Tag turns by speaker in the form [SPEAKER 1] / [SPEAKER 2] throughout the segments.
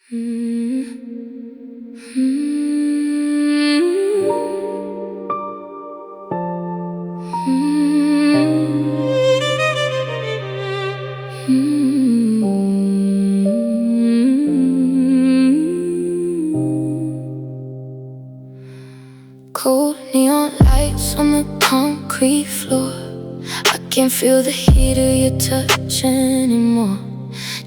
[SPEAKER 1] Cold neon lights on the concrete floor. I can't feel the heat of your touch anymore.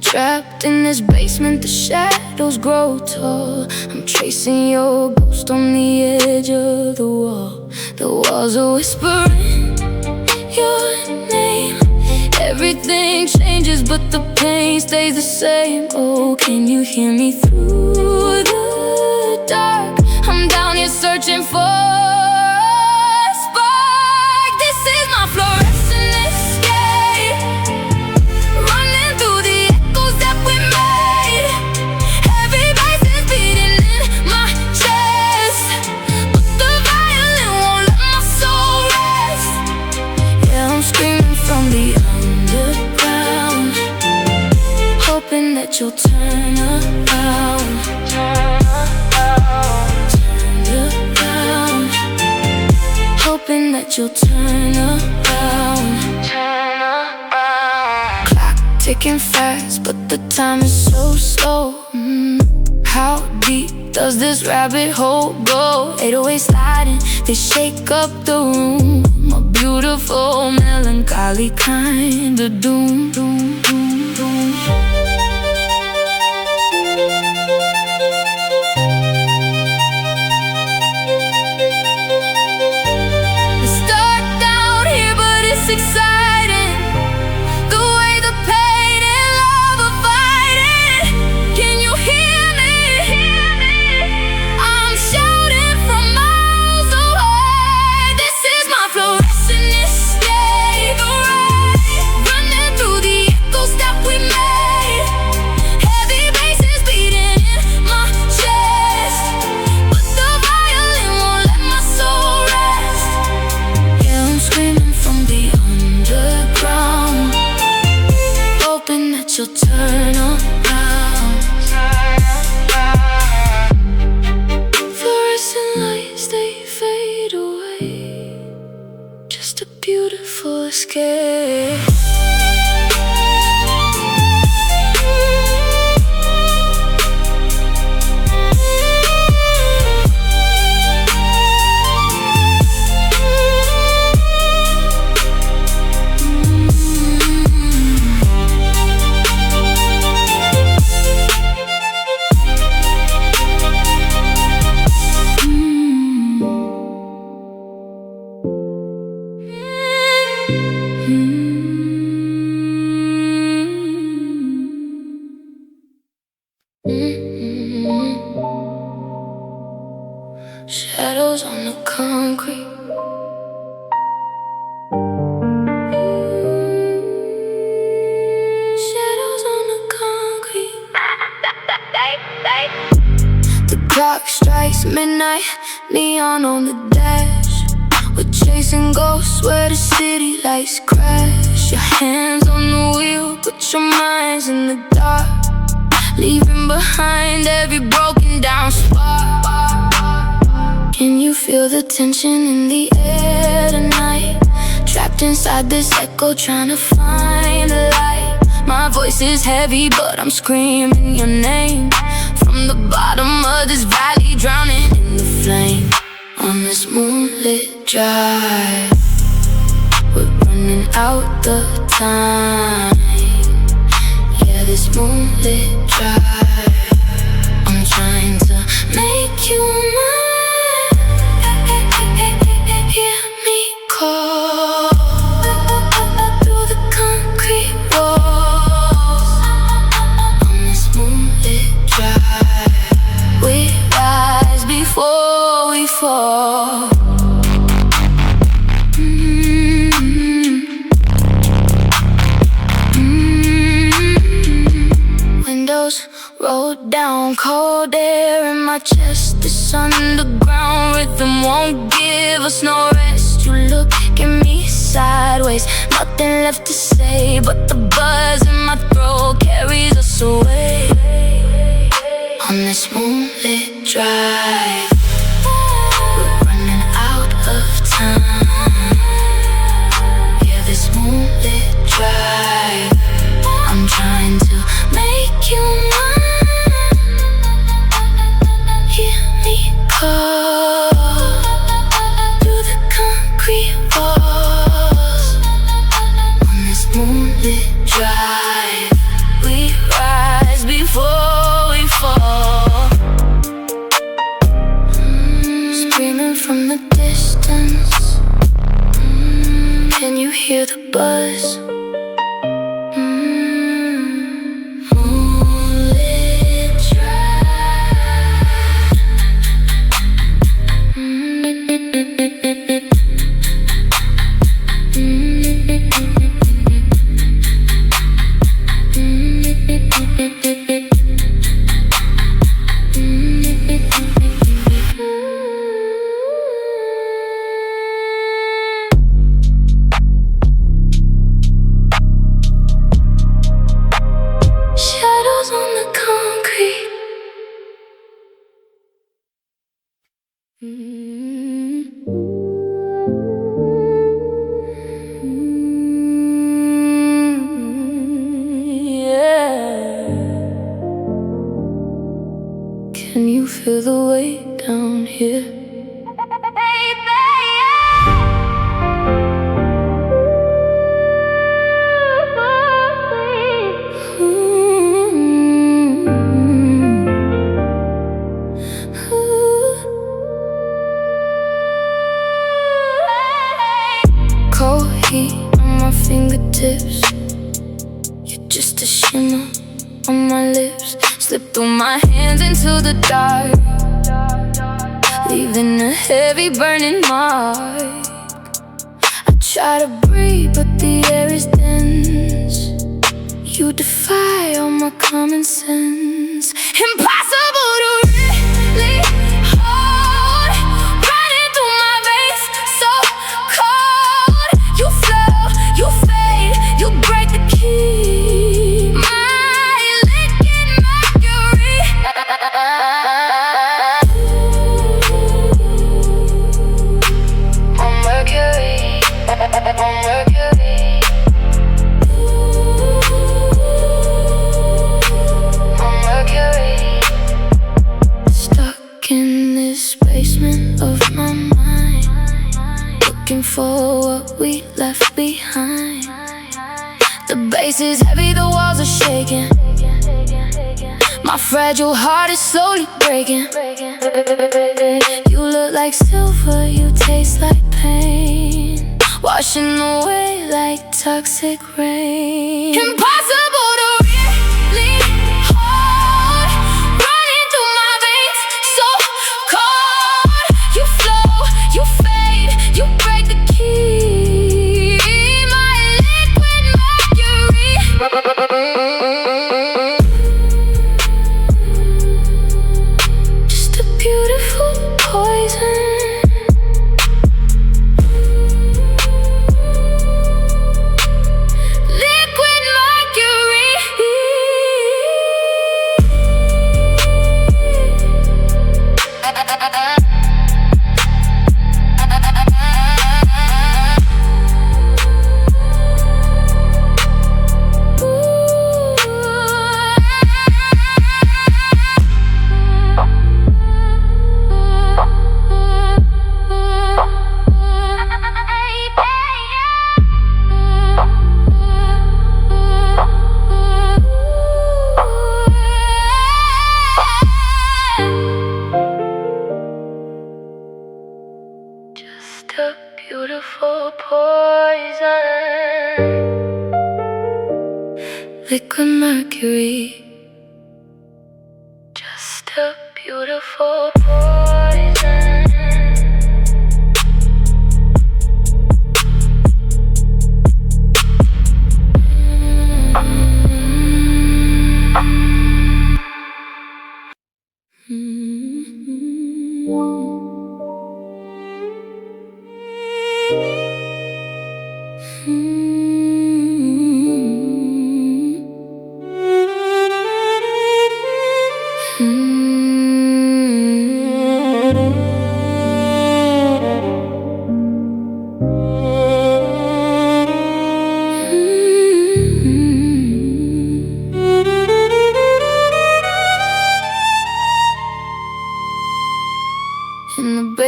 [SPEAKER 1] Trapped in this basement, the shadows grow tall. I'm tracing your ghost on the edge of the wall. The walls are whispering your name. Everything changes but the pain stays the same. Oh, can you hear me through the dark? I'm down here searching for a spark. This is my fluorescent escape, running through the echoes that we made. Every bass is beating in my chest, but the violin won't let my soul rest. Yeah, I'm screaming from the underground, hoping that you'll turn around. Hoping that you'll turn around. Clock ticking fast, but the time is so slow. How deep does this rabbit hole go? 808 sliding, they shake up the room. A beautiful, melancholy kind of doom, doom, doom, doom. Exciting, the way the pain and love are fighting. Can you hear me? I'm shouting from miles away. This is my fluorescent escape, running through the echoes that we made. Heavy bass is beating in my chest, but the violin won't let my soul rest. Yeah, I'm screaming from the underground, hoping that you'll turn around. Fluorescent lights, they fade away. Just a beautiful escape. Shadows on the concrete. Shadows on the concrete. The clock strikes midnight, neon on the dash. We're chasing ghosts where the city lights crash. Your hands on the wheel, but your mind's in the dark, leaving behind every broken down spark. Can you feel the tension in the air tonight? Trapped inside this echo, trying to find a light. My voice is heavy, but I'm screaming your name from the bottom of this valley, drowning in the flame. On this moonlit drive, we're running out the time. Yeah, this moonlit drive, I'm trying to make you mine. Hear me call through the concrete walls. On this moonlit drive, we rise before we fall. Windows rolled down, cold air in my chest. This underground rhythm won't give us no rest. You look at me sideways, nothing left to say, but the buzz in my throat carries us away. on this moonlit drive. We're running out of time. Yeah, this moonlit drive. I'm trying to make you mine. Hear me call through the concrete walls on this moonlit drive. We rise before we fall. Screaming from the distance. Can you hear the buzz? Moonlit drive. Shadows on the concrete. Yeah. Can you feel the weight down here? Cold heat on my fingertips. You're just a shimmer on my lips. Slip through my hands into the dark, leaving a heavy burning mark. I try to breathe, but the air is dense. You defy all my common sense. Impossible to really hold. Running through my veins, so cold. You flow, you fade, you break the key. My liquid Mercury. On Mercury, on Mercury. On Mercury. Stuck in this basement of my mind, looking for what we left behind. The bass is heavy, the walls are shaking. My fragile heart is slowly breaking. You look like silver, you taste like pain, washing away like toxic rain. Impossible to really hold. Running through my veins, so cold. You flow, you fade, you break the key. My liquid Mercury. Just a beautiful poison. Liquid Mercury. Just a beautiful poison. Liquid Mercury. Just a beautiful poison. Mm-hmm.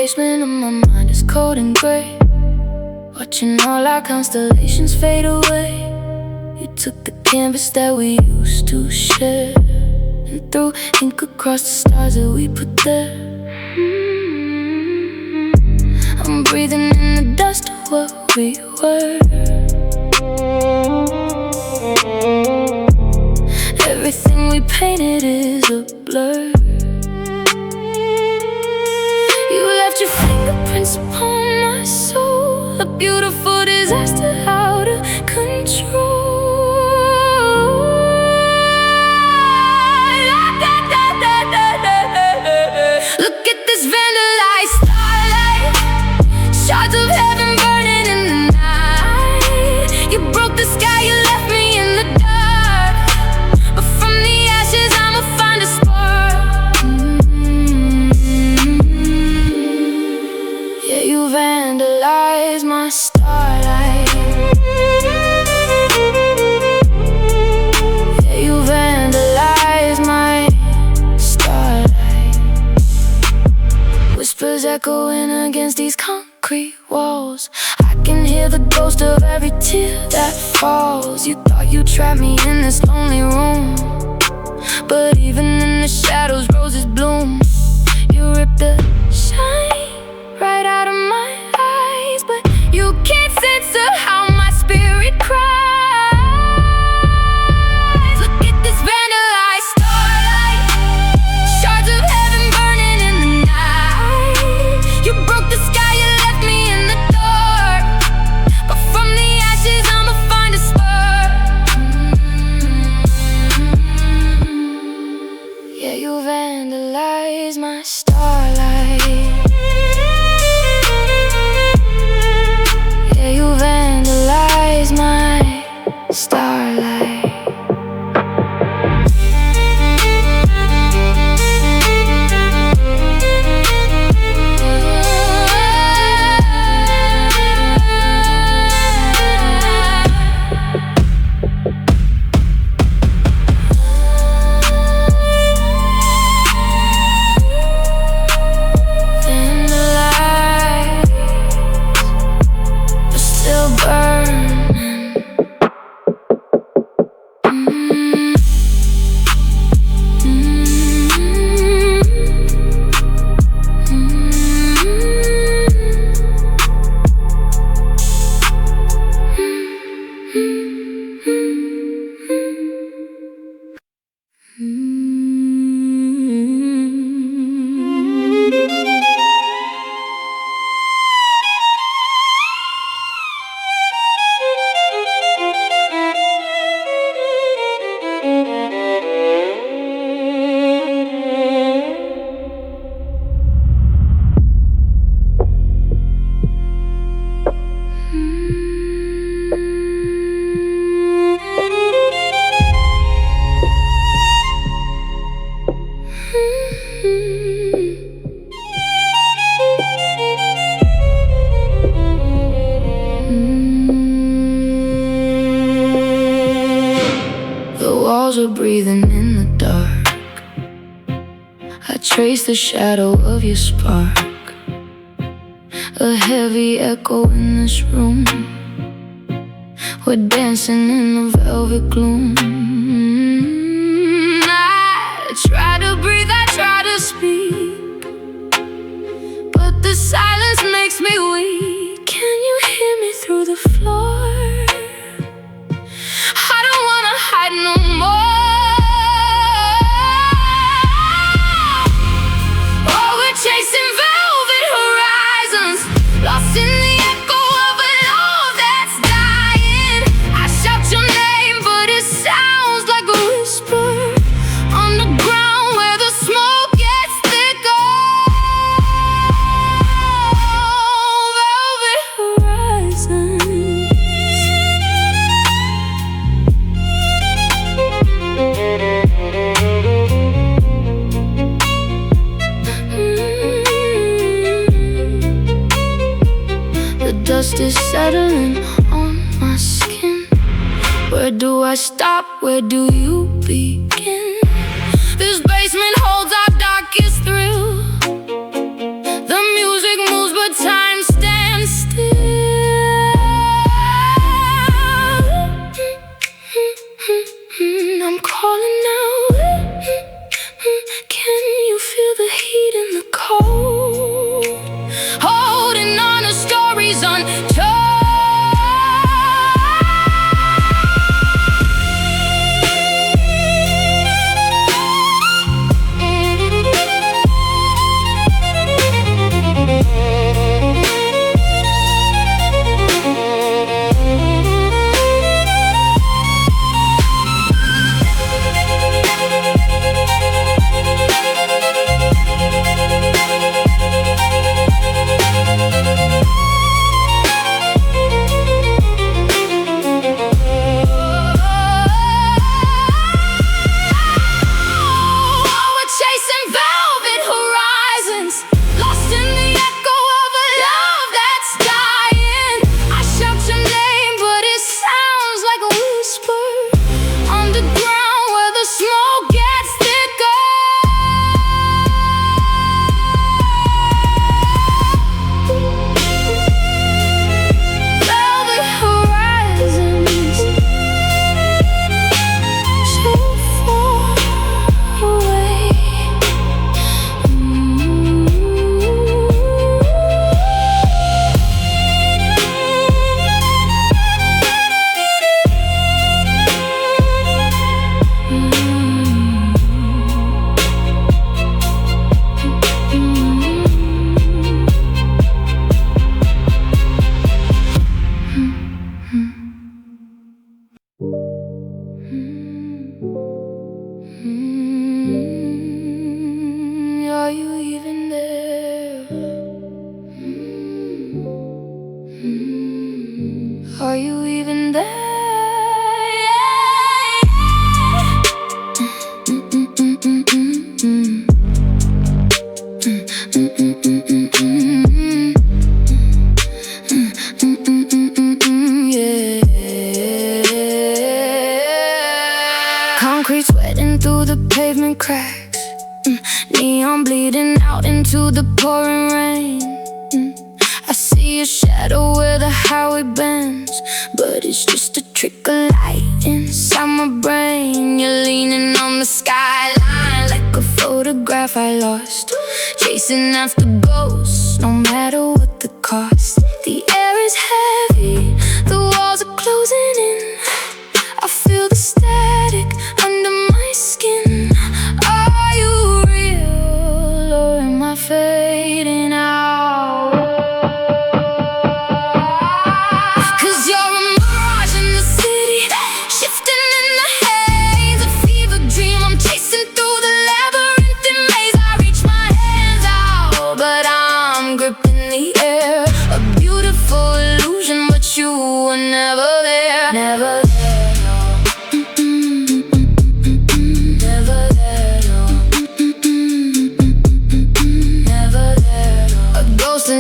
[SPEAKER 1] basement of my mind is cold and gray, watching all our constellations fade away. You took the canvas that we used to share and threw ink across the stars that we put there. I'm breathing in the dust of what we were. Everything we painted is a blur. You left your fingerprints upon my soul, a beautiful disaster out of control. Look at this vandalized starlight, shards of heaven burning in the night. You broke the sky, you left me in the dark, but from the ashes I'ma find a spark. Yeah, you vandalized my starlight. Yeah, you vandalized my starlight. Whispers echoing against these concrete walls. I can hear the ghost of every tear that falls. You thought you trapped me in this lonely room, but even in the shadows roses bloom. You ripped the shine right out of my eyes, but you can't censor how my spirit cries. Look at this vandalized starlight, shards of heaven burning in the night. You broke the sky, you left me in the dark, but from the ashes I'ma find a spark. Yeah, you vandalized my starlight. Yeah, you vandalized my starlight. Trace the shadow of your spark, a heavy echo in this room. We're dancing in the velvet gloom. I try to breathe, I try to speak, but the silence makes me weak. Can you hear me through the floor? I don't wanna hide no more. Chasing velvet horizons, lost in the echo of a love that's dying. I shout your name, but it sounds like a whisper underground where the smoke gets thicker. Velvet horizons. Dust is settling on my skin. Where do I stop? Where do you begin? This basement holds our darkest thrill. The music Neon bleeding out into the pouring rain. I see a shadow where the highway bends, but it's just a trick of light inside my brain. You're leaning on the skyline like a photograph I lost, chasing after ghosts, no matter what the cost. The air is heavy, the walls are closing in. I feel the static under my skin. Are you real or am I fading out? 'Cause you're a mirage in the city, shifting in the haze. A fever dream I'm chasing through the labyrinthine maze. I reach my hands out, but I'm gripping the air. A beautiful illusion, but you were never there. Never there.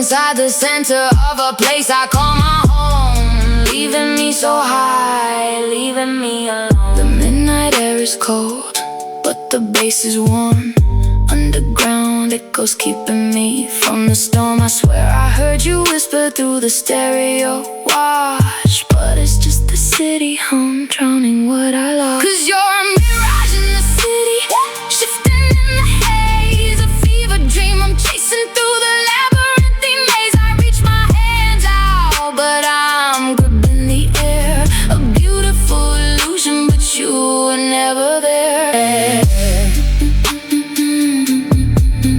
[SPEAKER 1] Inside the center of a place I call my home, leaving me so high, leaving me alone. The midnight air is cold, but the bass is warm. Underground echoes keeping me from the storm. I swear I heard you whisper through the stereo. Watch, but it's just the city hum drowning what I lost. 'Cause you're a mirage in the city, shifting in the haze. A fever dream I'm chasing through the labyrinthine maze. I reach my hands out, but I'm gripping the air. A beautiful illusion, but you were never there.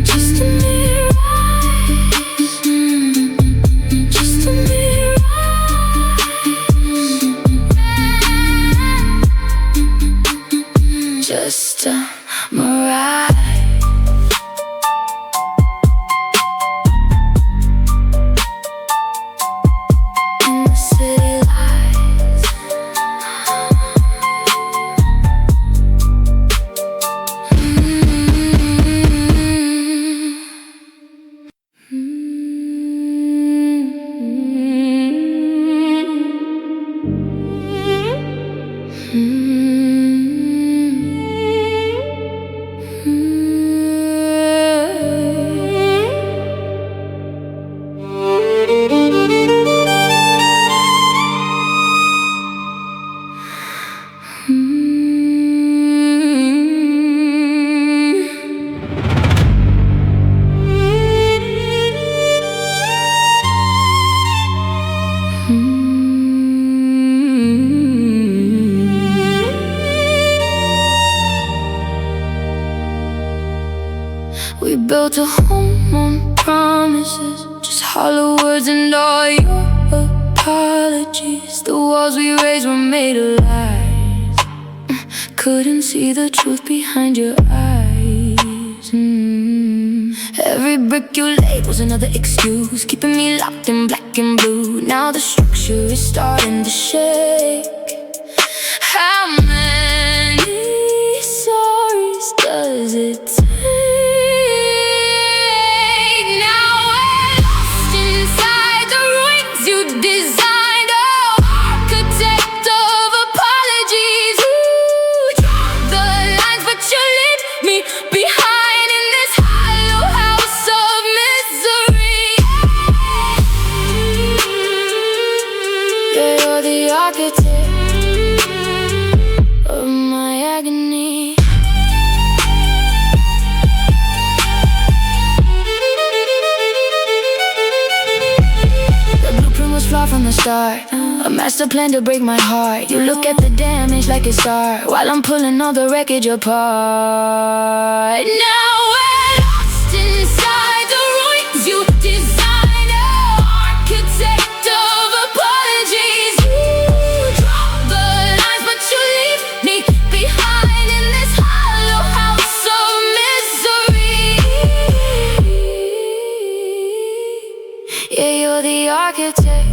[SPEAKER 1] Just a mirage, just a mirage, just a mirage. We built a home on promises, just hollow words and all your apologies. The walls we raised were made of lies. Couldn't see the truth behind your eyes. Every brick you laid was another excuse, keeping me locked in black and blue. Now the structure is starting to shake. How many sorries does it take? Start a master plan to break my heart. You look at the damage like it's art, while I'm pulling all the wreckage apart. Now we're lost inside the ruins you designed, architect of apologies. You draw the lines, but you leave me behind in this hollow house of misery. Yeah, you're the architect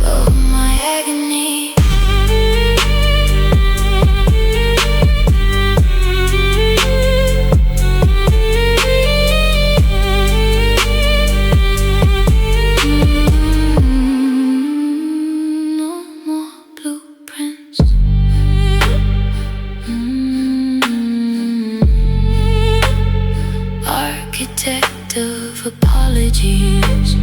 [SPEAKER 1] of my agony. No more blueprints. architect of apologies.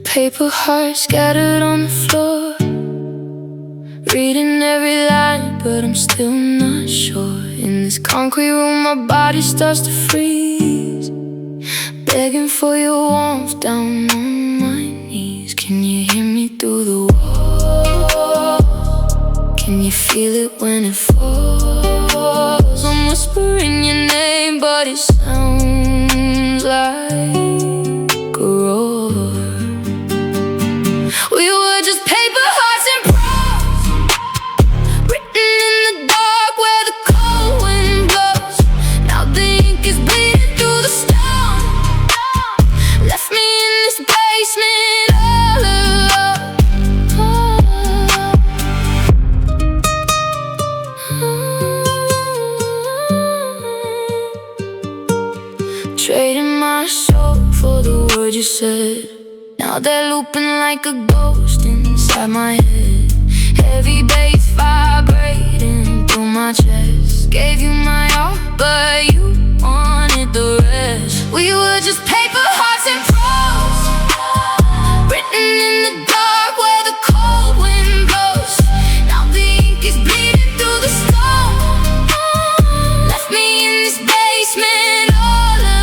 [SPEAKER 1] Paper hearts scattered on the floor, reading every line, but I'm still not sure. In this concrete room, my body starts to freeze, begging for your warmth down on my knees. Can you hear me through the wall? Can you feel it when it falls? I'm whispering your name, but it sounds like a roar. We were just paper hearts and prose, written in the dark where the cold wind blows. Now the ink is bleeding through the stone, left me in this basement all alone. Trading my soul for the words you said. Now they're looping like a ghost inside my head. Heavy bass vibrating through my chest. Gave you my all, but you wanted the rest. We were just paper hearts and prose, written in the dark where the cold wind blows. Now the ink is bleeding through the stone, left me in this basement all alone.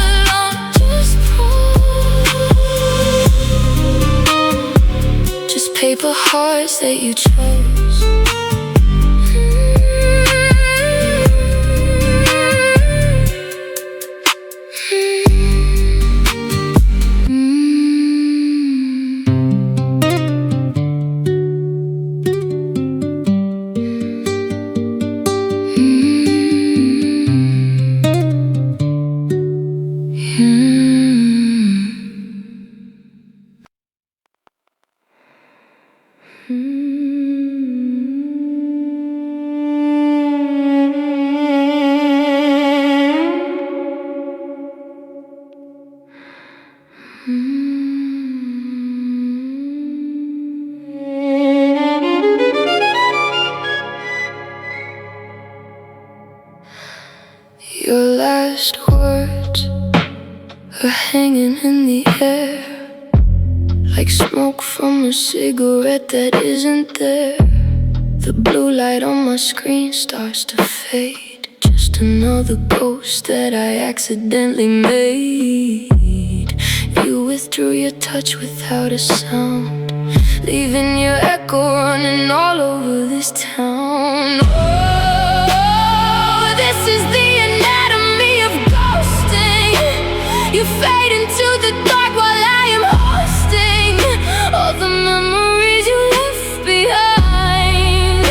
[SPEAKER 1] Just paper hearts that you chose. Your last words are hanging in the air, like smoke from a cigarette that isn't there. The blue light on my screen starts to fade, just another ghost that I accidentally made. You withdrew your touch without a sound, leaving your echo running all over this town. Oh, this is the anatomy of ghosting. You fade into the dark while I am hosting all the memories you left behind,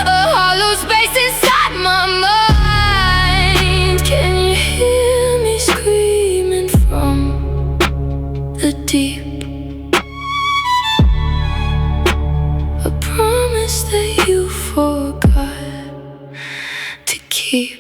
[SPEAKER 1] a hollow space inside my mind. Can you hear me screaming from the deep? A promise that you forgot to keep.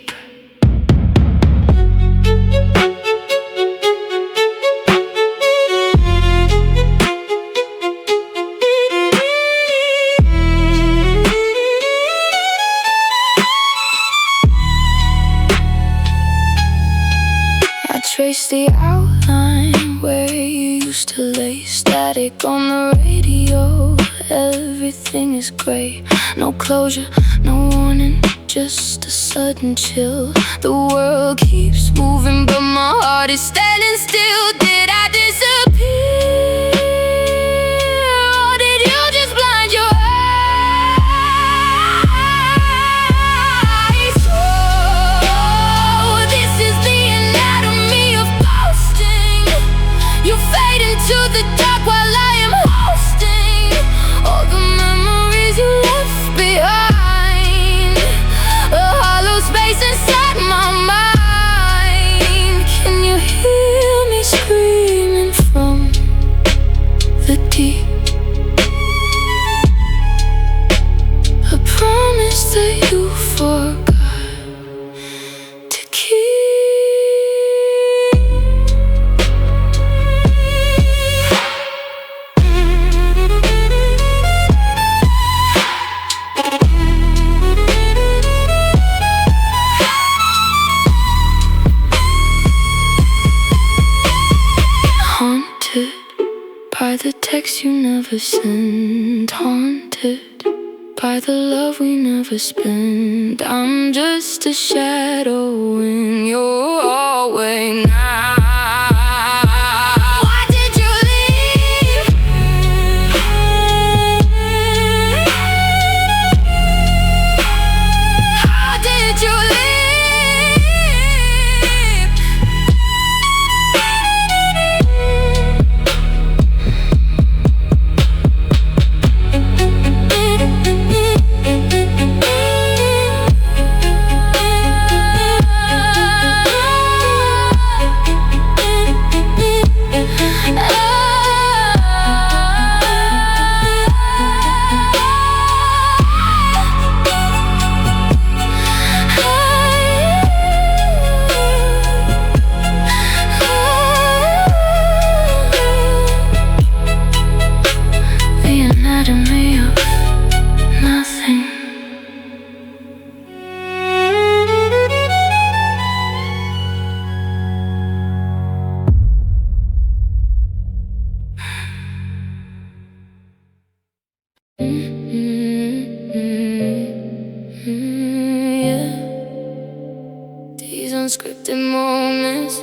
[SPEAKER 1] Trace the outline where you used to lay, static on the radio. Everything is grey, no closure, no warning, just a sudden chill. The world keeps moving but my heart is standing still. Did I disappear? Or did you just blind your eyes? Oh, this is the anatomy of ghosting. You fade into by the text you never sent, haunted by the love we never spent. I'm just a shadow in your hallway now. Why did you leave? How did you leave? These unscripted moments,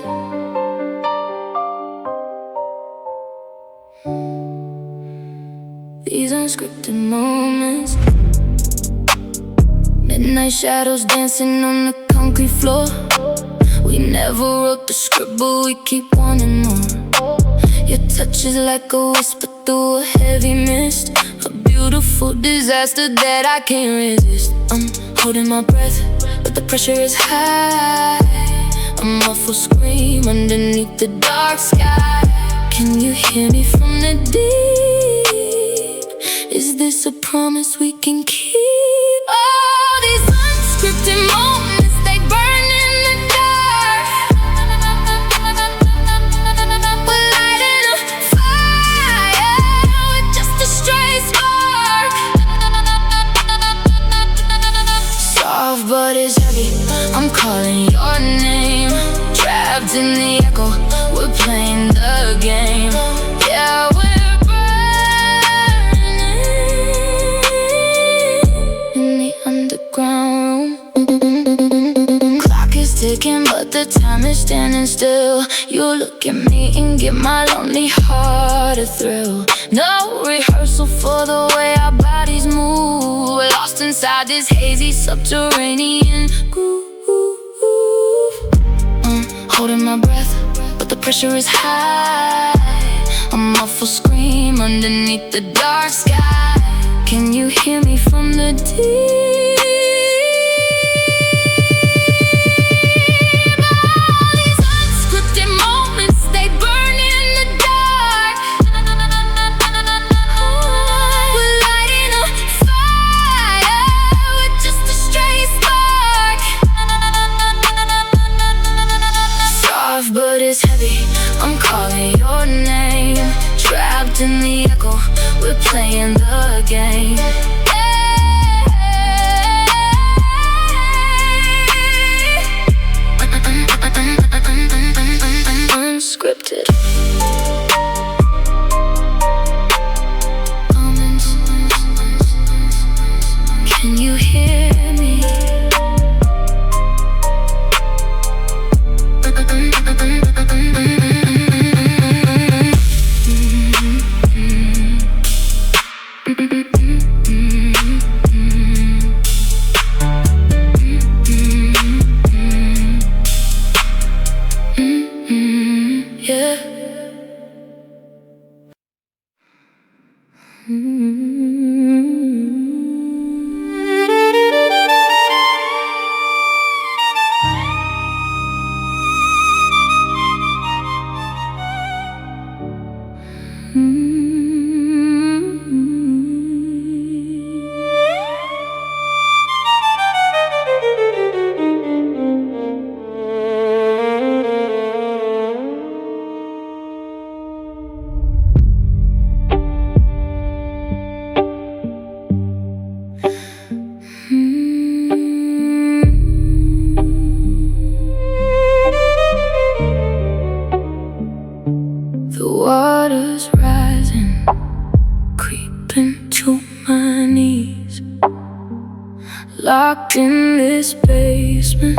[SPEAKER 1] these unscripted moments. Midnight shadows dancing on the concrete floor. We never wrote the script, but we keep wanting more. Your touch is like a whisper through a heavy mist, a beautiful disaster that I can't resist. I'm holding my breath, but the pressure is high. A muffled scream underneath the dark sky. Can you hear me from the deep? Is this a promise we can keep? All these unscripted moments, they burn in the dark. We're lighting a fire with just a stray spark. Soft but it's heavy, I'm calling your name. Trapped in the echo, we're playing the game. Yeah, we're burning in the underground room. Clock is ticking, but the time is standing still. You look at me and give my lonely heart a thrill. No rehearsal for the way our bodies move. We're lost inside this hazy subterranean groove. Holding my breath, but the pressure is high. A muffled scream underneath the dark sky. Can you hear me from the deep? All these unscripted moments, they burn in the dark. We're lighting a fire with just a stray spark. Soft but it's heavy, I'm calling your name. Trapped in the echo, we're playing the game. Unscripted moments. Can you hear me? The water's rising, Locked in this basement,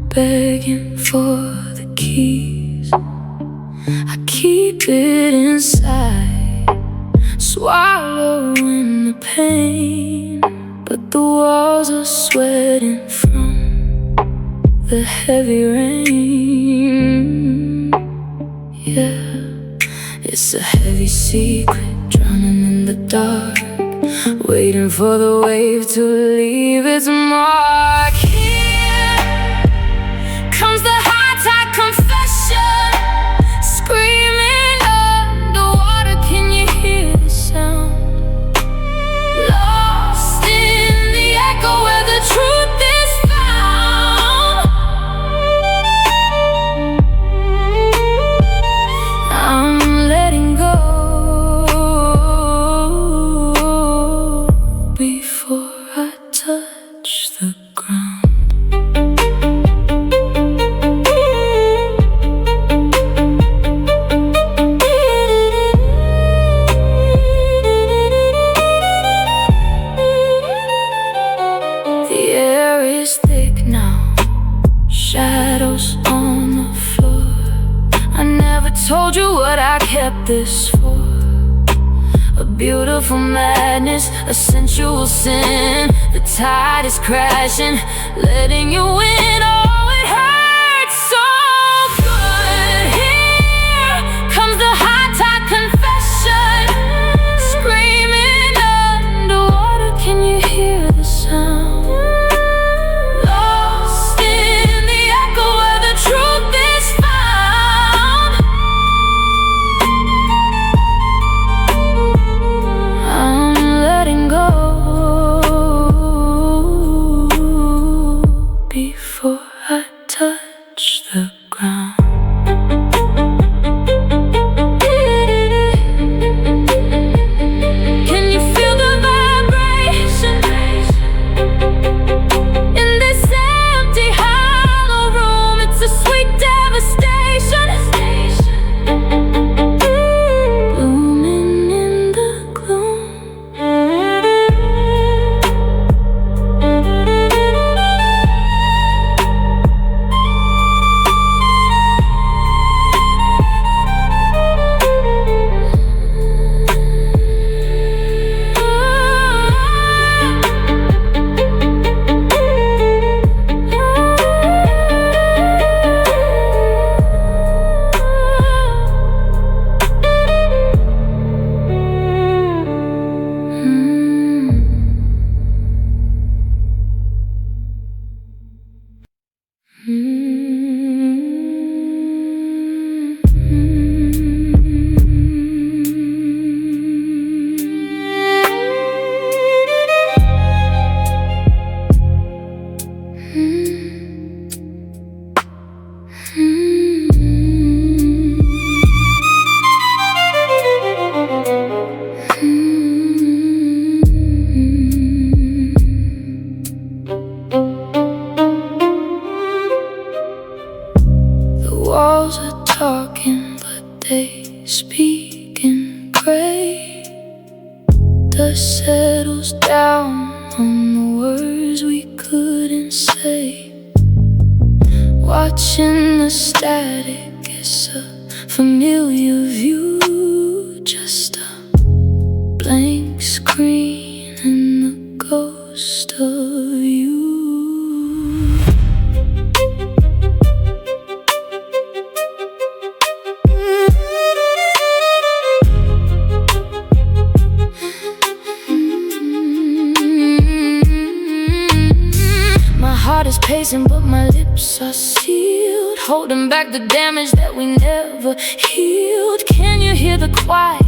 [SPEAKER 1] begging for the keys. I keep it inside, swallowing the pain. But the walls are sweating from the heavy rain. Yeah, it's a heavy secret, drowning in the dark, waiting for the wave to leave its mark. Here comes the high tide confession, screaming underwater. Can you hear the sound? Lost in the echo where the truth is found. I'm letting go before I touch the ground. The air is thick now, shadows on the floor. I never told you what I kept this for. A beautiful madness, a sensual sin. The tide is crashing, letting you in. Oh, it hurts so good. Here comes the high tide confession, screaming underwater. Can you hear the sound? Lost in the echo where the truth is found. I'm letting go before I touch the ground. Can you feel the vibration in this empty hollow room? It's a sweet devastation, blooming in the gloom. The walls are talking, but they speak in gray. Dust settles down on the words we couldn't say. Watching the static, it's a familiar view, just a blank screen and the ghost of you. My heart is pacing, but my lips are sealed, holding back the damage that we never healed. Can you hear the quiet?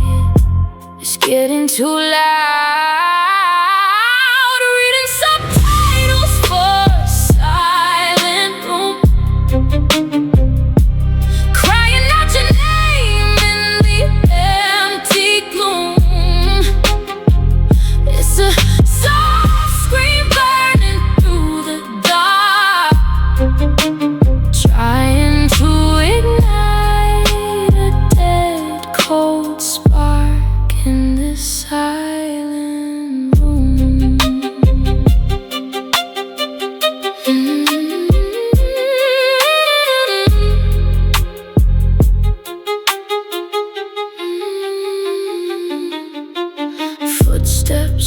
[SPEAKER 1] It's getting too loud. Reading subtitles for a silent room, crying out your name in the empty gloom. It's a soft scream burning through the dark, trying to ignite a dead cold spark in this silence.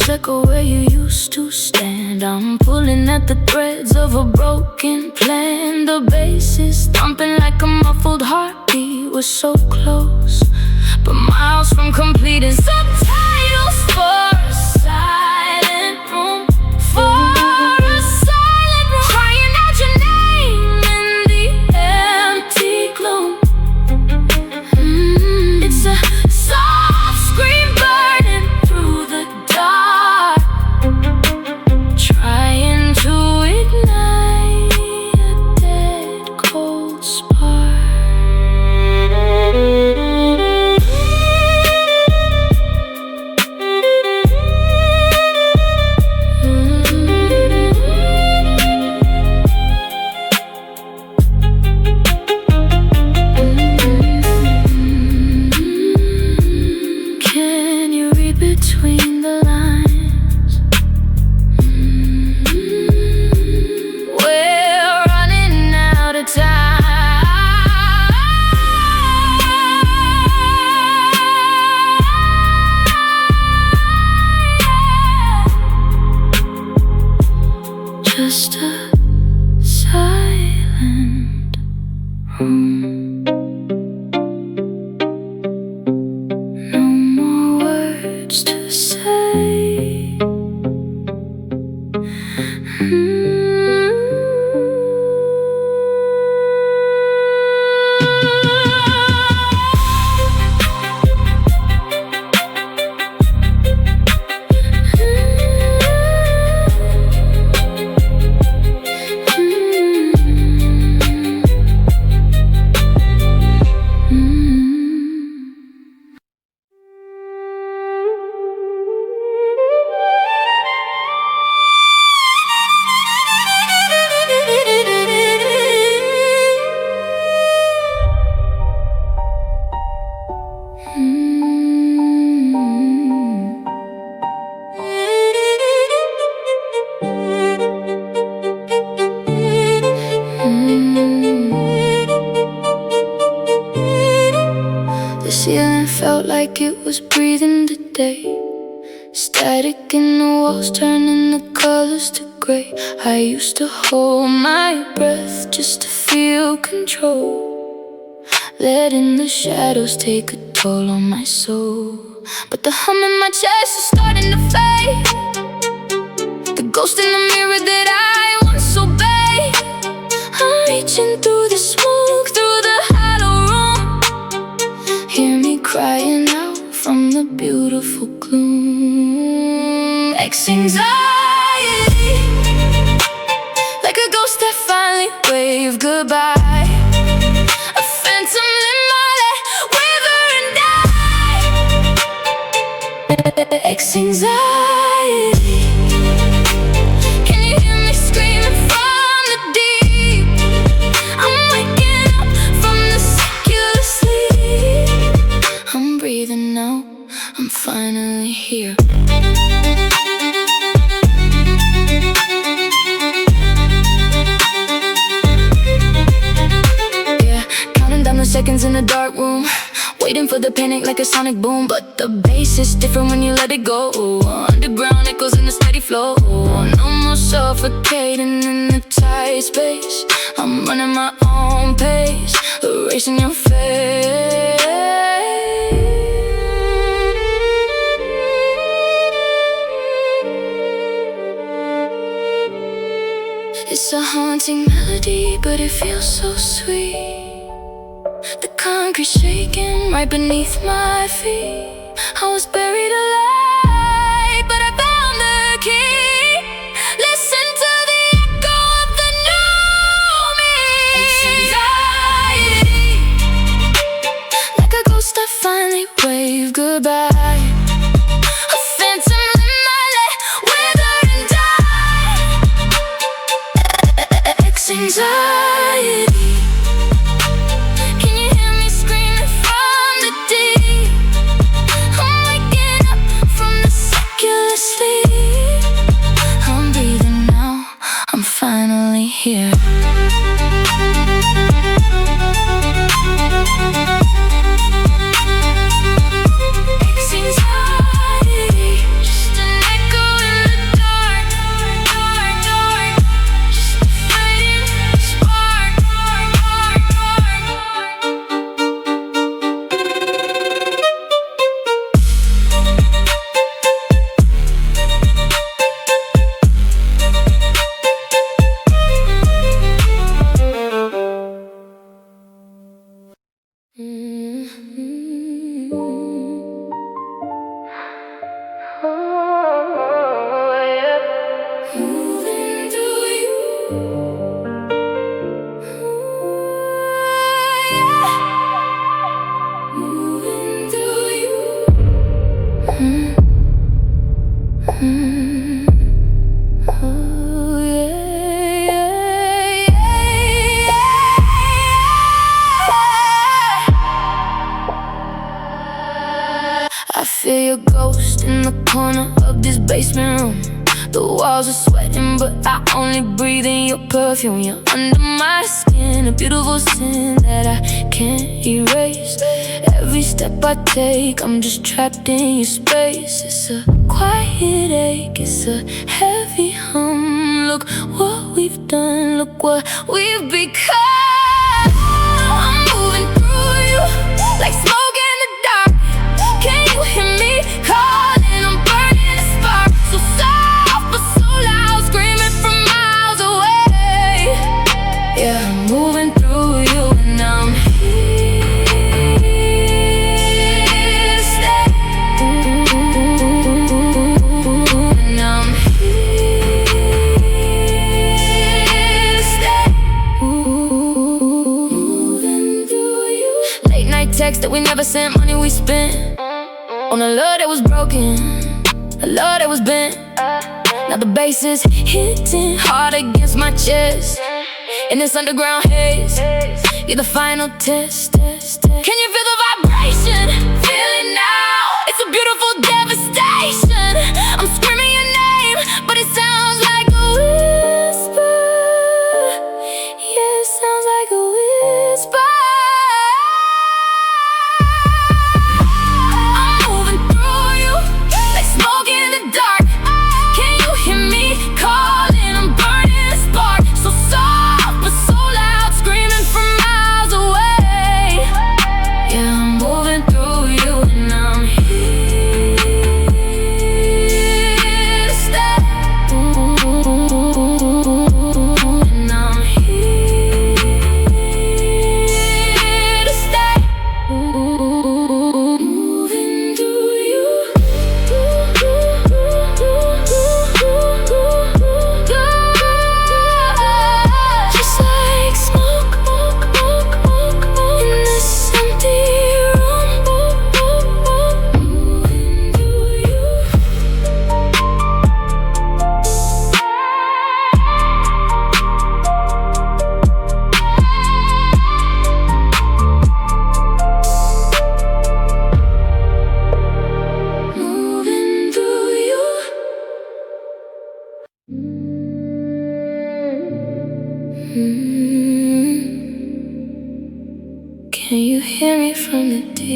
[SPEAKER 1] Footsteps echo where you used to stand. I'm pulling at the threads of a broken plan. The bass is thumping like a muffled heartbeat. We're so close, but miles from completing. Subtitles for a silent room. For a silent room. Crying out your name in the empty gloom. It's a soft scream burning through the dark, trying to ignite a dead cold spark. Can you read between the lines? We're running out of time. Just a silent room. No more words to say. The ceiling felt like it was breathing today. Static in the walls, turning the colors to gray. I used to hold my breath just to feel control, letting the shadows take a toll on my soul. But the hum in my chest is starting to fade. The ghost in the mirror that I once obeyed. I'm reaching through the smoke, through the hollow room. Hear me crying out from the beautiful gloom. Ex-anxiety, like a ghost that finally waved goodbye. A phantom limo that wither and die. Ex-anxiety, can you hear me screaming from the deep? I'm waking up from the secular sleep. I'm breathing now, I'm finally here. Yeah, counting down the seconds in a dark room, waiting for the panic like a sonic boom. But the bass is different when you let it go. Underground echoes in a steady flow. No more suffocating in the tight space. I'm running my own pace, erasing your face. It's a haunting melody, but it feels so sweet. The concrete shaking right beneath my feet. I was buried alive, but I found the key. Listen to the echo of the new me. Anxiety, like a ghost I finally waved goodbye. A phantom in my leg, wither and die. Ex-anxiety, can you hear me screaming from the deep? I'm waking up from the secular sleep. I'm breathing now, I'm finally here. Ex-anxiety. feel your ghost in the corner of this basement room. The walls are sweating, but I only breathe in your perfume. You're under my skin, a beautiful sin that I can't erase. Every step I take, I'm just trapped in your space. It's a quiet ache, it's a heavy hum. Look what we've done, look what we've become. I'm moving through you like smoke in the dark. Can you hear me calling? I'm burning a spark. So soft but so loud, screaming from miles away. Yeah, I'm moving through you and I'm here to stay. And I'm here to stay. Moving through you. Late night texts that we never sent, money we spent on a love that was broken, a love that was bent. Now the bass is hitting hard against my chest in this underground haze. You're the final test. Can you feel the vibration? Feel it now. It's a beautiful devastation. I'm screaming your name, but it sounds like a whisper. Yeah, it sounds like a whisper. Can you hear me from the deep?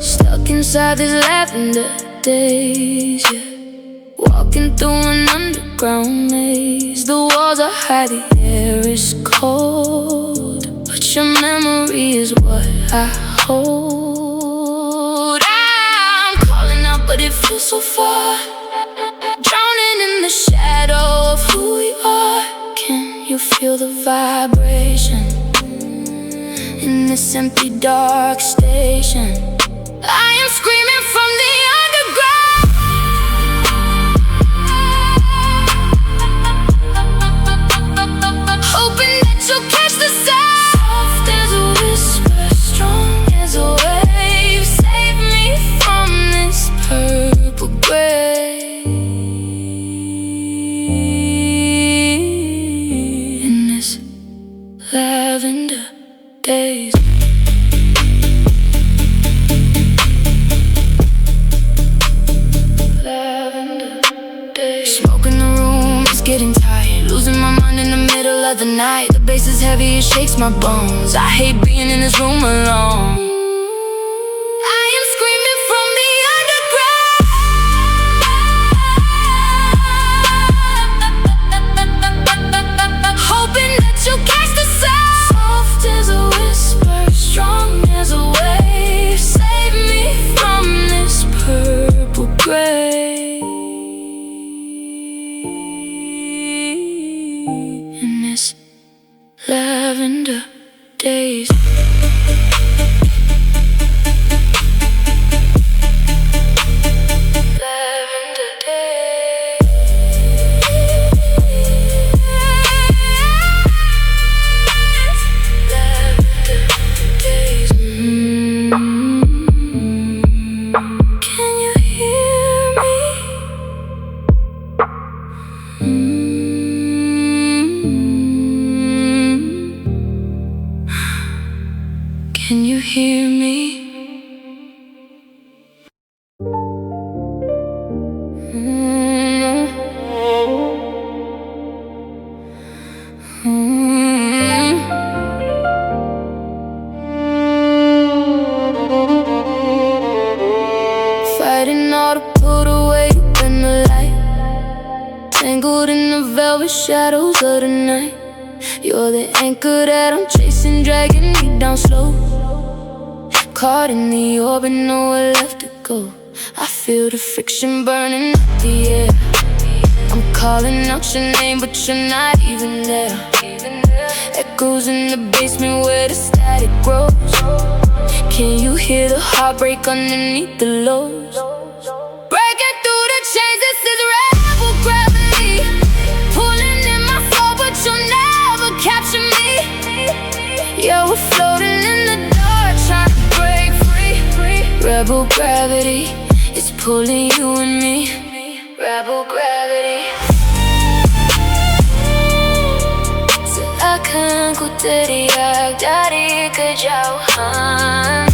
[SPEAKER 1] Stuck inside this lavender daze, yeah. Walking through an underground maze. The walls are high, the air is cold, but your memory is what I hold. I'm calling out, but it feels so far. Drowning in the shadow of who we are. Can you feel the vibration in this empty dark station? I am screaming from the underground, hoping that you'll catch the sound. Soft as a whisper, strong as a wave. Save me from this purple grave. Lavender daze. Lavender daze. Smoke in the room, it's getting tight. Losing my mind in the middle of the night. The bass is heavy, it shakes my bones. I hate being in this room alone. I am screaming from the underground, hoping that you'll catch the sound. Soft as a whisper, strong as a wave. Save me from this purple grave. In this lavender daze. Fighting all to put away in the light, tangled in the velvet shadows of the night. You're the anchor that I'm chasing, dragging me down slow. Caught in the orbit, nowhere left to go. I feel the friction burning up the air. I'm calling out your name, but you're not even there. Echoes in the basement where the static grows. Can you hear the heartbreak underneath the lows? Breaking through the chains, this is rebel gravity. Pulling in my soul, but you'll never capture me. Yeah, we're floating in the dark, trying to break free. Rebel gravity, it's pulling you and me. Rebel gravity. Akan ku teriak dari kejauhan.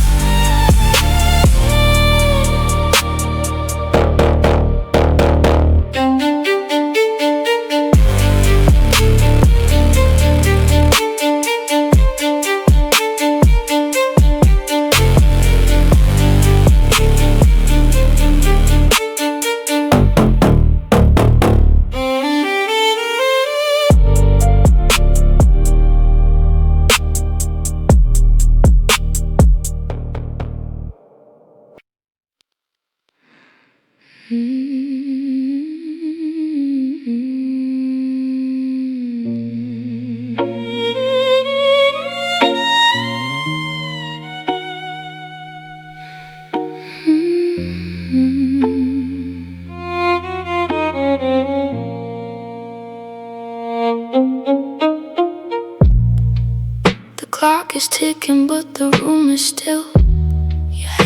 [SPEAKER 1] The clock is ticking, but the room is still.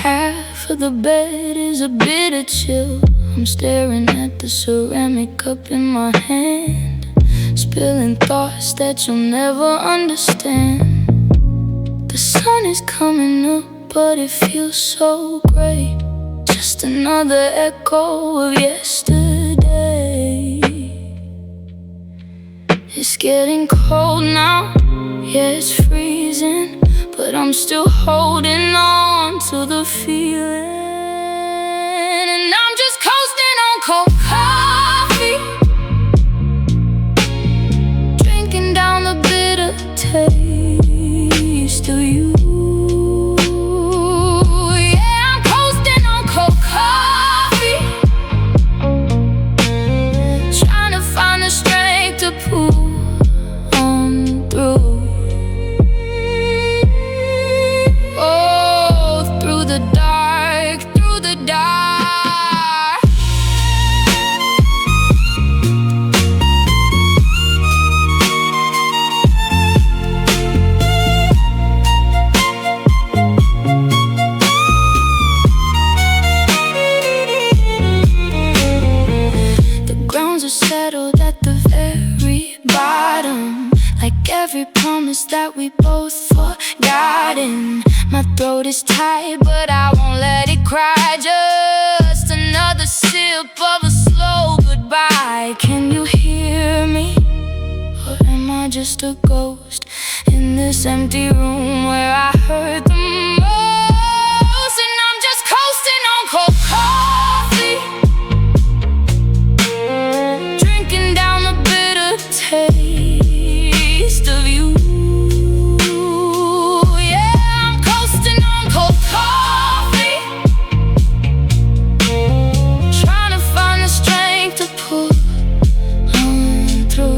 [SPEAKER 1] Half of the bed is a bitter chill. I'm staring at the ceramic cup in my hand, spilling thoughts that you'll never understand. The sun is coming up, but it feels so gray. Just another echo of yesterday. It's getting cold now, yeah, it's freezing, but I'm still holding on to the feeling. And I'm just coasting on cold coffee, drinking down the bitter taste of you. Yeah, I'm coasting on cold coffee, trying to find the strength to pull on through. Every promise that we both forgotten. My throat is tight, but I won't let it cry. Just another sip of a slow goodbye. Can you hear me? Or am I just a ghost in this empty room where I heard the most? And I'm just coasting on cold coffee, drinking down the bitter taste of you. Yeah, I'm coasting on cold coffee, trying to find the strength to pull on through.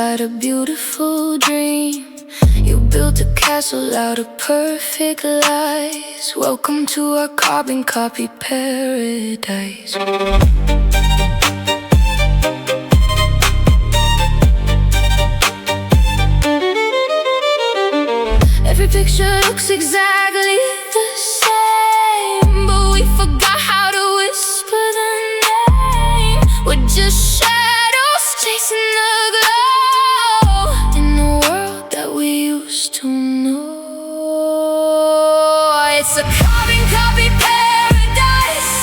[SPEAKER 1] inside a beautiful dream. You built a castle out of perfect lies. Welcome to our carbon copy paradise. Every picture looks exactly the same, but we forgot how to whisper the name. We're just shadows chasing the glow in a world that we used to know. It's a carbon copy paradise.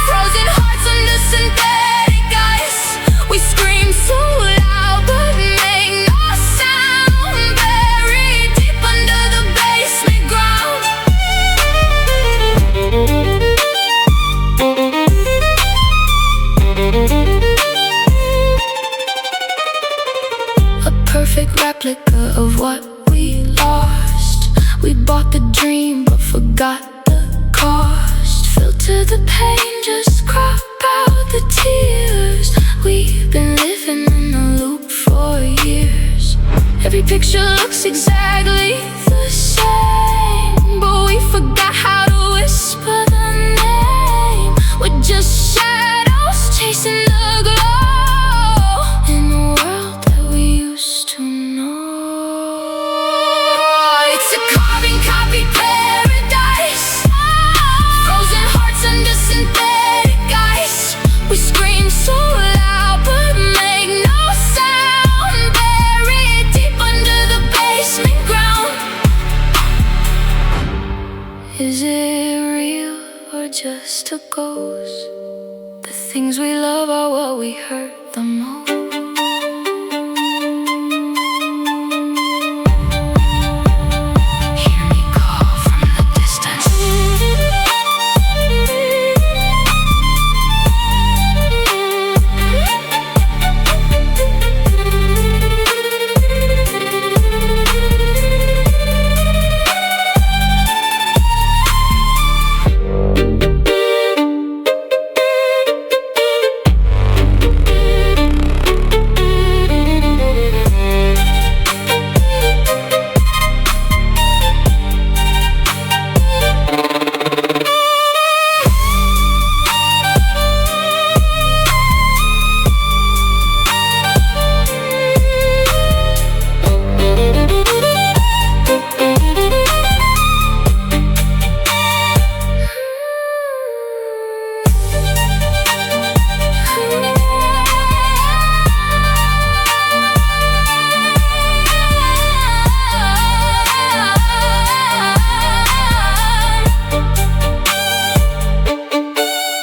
[SPEAKER 1] Frozen hearts under synthetic ice. We scream so loud but make no sound. Buried deep under the basement ground. A perfect replica of what we lost. We bought the dream but forgot the cost. Filter the pain, just crop out the tears. We've been living in a loop for years. Every picture looks exactly the same, but we forgot how to whisper the name. We're just shadows chasing the glow in a world that we used to know. It's a carbon copy paradise. Frozen hearts under synthetic ice. We scream so loud but make no sound. Buried deep under the basement ground. Is it real or just a ghost? The things we love are what we hurt the most. Hear me call from the distance.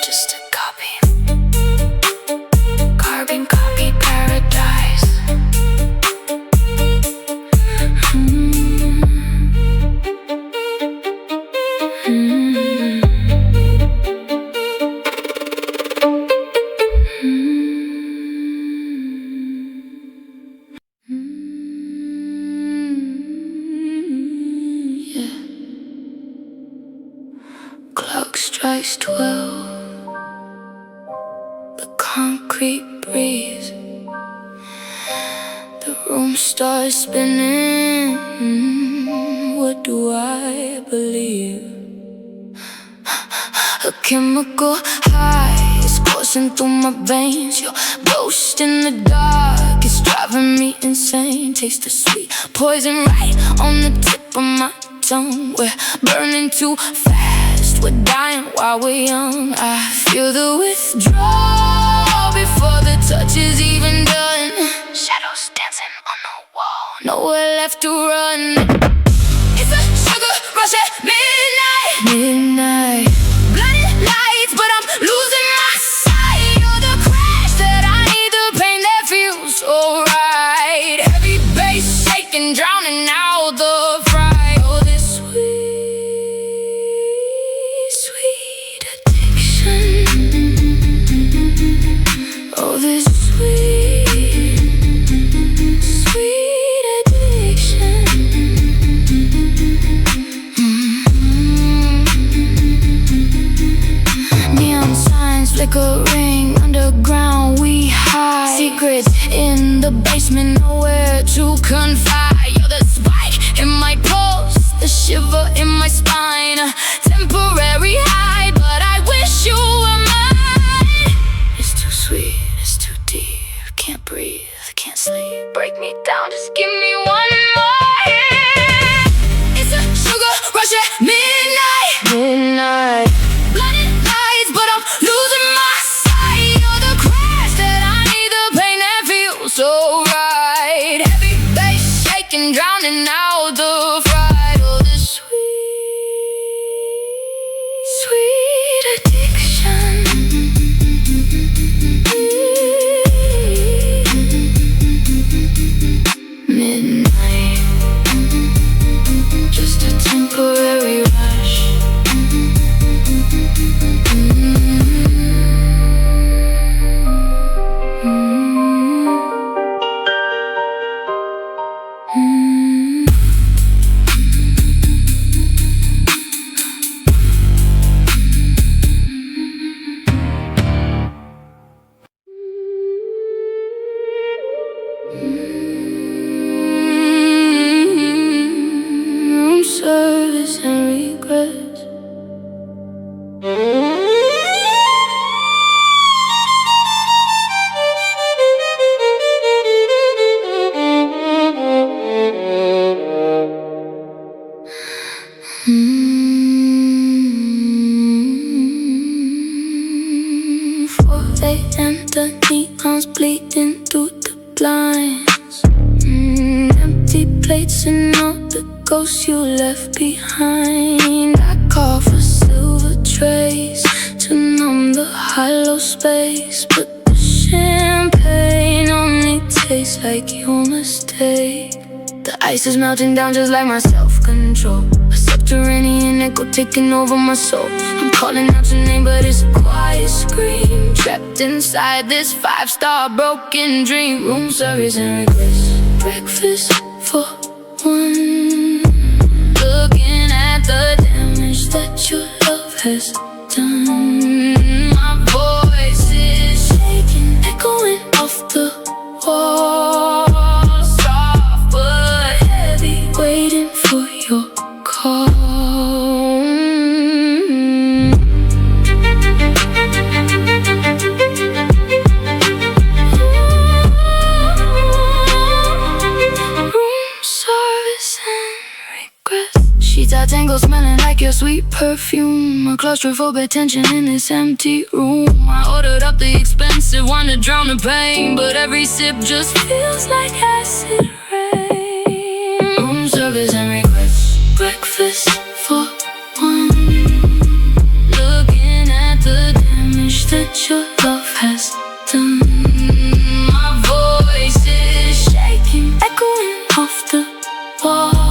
[SPEAKER 1] Just a copy. Carbon copy paradise. Yeah. Clock strikes 12. The concrete breeze. The room starts spinning. What do I believe? A chemical high is coursing through my veins. Your ghost in the dark is driving me insane. Taste the sweet poison right on the tip of my tongue. We're burning too fast, we're dying while we're young. I feel the withdrawal before the touch is even done. Shadows dancing on the wall, nowhere left to run. It's a sugar rush at midnight. Midnight. Blinding lights, but I'm losing my sight. You're the crash that I need, the pain that feels so right. Heavy bass shaking, drowning out the fright. Oh, this sweet, sweet addiction. Oh, this sweet, sweet addiction. to confide. You're the spike in my pulse, the shiver in my spine. Temporary high, but I wish you were mine. It's too sweet, it's too deep. Can't breathe, can't sleep. Break me down, just give me one more hit. It's a sugar rush at midnight. Midnight. Blinded lights, but I'm losing my sight. You're the crash that I need, the pain that feels so right. Heavy bass shaking, drowning out the fright. Oh, the sweet addiction. Midnight, just a temporary rush. Room service and regrets. And the neons bleeding through the blinds. Empty plates and all the ghosts you left behind. I call for silver trays to numb the hollow space, but the champagne only tastes like your mistake. The ice is melting down just like my self-control. A subterranean echo taking over my soul. I'm calling out your name, but it's a quiet scream. Trapped inside this 5-star broken dream. Room service and regrets. Breakfast for one. Looking at the damage that your love has done. My voice is shaking, echoing off the wall. Soft but heavy, waiting for your call. Sheets are tangled, smelling like your sweet perfume. A claustrophobic tension in this empty room. I ordered up the expensive one to drown the pain, but every sip just feels like acid rain. Room service and regrets. Breakfast for one. Looking at the damage that your love has done. My voice is shaking, echoing off the wall.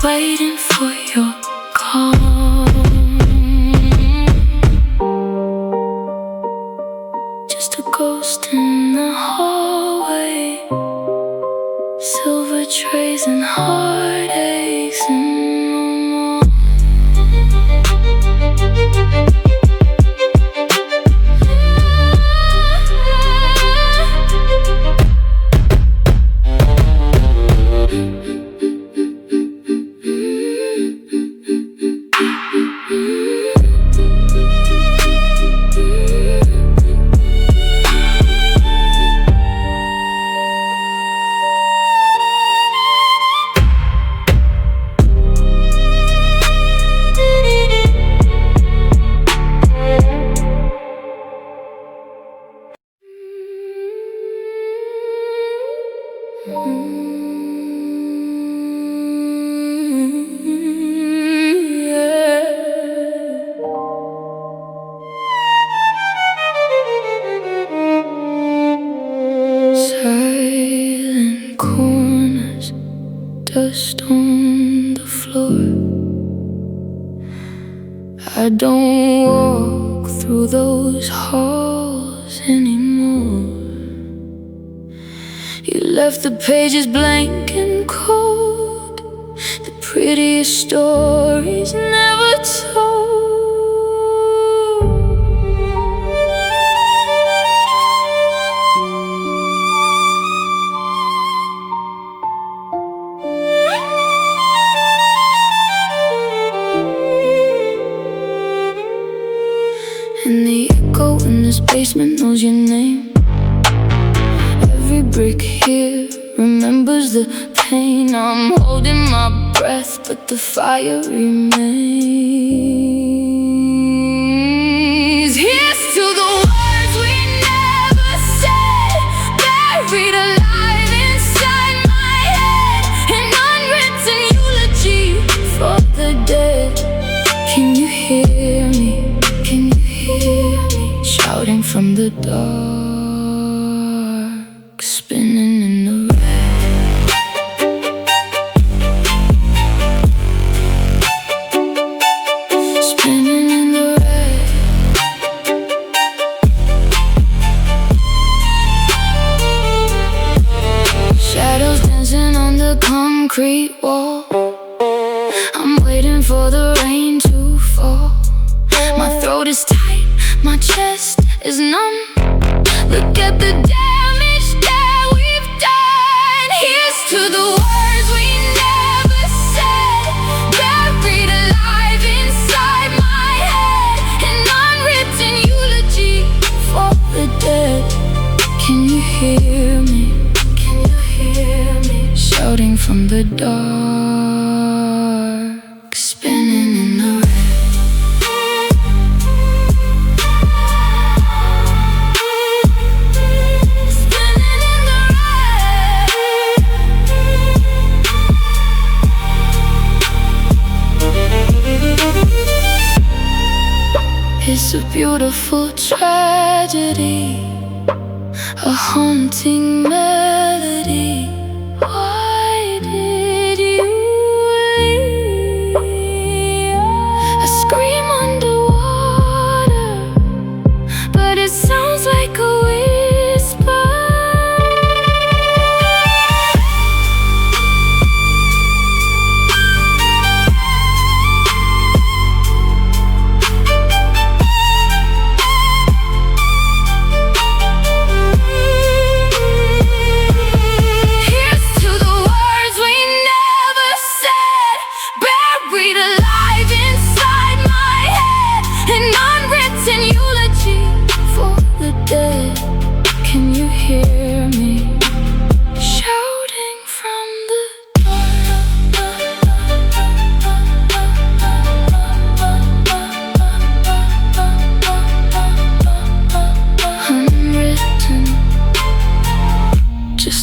[SPEAKER 1] Waiting for your call. Just a ghost in the hallway. Silver trays and heartaches and no more. Silent corners, dust on the floor. I don't walk through those halls anymore. You left the pages blank and cold, the prettiest stories never told. basement knows your name. Every brick here remembers the pain. I'm holding my breath, but the fire remains. Here's to the words we never said, buried alive inside my head, an unwritten eulogy for the dead. Can you hear me? Can you hear me? Shouting from the dark, spinning in the red. Spinning in the red. Shadows dancing on the concrete wall. I'm waiting for the rain to fall. My throat is tight, my chest is numb. Look at the damage that we've done. Here's to the words we never said, buried alive inside my head, an unwritten eulogy for the dead. Can you hear me? Can you hear me? Shouting from the dark, spinning in the red. It's a beautiful tragedy, a haunting melody. Why did you leave? I scream underwater, but it sounds like a whisper.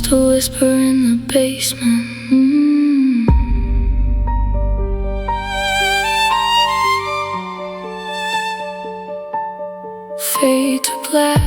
[SPEAKER 1] A whisper in the basement. Fade to black.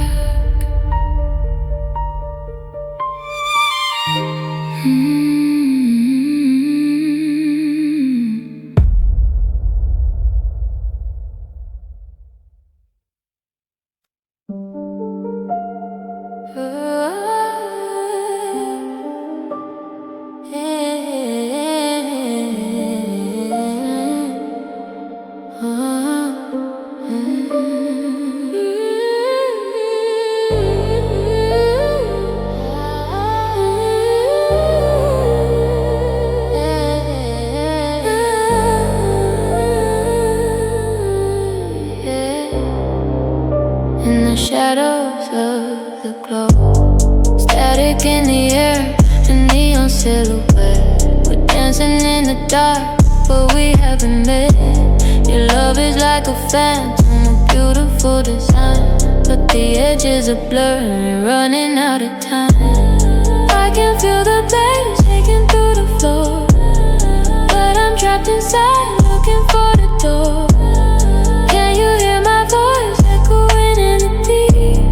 [SPEAKER 1] Shadows of the glow, static in the air, a neon silhouette. We're dancing in the dark, but we haven't met. Your love is like a phantom, a beautiful design, but the edges are blurry, running out of time. I can feel the bass shaking through the floor, but I'm trapped inside, looking for the door. Can you hear my voice echoing in the deep?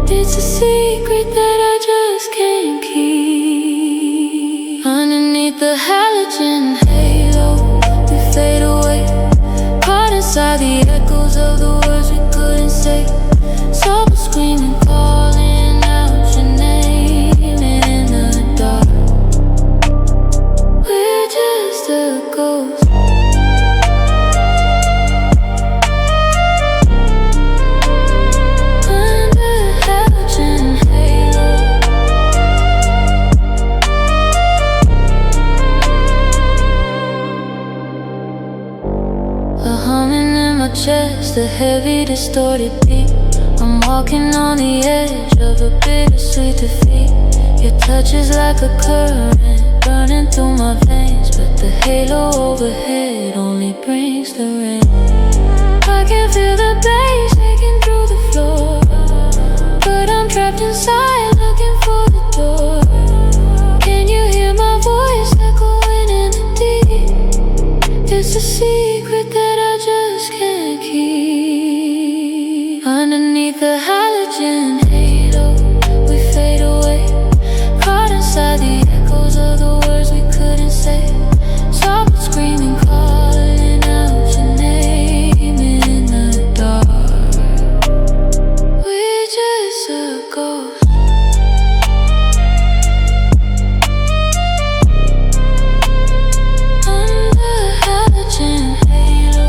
[SPEAKER 1] It's a secret that I just can't keep. Underneath the halogen halo, we fade away, caught inside the echoes of the words we couldn't say. Soul screaming, calling out your name in the dark. We're just a ghost. Chest, a heavy distorted beat. I'm walking on the edge of a bittersweet defeat. Your touch is like a current burning through my veins, but the halo overhead only brings the rain. I can feel the bass shaking through the floor, but I'm trapped inside looking for the door. Can you hear my voice echoing in the deep? It's a secret that I just can't keep. Underneath the halogen halo, we fade away, caught inside the echoes of the words we couldn't say. Soft screaming, calling out your name in the dark. We're just a ghost. Under halogen halo.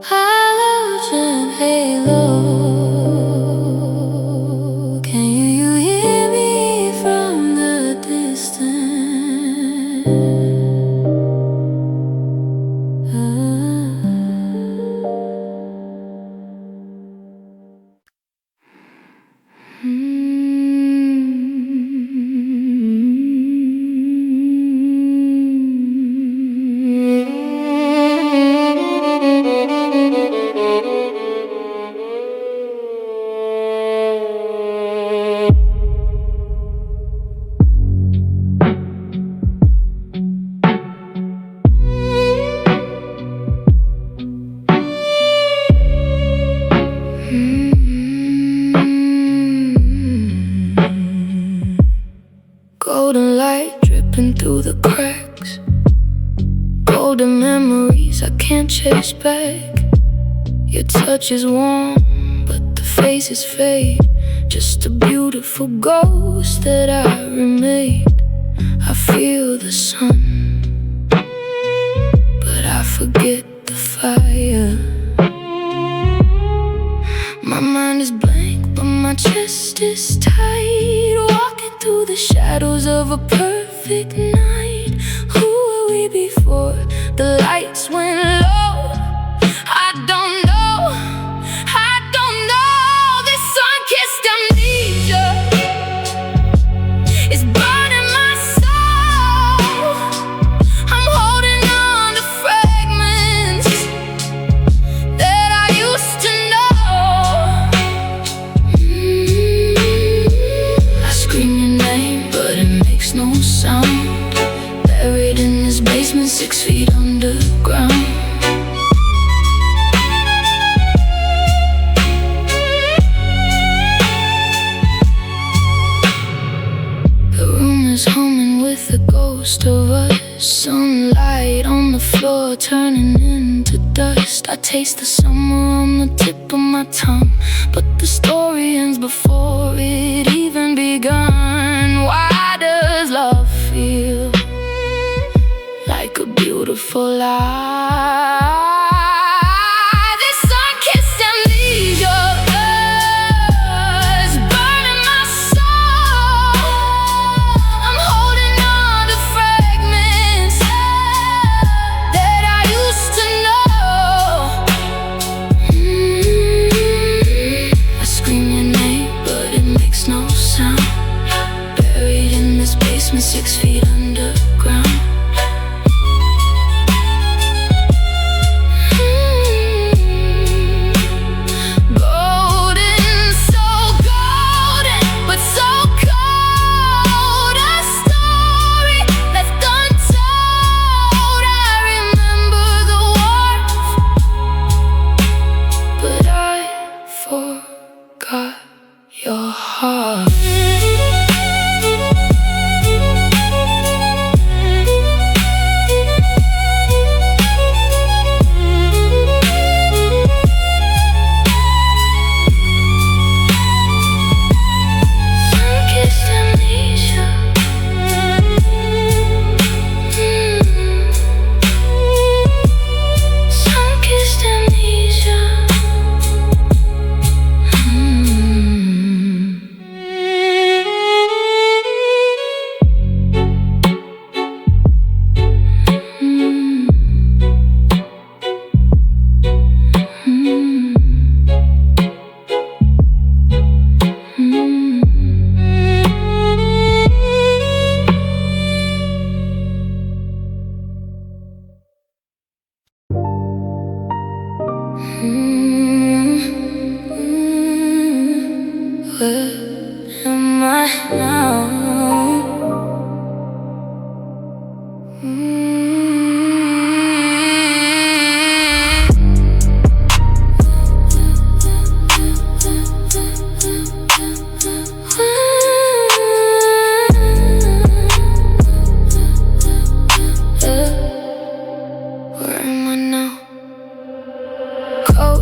[SPEAKER 1] Halogen halo. Can you hear me from the distance? Golden light dripping through the cracks, golden memories I can't chase back. Your touch is warm, but the faces fade. Just a beautiful ghost that I remain. I feel the sun, but I forget the fire. My mind is blank, but my chest is tight. Walking through the shadows of a perfect night. Who were we before the lights went low? I don't know, I don't know. This sunkissed amnesia is burning my soul. I'm holding on to fragments that I used to know. I scream your name, but it makes no sound. Buried in this basement, 6 feet underground. The room is humming with the ghost of us. Sunlight on the floor turning into dust. I taste the summer on the tip of my tongue, but the story ends before it even begun. Why does love feel like a beautiful lie? This sunkissed amnesia is burning my soul. I'm holding on to fragments that I used to know. I scream your name, but it makes no sound. Buried in this basement, 6 feet underground. Where am I now?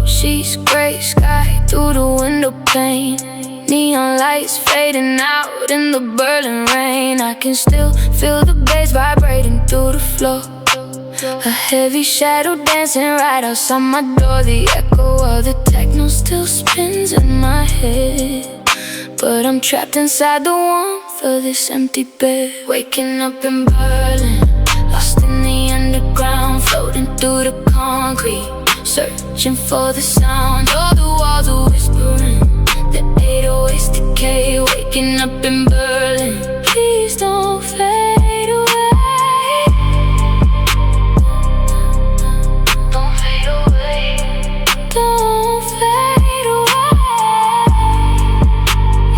[SPEAKER 1] She's gray sky through the window pane. Neon lights fading out in the Berlin rain. I can still feel the bass vibrating through the floor. A heavy shadow dancing right outside my door. The echo of the techno still spins in my head, but I'm trapped inside the warmth of this empty bed. Waking up in Berlin, lost in the underground, floating through the concrete, searching for the sound. All the walls are whispering, the 808s decay. Waking up in Berlin, please don't fade away. Don't fade away. Don't fade away.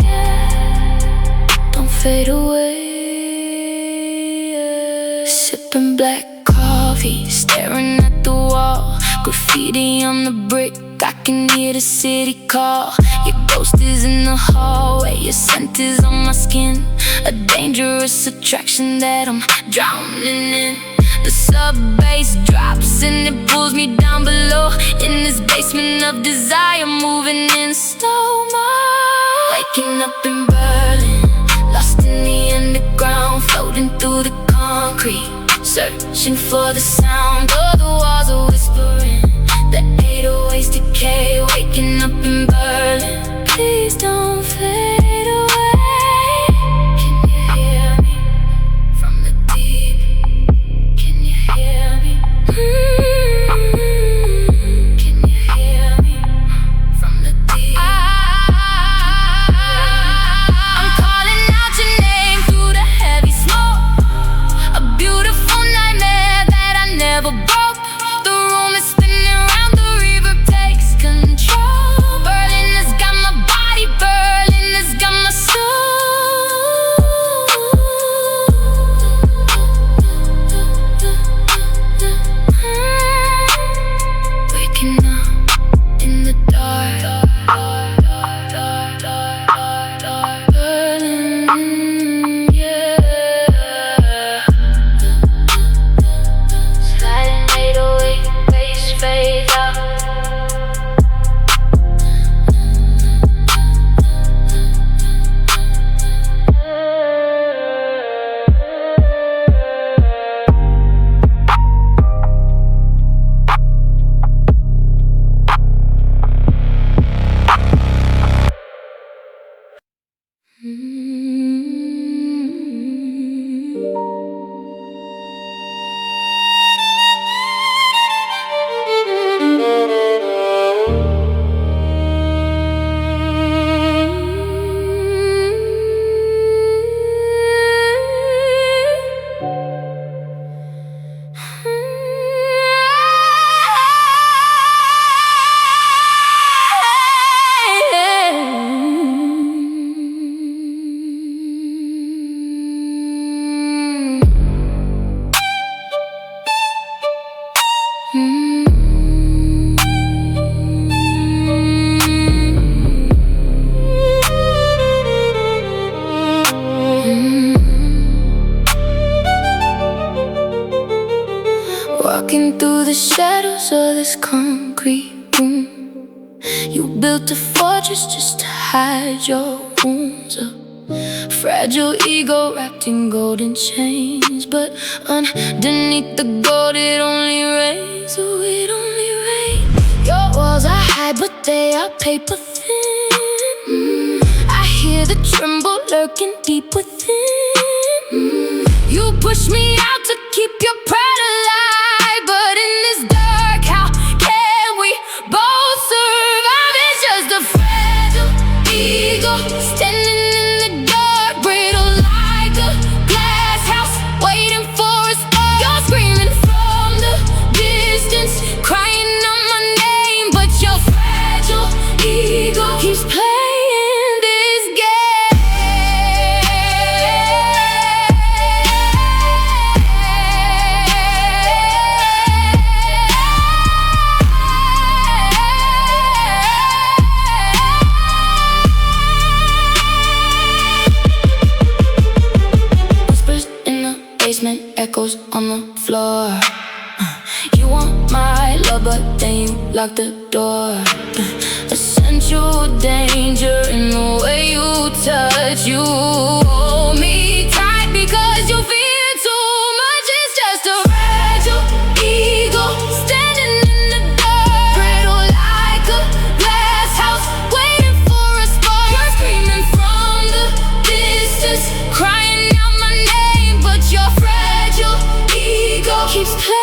[SPEAKER 1] Yeah. Don't fade away. Sipping black coffee, staring at the wall. Graffiti on the brick, I can hear the city call. Your ghost is in the hallway, your scent is on my skin. A dangerous attraction that I'm drowning in. The sub-bass drops and it pulls me down below. In this basement of desire, moving in slow-mo. Waking up in Berlin, lost in the underground, floating through the concrete, searching for the sound. All the walls are whispering, the 808s decay. Waking up in Berlin, please don't fade away. Can you hear me from the deep? Can you hear me? Can you hear me from the deep? I'm calling out your name through the heavy smoke. A beautiful nightmare that I never broke. The room is spinning round, the reverb takes control. Berlin has got my body, Berlin has got my soul. Waking up in the dark, Berlin, yeah. Sliding 808, bass fade out. Walking through the shadows of this concrete room. You built a fortress just to hide your wounds. A fragile ego wrapped in golden chains, but underneath the gold it only rains. Oh, it only rains. Your walls are high, but they are paper thin. I hear the tremble lurking deep within. You push me out to keep your pride alive, but in this dark, how can we both survive? It's just a fragile ego standing in the dark, brittle like a glass house, waiting for us all. You're screaming from the distance, crying out my name, but on the floor. You want my love, but then you lock the door. Essential danger in the way you touch. You hold me tight because you feel too much. It's just a fragile ego standing in the dark, brittle like a glass house, waiting for a spark. You're screaming from the distance, crying out my name, but your fragile ego keeps playing.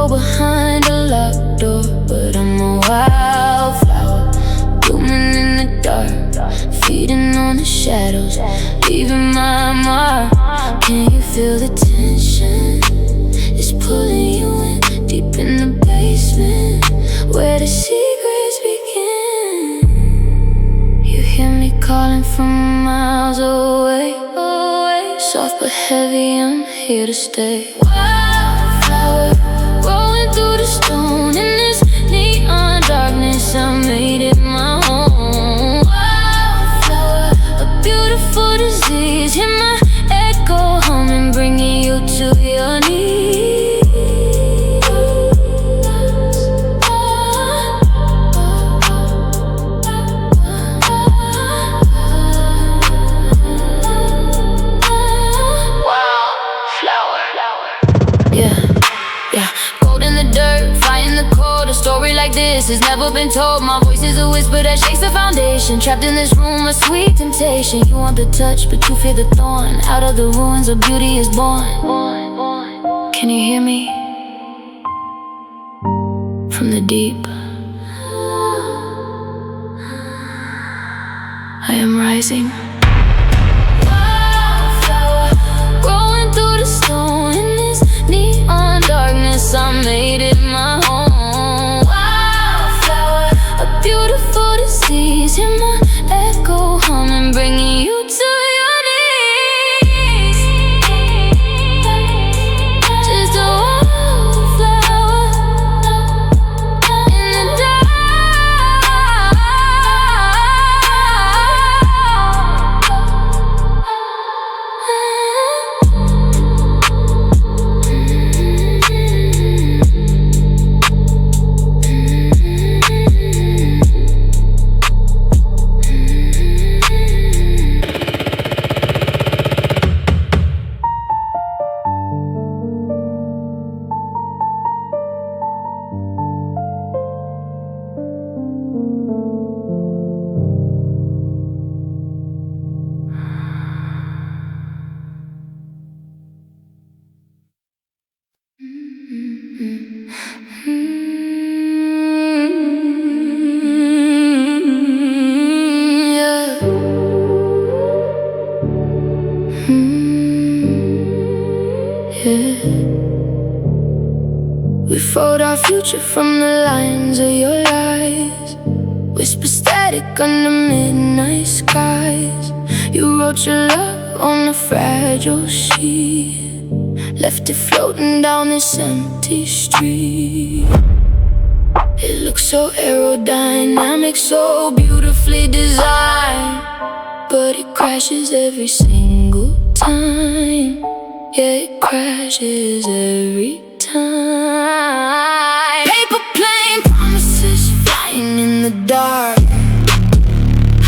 [SPEAKER 1] Behind a locked door, but I'm a wildflower, blooming in the dark, feeding on the shadows, leaving my mark. Can you feel the tension? It's pulling you in, deep in the basement, where the secrets begin. You hear me calling from miles away, away. Soft but heavy, I'm here to stay. Wildflower, through the stone in this neon darkness, I made it my home. Wildflower, a beautiful disease. Hear my echo humming, bringing you to your knees. Wildflower, yeah. Gold in the dirt, fire in the cold. A story like this has never been told. My voice is a whisper that shakes the foundation. Trapped in this room, a sweet temptation. You want the touch, but you fear the thorn. Out of the ruins, a beauty is born. Can you hear me? From the deep, I am rising. Wildflower, growing through the stone in this neon darkness, I made it my home. Wildflower, a beautiful disease. Hear my echo humming, bringing you to your knees. Just a wildflower in the dark. We fought our future from the lines of your eyes. Whisper static under midnight skies. You wrote your love on a fragile sheet, left it floating down this empty street. It looks so aerodynamic, so beautifully designed, but it crashes every single time. Yeah, it crashes every time. Paper plane promises flying in the dark,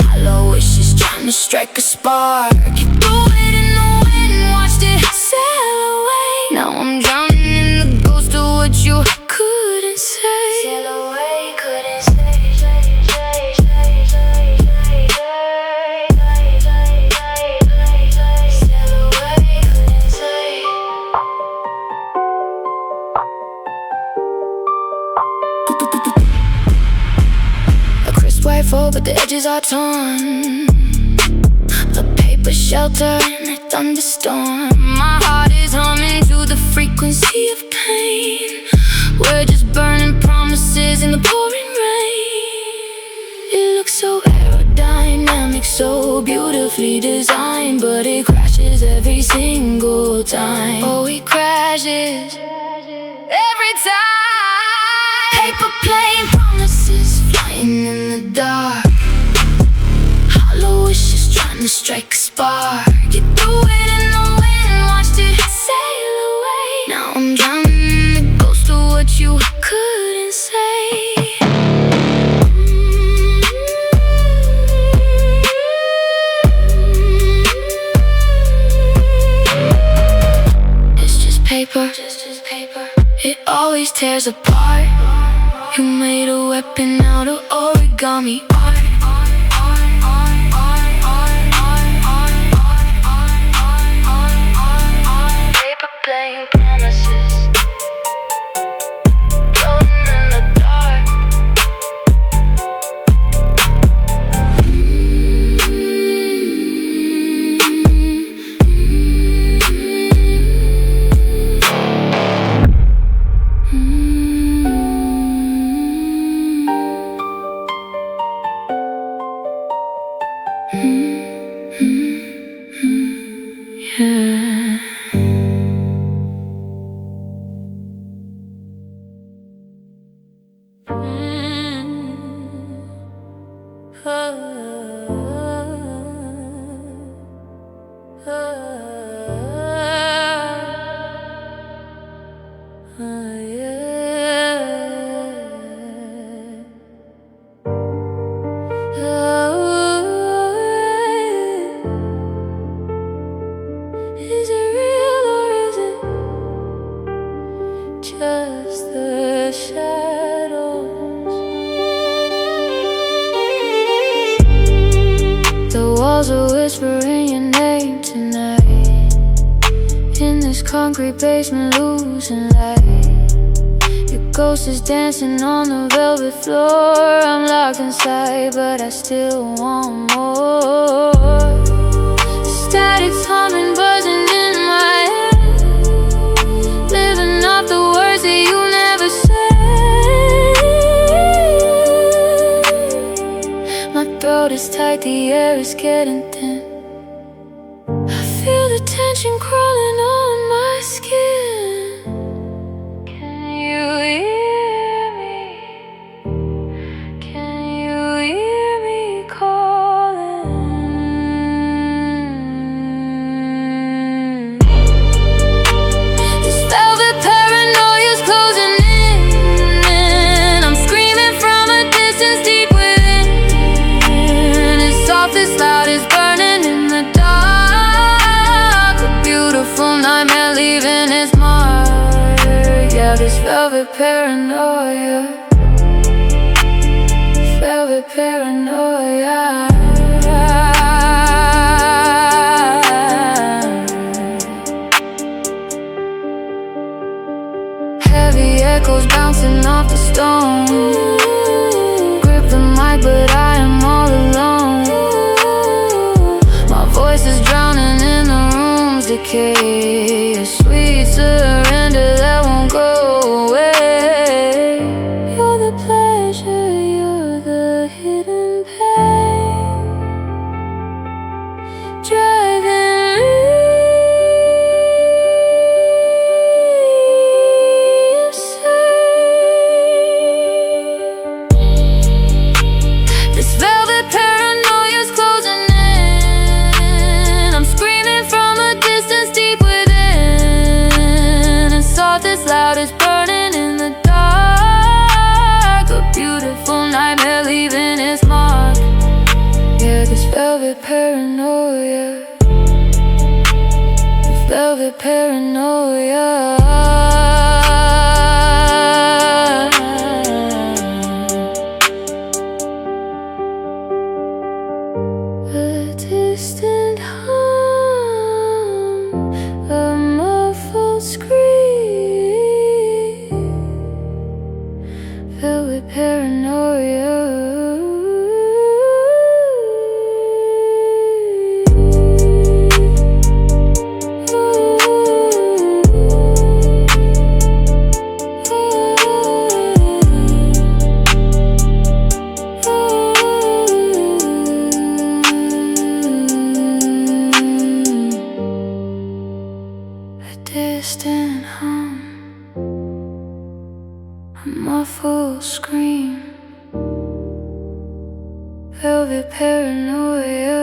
[SPEAKER 1] hollow wishes trying to strike a spark. You threw it in the wind, watched it sail away. Now I'm drowning in the ghost of what you couldn't say. Sail away, couldn't say. But the edges are torn, a paper shelter in a thunderstorm. My heart is humming to the frequency of pain. We're just burning promises in the pouring rain. It looks so aerodynamic, so beautifully designed, but it crashes every single time. Oh, it crashes every time. Paper plane promises flying in the dark, hollow wishes trying to strike a spark. You threw it in the wind, watched it sail away. Now I'm drowning in the ghost of what you couldn't say. It's just paper, it always tears apart. You made a weapon out of origami art. Paper plane promises, floating in the dark. Is it real or is it just the shadows? The walls are whispering your name tonight, in this concrete basement losing light. Your ghost is dancing on the velvet floor. I'm locked inside, but I still want more. Static's humming, buzzing in my head, living off the words that you never said. My throat is tight, the air is getting thin. I feel the tension crawling on my skin. Can you hear me? Can you hear me calling? This velvet paranoia's closing in, and I'm screaming from a distance deep within. It's soft, it's loud, it's burning in the dark. A beautiful nightmare leaving its mark. Yeah, this velvet paranoia, velvet paranoia. Heavy echoes bouncing off the stone. Grip the mic, but I am all alone. My voice is drowning in the room's decay. A sweet surrender that won't go away. velvet paranoia, velvet paranoia. A distant hum, a muffled scream, velvet paranoia. Distant hum, a muffled scream, velvet paranoia.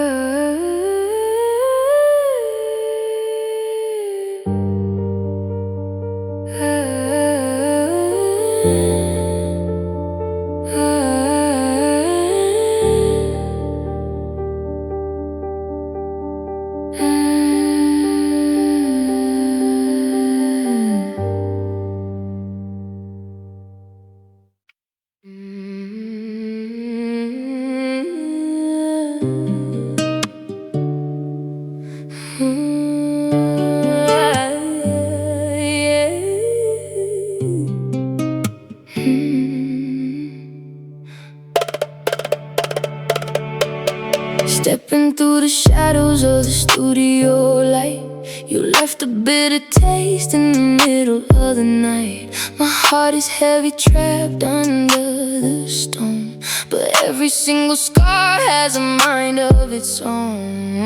[SPEAKER 1] Stepping through the shadows of the studio light, you left a bitter taste in the middle of the night. My heart is heavy, trapped under the stone, but every single scar has a mind of its own.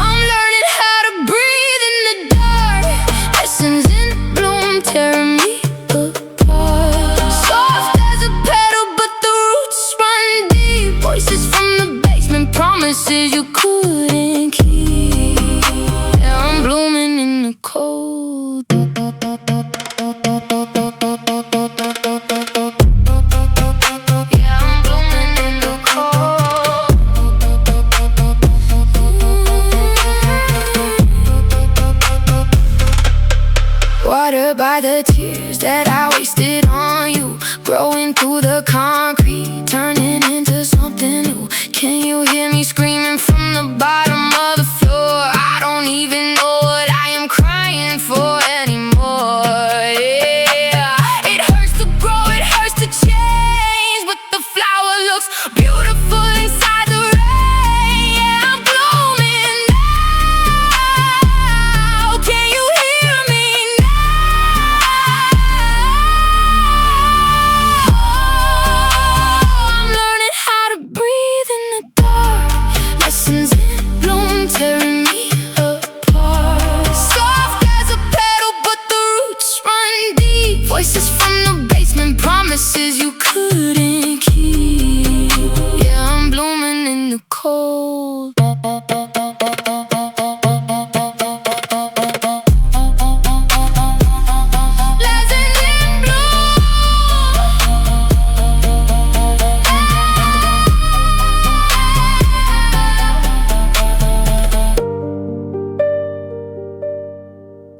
[SPEAKER 1] I'm learning how to breathe in the dark, lessons in bloom tearing me apart. Soft as a petal, but the roots run deep. Voices from the basement, promises you couldn't keep. Yeah, I'm blooming in the cold. Yeah, I'm blooming in the cold. Watered by the tears that I wasted on you, growing through the concrete, turning into something new. Can you hear me screaming from the bottom of the floor? I don't even know what I am crying for anymore. Yeah, it hurts to grow, it hurts to change, but the flower looks beautiful inside the rain. Yeah, I'm blooming now. Can you hear me now? I'm learning how to breathe in the dark, lessons in bloom tearing me apart. Soft as a petal, but the roots run deep. Voices from the basement, promises you couldn't keep. Yeah, I'm blooming in the cold. Lessons in bloom.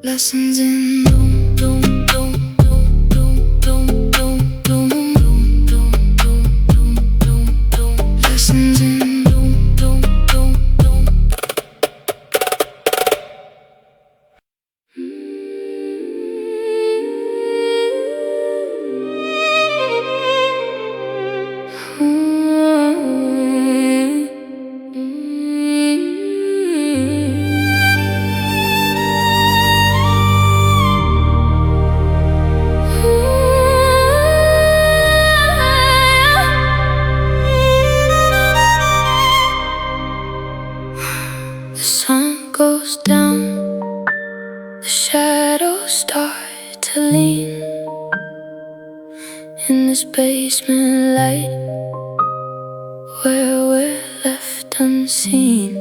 [SPEAKER 1] Lessons in bloom, bloom, bloom, bloom, bloom, bloom, bloom, bloom, bloom, bloom, bloom, bloom, bloom. Lessons in bloom, bloom, bloom, bloom. The sun goes down, the shadows start to lean. In this basement light, where we're left unseen.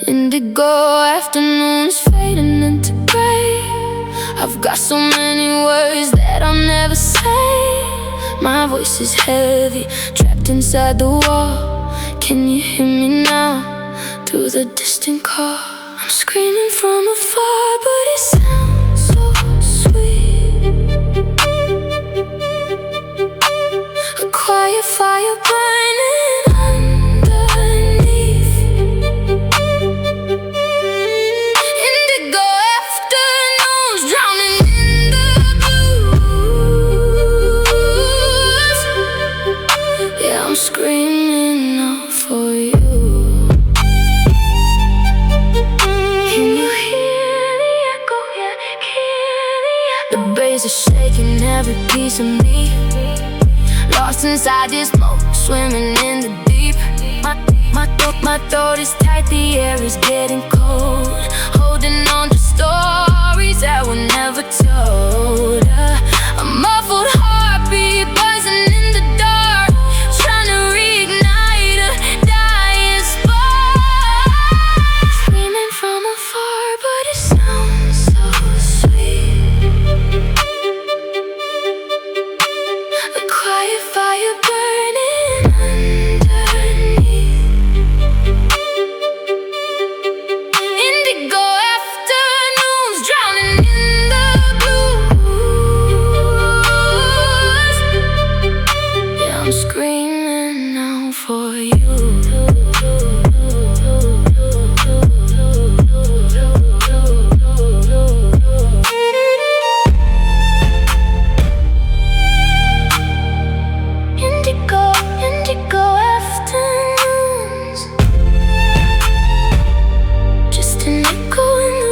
[SPEAKER 1] Indigo afternoons fading into gray. I've got so many words that I'll never say. My voice is heavy, trapped inside the wall. Can you hear me now? Through the distant call. I'm screaming from afar, but it sounds so sweet. A quiet fire burning underneath. Indigo afternoons drowning in the blues. Yeah, I'm screaming out for you. Is shaking every piece of me. Lost inside this smoke, swimming in the deep. My throat is tight, the air is getting cold. Holding on to stories that were never told. A muffled heartbeat buzzing in the dark, trying to reignite a dying spark. Screaming from afar, but it sounds so sweet. Quiet fire burning underneath. Indigo afternoons drowning in the blues. Yeah, I'm screaming out for you. Indigo afternoons. Just an echo in the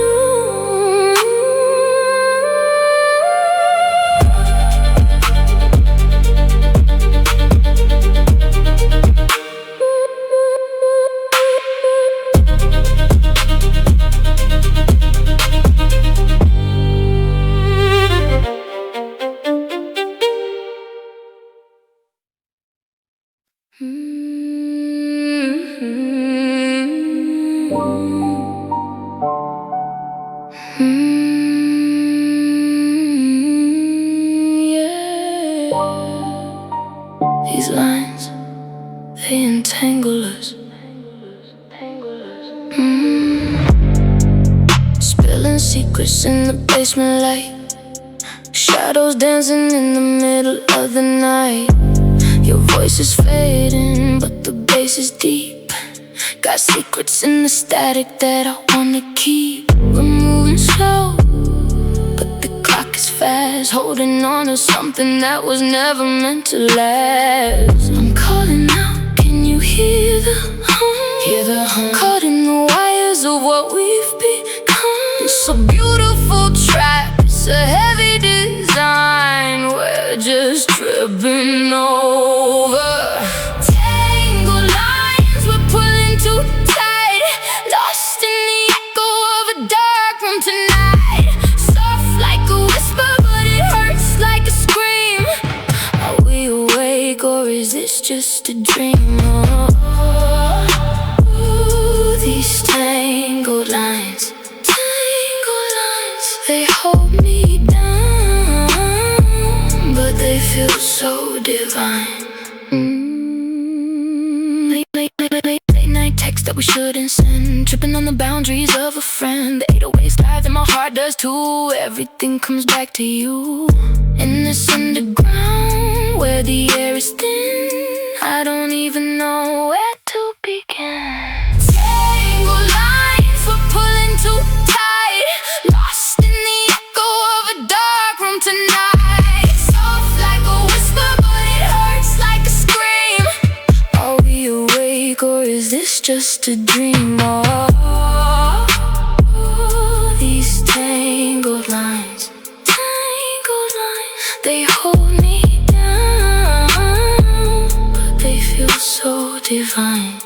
[SPEAKER 1] These lines, they entangle us. Spilling secrets in the basement light. Shadows dancing in the middle of the night. Your voice is fading, but the bass is deep. Got secrets in the static that I wanna keep. We're moving slow, but the clock is fast. Holding on to something that was never meant to last. I'm calling out, can you hear the hum? Hear the hum. Caught in the wires of what we've become. It's a beautiful trap, it's a heavy design. We're just tripping over. Tangled lines, we're pulling too tight. Lost in the echo of a dark room tonight. Soft like a whisper, but it hurts like a scream. Are we awake or is this just a dream? Oh, these tangled lines. They hold me down, but they feel so divine. Late night text that we shouldn't send. Tripping on the boundaries of a friend. The 808s live and my heart does too. Everything comes back to you. In this underground where the air is thin, I don't even know where to begin. Tangled lines, we're pulling too tight. Lost in the echo of a dark room tonight. Soft like a whisper, but it hurts like a scream. Are we awake or is this just a dream? Oh, these tangled lines. They hold me down, but they feel so divine.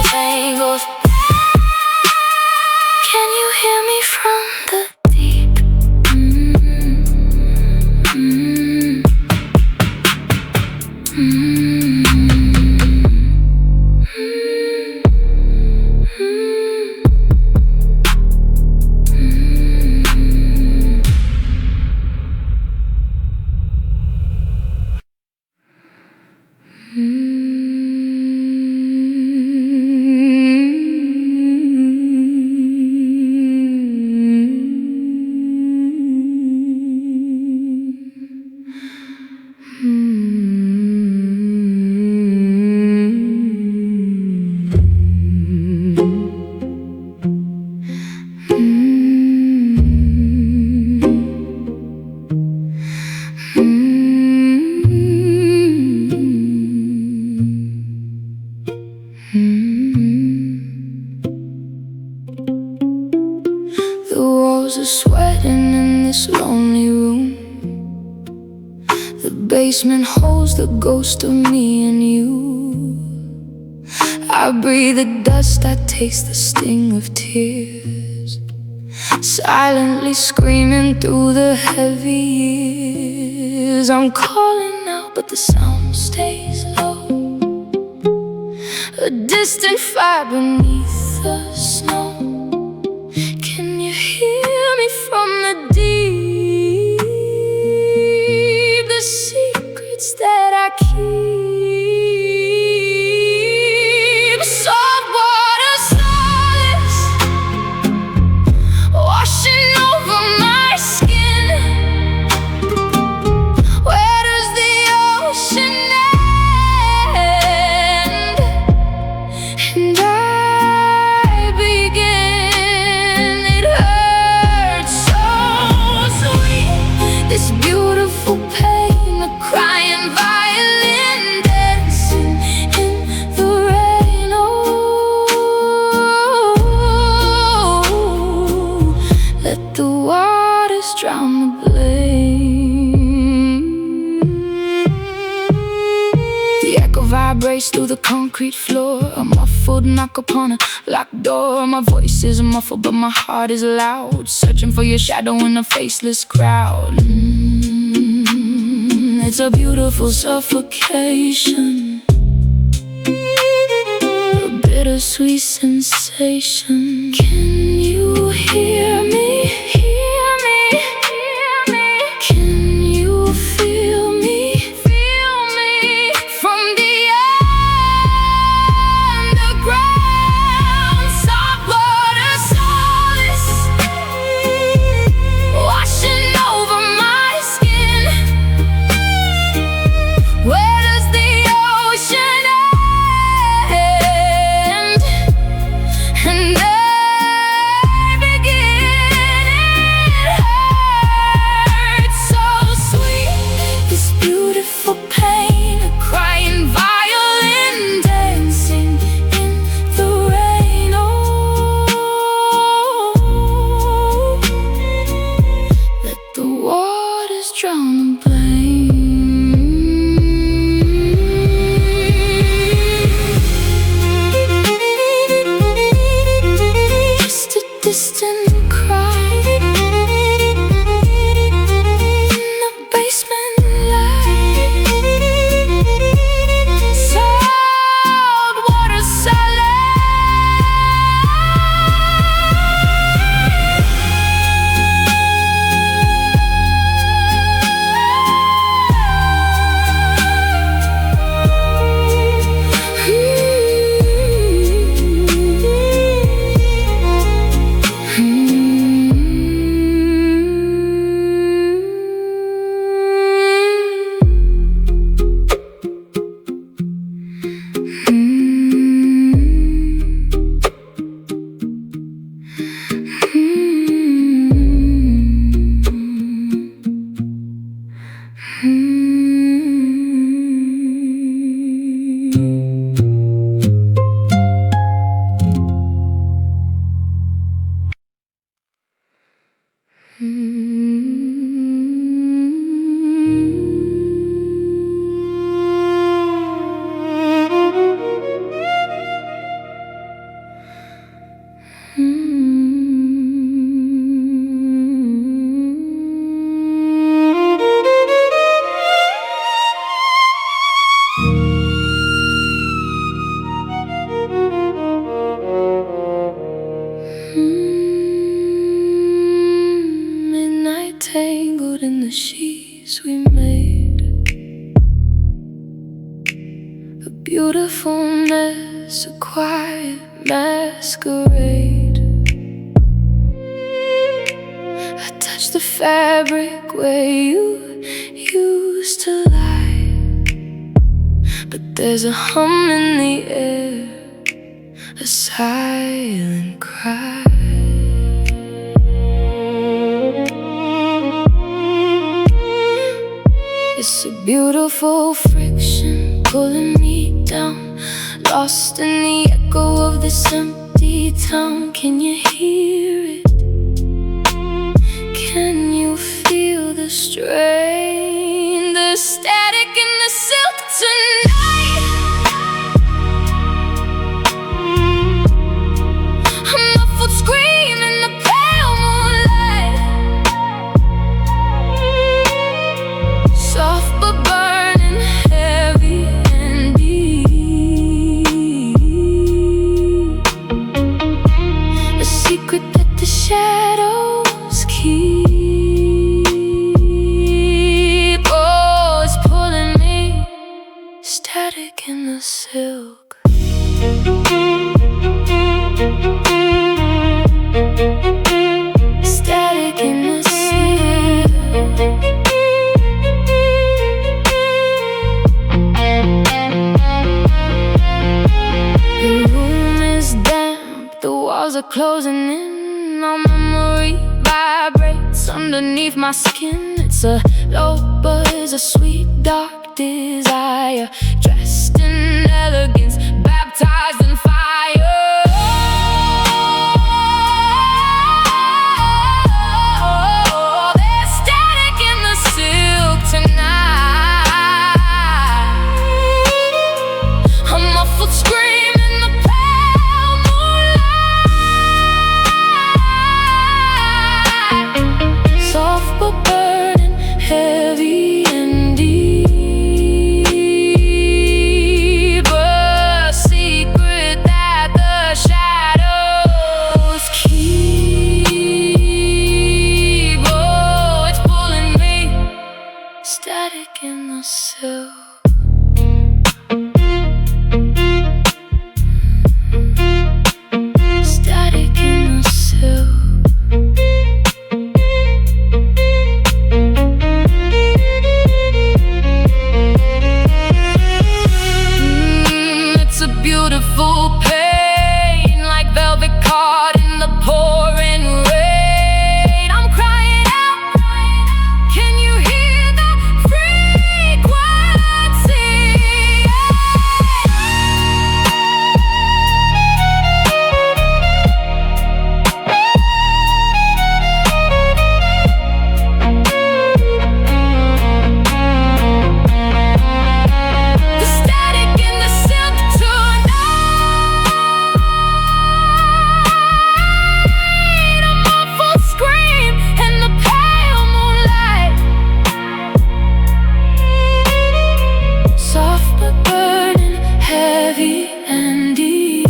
[SPEAKER 1] Tangled. Can you hear me from the deep? basement holds the ghost of me and you. I breathe the dust, I taste the sting of tears, silently screaming through the heavy years. I'm calling out, but the sound stays low, a distant fire beneath the snow. Can you hear me from the deep? The secrets that I keep. Saltwater Solace washing over my skin. Where does the ocean end? And I begin. It hurts so sweet, this beautiful pain, a crying violin dancing in the rain. Oh, let the waters drown the blame. The echo vibrates through the concrete floor, a muffled knock upon a locked door. My voice is muffled, but my heart is loud, searching for your shadow in a faceless crowd. It's a beautiful suffocation, a bittersweet sensation. Can you hear me? Hear me? Hear me? Can you feel me? Feel me? From the underground, saltwater solace washing over my skin. Where does the ocean end? And I begin. It hurts so sweet, this beautiful pain, a crying violin dancing in the rain. Oh, let the waters drown the blame. Just a distant cry in the basement light. Saltwater midnight tangled in the sheets we made, a beautiful mess, a quiet masquerade. I touch the fabric where you used to lie, but there's a hum in the air, a silent cry. It's a beautiful friction pulling me down, lost in the echo of this empty town. Can you hear it? Can you feel the strain, the static? closing in. Our memory vibrates underneath my skin. It's a low buzz, a sweet dark desire, dressed in elegance, baptized in fire. There's static in the silk tonight. A muffled scream in the pale moonlight. Soft but burning, heavy and deep. A secret that the shadows keep. Oh, it's pulling me. Static in the silk. Static in the silk. It's a beautiful pain, like velvet caught in the pouring rain. I'm crying out, can you hear the frequency? The static in the silk tonight. A muffled scream in the pale moonlight. Soft but burning, heavy and deep.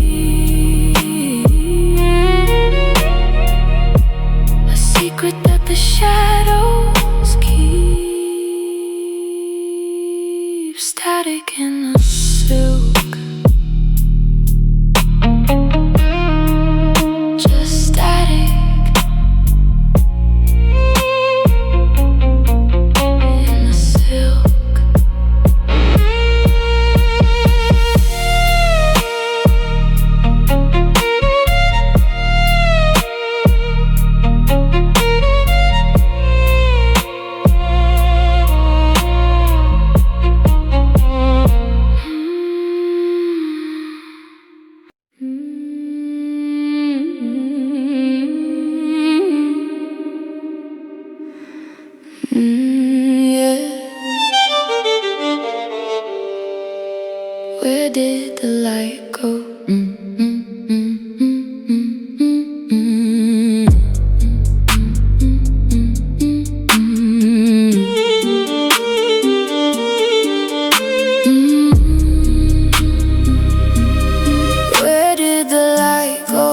[SPEAKER 1] A secret that the shadows keep. Static in the silk. Just static in the silk. Yeah. Where did the light go? Where did the light go?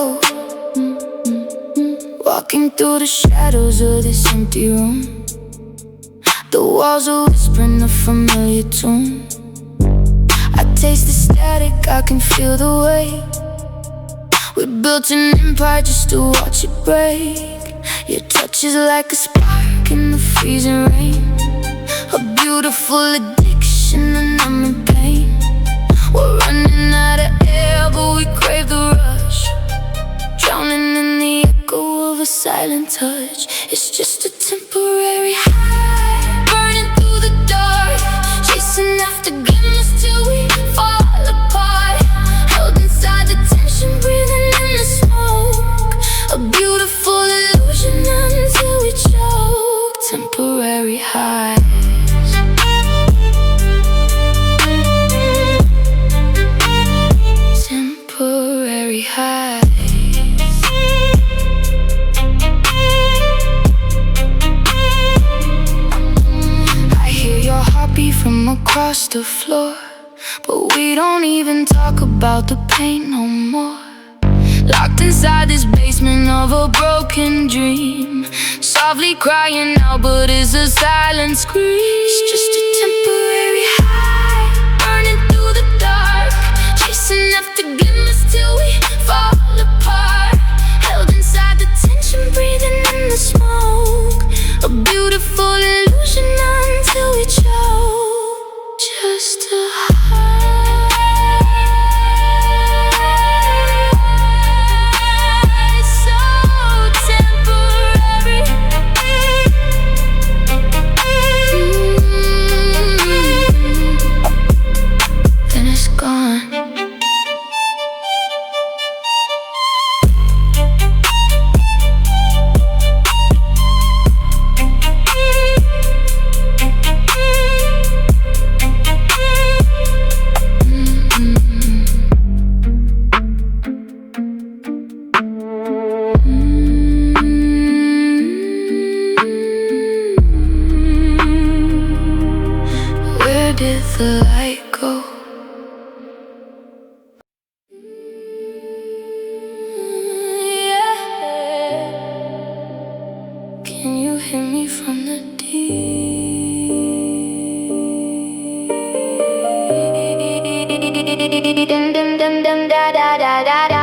[SPEAKER 1] Walking through the shadows of this empty room. The walls are whispering a familiar tune. I taste the static, I can feel the weight. We built an empire just to watch it break. Your touch is like a spark in the freezing rain. A beautiful addiction, a numbing pain. We're running out of air, but we crave the rush. Drowning in the echo of a silent touch. It's just a temporary high, burning through the dark, chasing after glimmers till we fall apart. Held inside the tension, breathing in the smoke. A beautiful illusion until we choke. Temporary highs. Temporary highs. From across the floor, but we don't even talk about the pain no more. Locked inside this basement of a broken dream, softly crying out, but it's a silent scream. It's just a temporary high, burning through the dark, chasing after glimmers till we fall apart. Held inside the tension, breathing in the smoke. A beautiful illusion until we choke. Just a high. did the light go? Can you hear me from the deep? Dum dum dum dum da da da da da.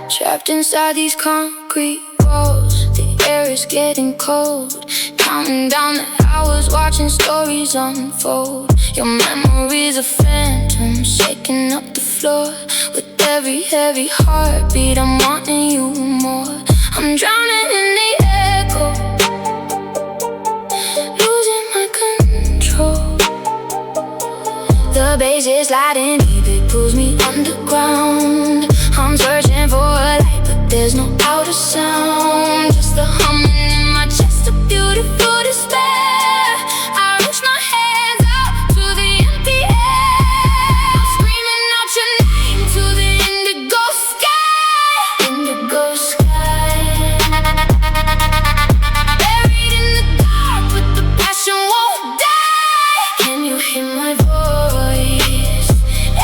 [SPEAKER 1] Trapped inside these concrete walls, the air is getting cold. Counting down the hours, watching stories unfold. Your memory's a phantom, shaking up the floor. With every heavy heartbeat, I'm wanting you more. I'm drowning in the echo, losing my control. The bass is sliding deep, it pulls me underground. I'm searching for a light, but there's no outer sound. Just the humming in my chest, a beautiful despair. I reach my hands out to the empty air. I'm screaming out your name to the indigo sky. Indigo sky. Buried in the dark, but the passion won't die. Can you hear my voice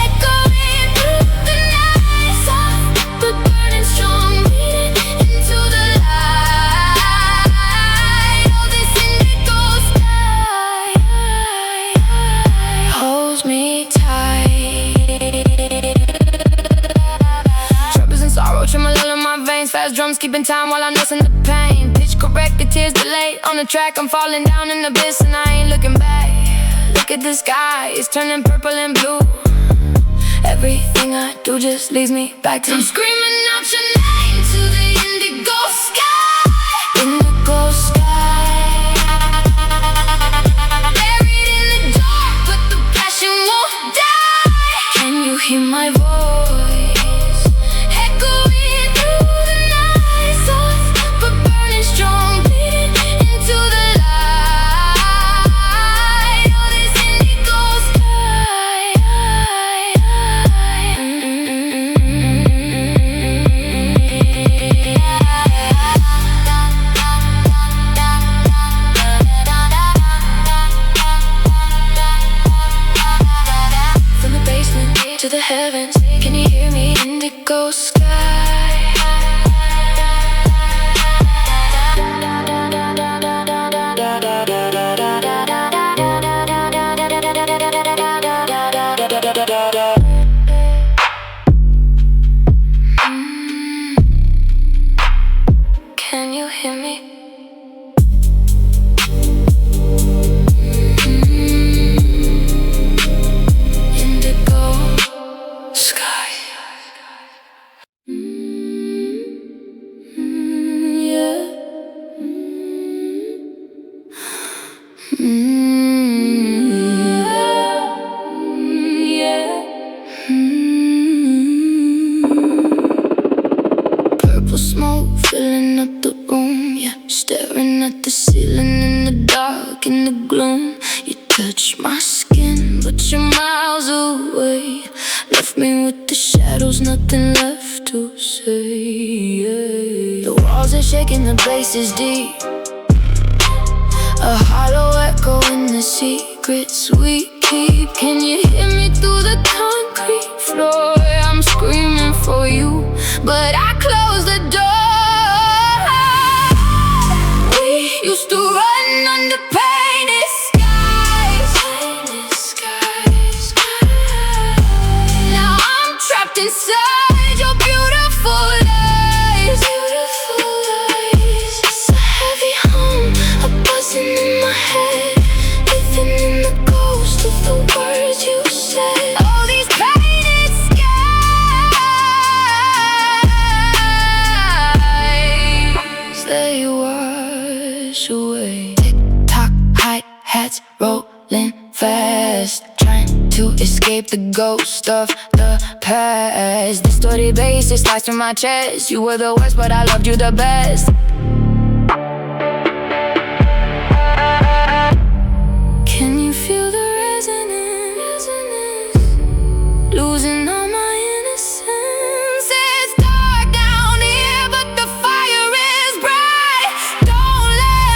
[SPEAKER 1] echoing through the night? Soft but burning strong, bleeding into the light. Oh, this indigo sky holds me tight. Troubles and sorrow tremolo in my veins. Fast drums keeping time while I'm nursing the pain. Pitch corrected, tears delayed. On the track, I'm falling down in the abyss and I ain't looking back. Look at the sky, it's turning purple and blue. Everything I do just leads me back to I'm screaming out your name to the indigo sky. Indigo sky. Buried in the dark, but the passion won't die. Can you hear my voice echoing through the night? Soft but burning strong, bleeding into the light. Oh, this indigo sky. From the basement to the heavens, can you hear me? Indigo sky. Can you hear me? Indigo sky. Yeah. Yeah. Purple smoke filling up the room, yeah. Staring at the ceiling in the dark, in the gloom. You touch my skin, but you're miles away. Left me with the shadows, nothing left to say, yeah. The walls are shaking, the bass is deep. A hollow echo in the secrets we keep. Can you hear me through the concrete floor? I'm screaming for you, but I close the door. We used to run under painted skies. Now I'm trapped inside your beautiful eyes. It's a heavy hum, a buzzing in my head, living in the ghost of the words you said. Oh, these painted skies, they wash away. Tick-tock, hi-hats rolling fast, trying to escape the ghost of the past. Distorted bass, it slices through my chest. You were the worst, but I loved you the best. Can you feel the resonance? Losing all my innocence. It's dark down here, but the fire is bright. Don't let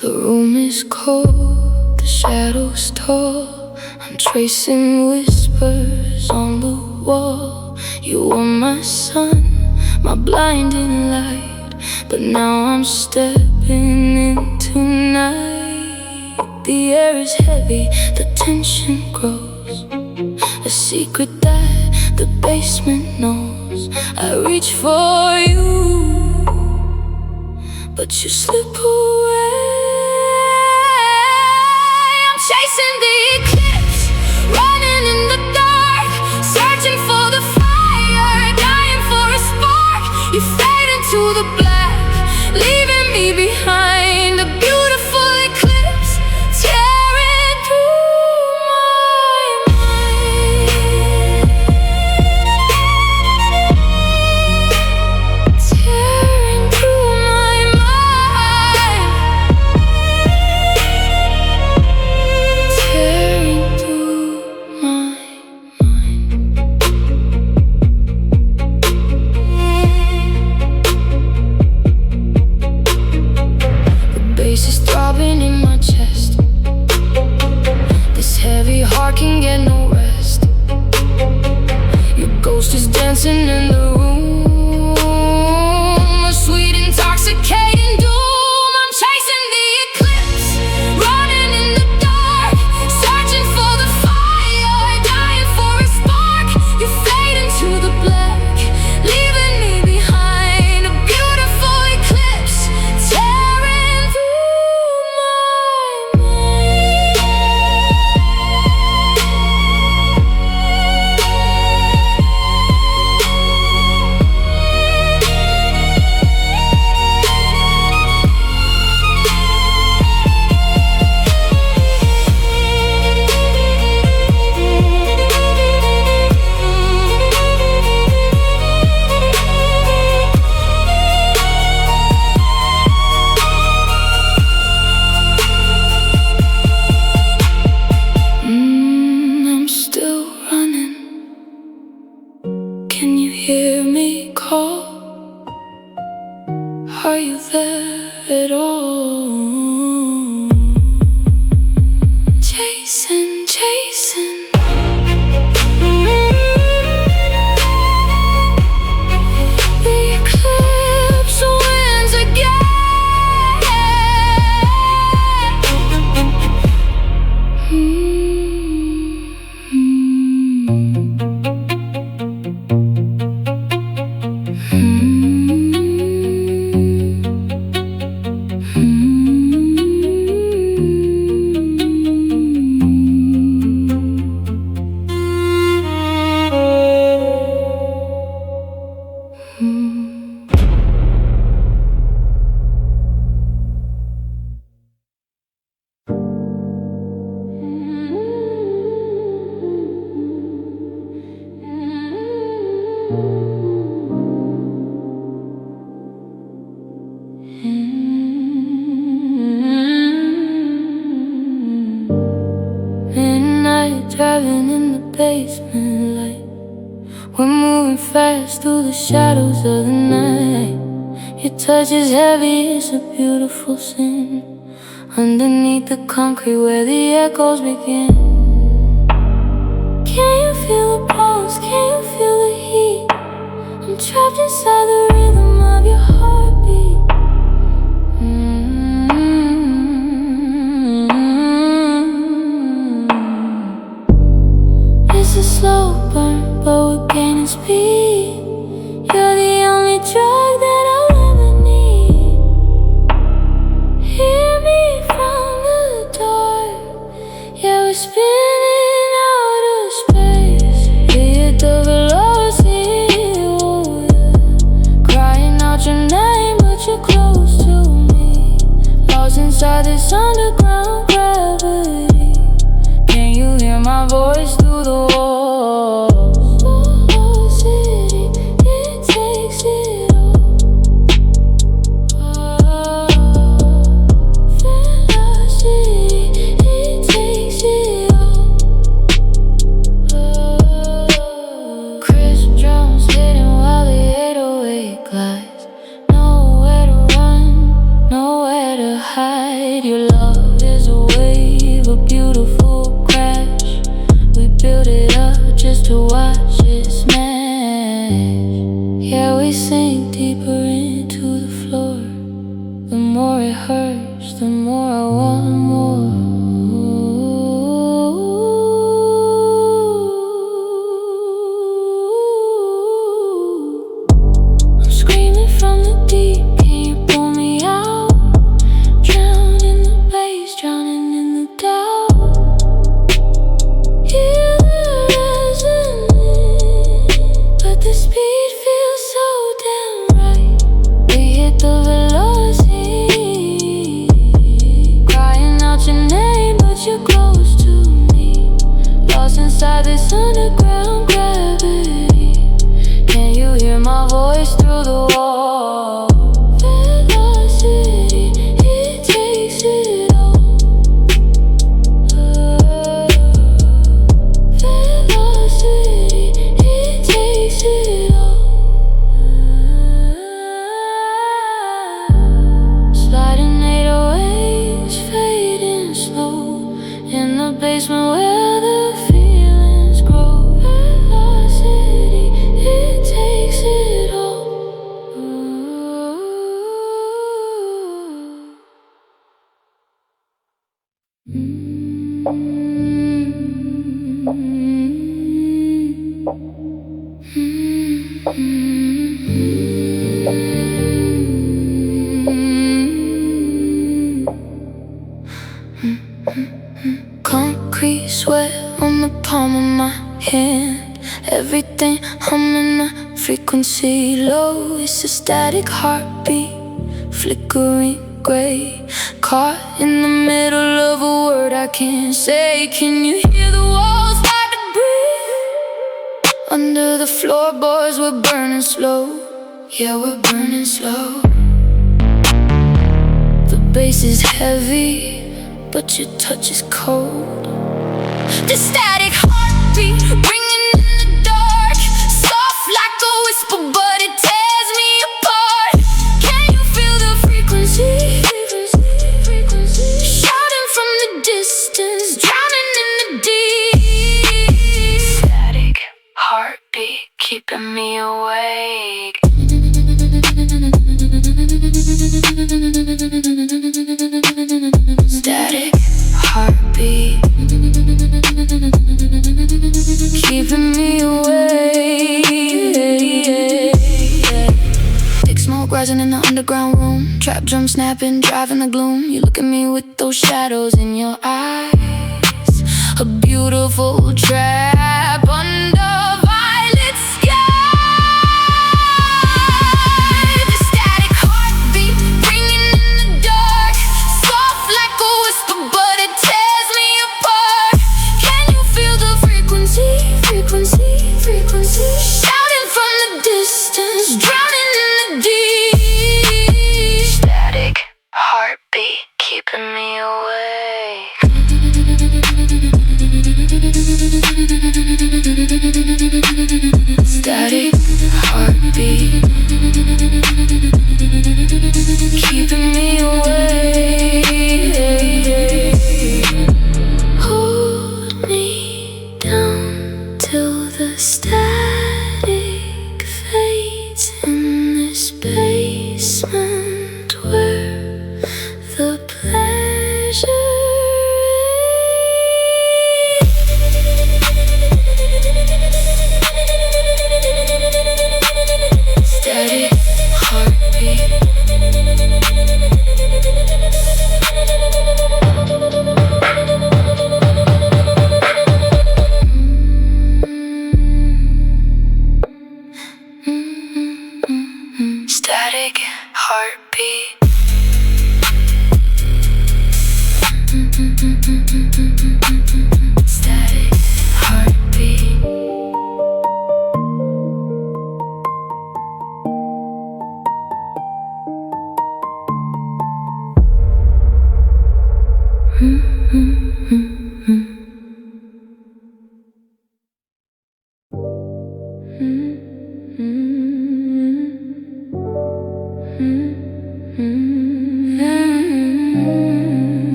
[SPEAKER 1] The room is cold, the shadows tall. I'm tracing whispers on the wall. You were my sun, my blinding light, but now I'm stepping into night. The air is heavy, the tension grows, a secret that the basement knows. I reach for you, but you slip away. I'm chasing the eclipse, running in the dark, searching for the fire, dying for a spark. You fade into the black, leaving me behind. A beautiful eclipse, tearing through my mind, tearing through my mind, tearing through my mind. The bass is throbbing in my chest. This heavy heart can get no rest. Your ghost is dancing in the room, a sweet intoxicating doom. I'm chasing the eclipse, running in the dark, searching for the fire, dying for a spark. You fade into the black, leaving me behind. A beautiful eclipse, tearing through my mind. I'm still running. Can you hear me call? Are you there at all? Chasing, chasing. The eclipse wins again. Midnight driving in the basement light. We're moving fast through the shadows of the night. Your touch is heavy, it's a beautiful sin. Underneath the concrete where the echoes begin. Can you feel the pulse? Can you feel the heat? I'm trapped inside the rhythm of your heartbeat. spinning out of space. Hit the velocity, oh yeah. Crying out your name, but you're close to me. Lost inside this underground gravity. Can you hear my voice through the walls? Velocity, it takes it all. Velocity, it takes it all. Crisp drums hitting while the 808 glides. Nowhere to run, nowhere to hide. Your love is a wave, a beautiful crash. We build it up just to watch it smash. Yeah, we sink deeper into the floor. The more it hurts, the more I want more. I'm screaming from the deep, can you pull me out? Drowned in the bass, drowning in the doubt. Hear the resonance, but the speed feels so damn right. We hit the velocity, crying out your name, but you're close to me. Lost inside this underground gravity. Can you hear my voice through the wall? Velocity, it takes it all. Velocity, it takes it all. Sliding 808s, fading slow. In the basement where the feelings grow. Velocity, it takes it all. Concrete sweat on the palm of my hand. Everything humming a frequency low. It's a static heartbeat, flickering gray. Caught in the middle of a word I can't say. Can you hear the walls start to breathe? Under the floorboards we're burning slow. Yeah, we're burning slow. The bass is heavy, but your touch is cold. The static heartbeat ringing in the dark. Soft like a whisper, but it tears me apart. Can you feel the frequency? Shouting from the distance, drowning in the deep. Static heartbeat keeping me awake. Static heartbeat keeping me awake. Thick smoke rising in the underground room. Trap drum snapping, driving the gloom. You look at me with those shadows in your eyes. A beautiful trap under violet sky. The static heartbeat ringing in the dark. Soft like a whisper, but it tears me apart. Can you feel the frequency? Shouting from the distance, drowning in the deep. Static heartbeat keeping me awake.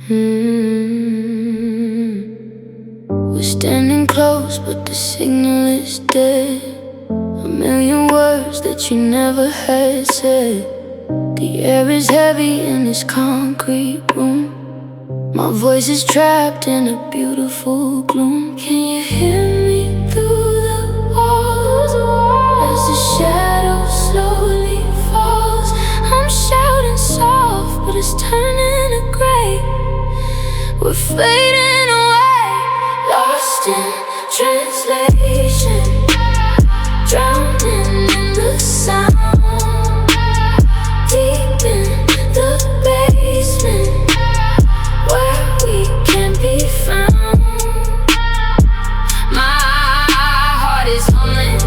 [SPEAKER 1] We're standing close, but the signal is dead. A million words that you never had said. The air is heavy in this concrete room. My voice is trapped in a beautiful gloom. Can you hear me through the walls? As the shadow slowly falls, I'm shouting soft, but it's turning to gray. We're fading away, lost in translation, drowning in the sound, deep in the basement where we can't be found. My heart is humming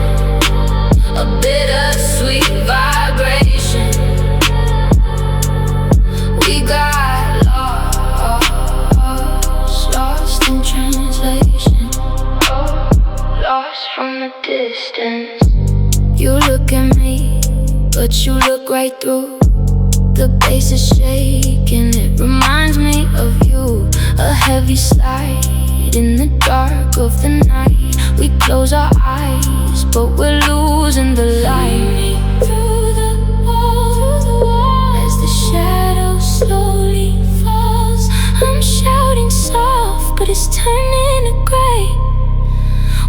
[SPEAKER 1] a bittersweet vibration. We got lost in translation, lost from the distance. You look at me, but you look right through. The bass is shaking, it reminds me of you. A heavy slide in the dark of the night. We close our eyes, but we're losing the light. Through the walls, as the shadow slowly falls, I'm shouting soft, but it's turning to gray.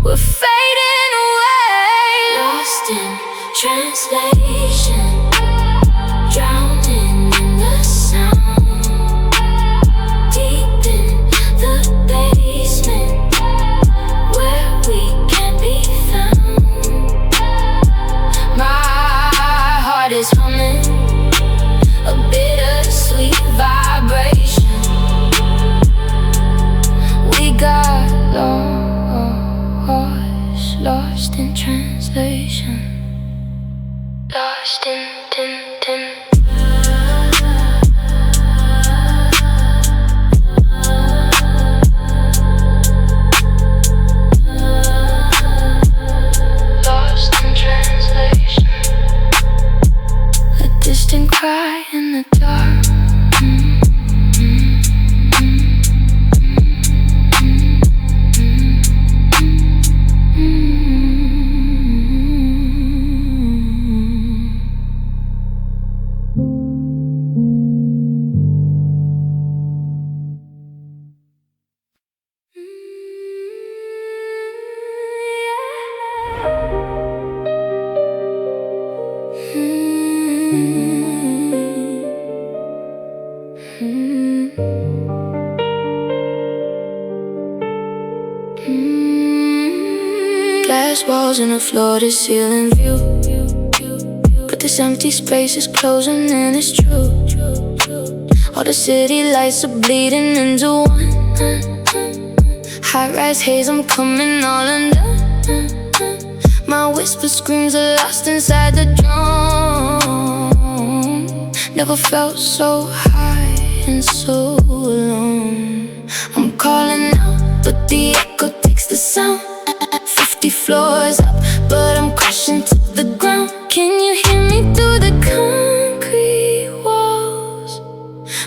[SPEAKER 1] We're fading away, lost in translation, drowning in the sound, deep in the basement where we can't be found. My heart is humming a bittersweet vibration. We got lost in translation, lost in lost in translation. A distant cry in the dark. Glass walls and a floor-to-ceiling view, but this empty space is closing in, it's true. All the city lights are bleeding into one. High-rise haze, I'm coming all undone. My whisper screams are lost inside the drum. Never felt so high and so alone. I'm calling out, but the echo takes the sound. 50 floors up, but I'm crashing to the ground. Can you hear me through the concrete walls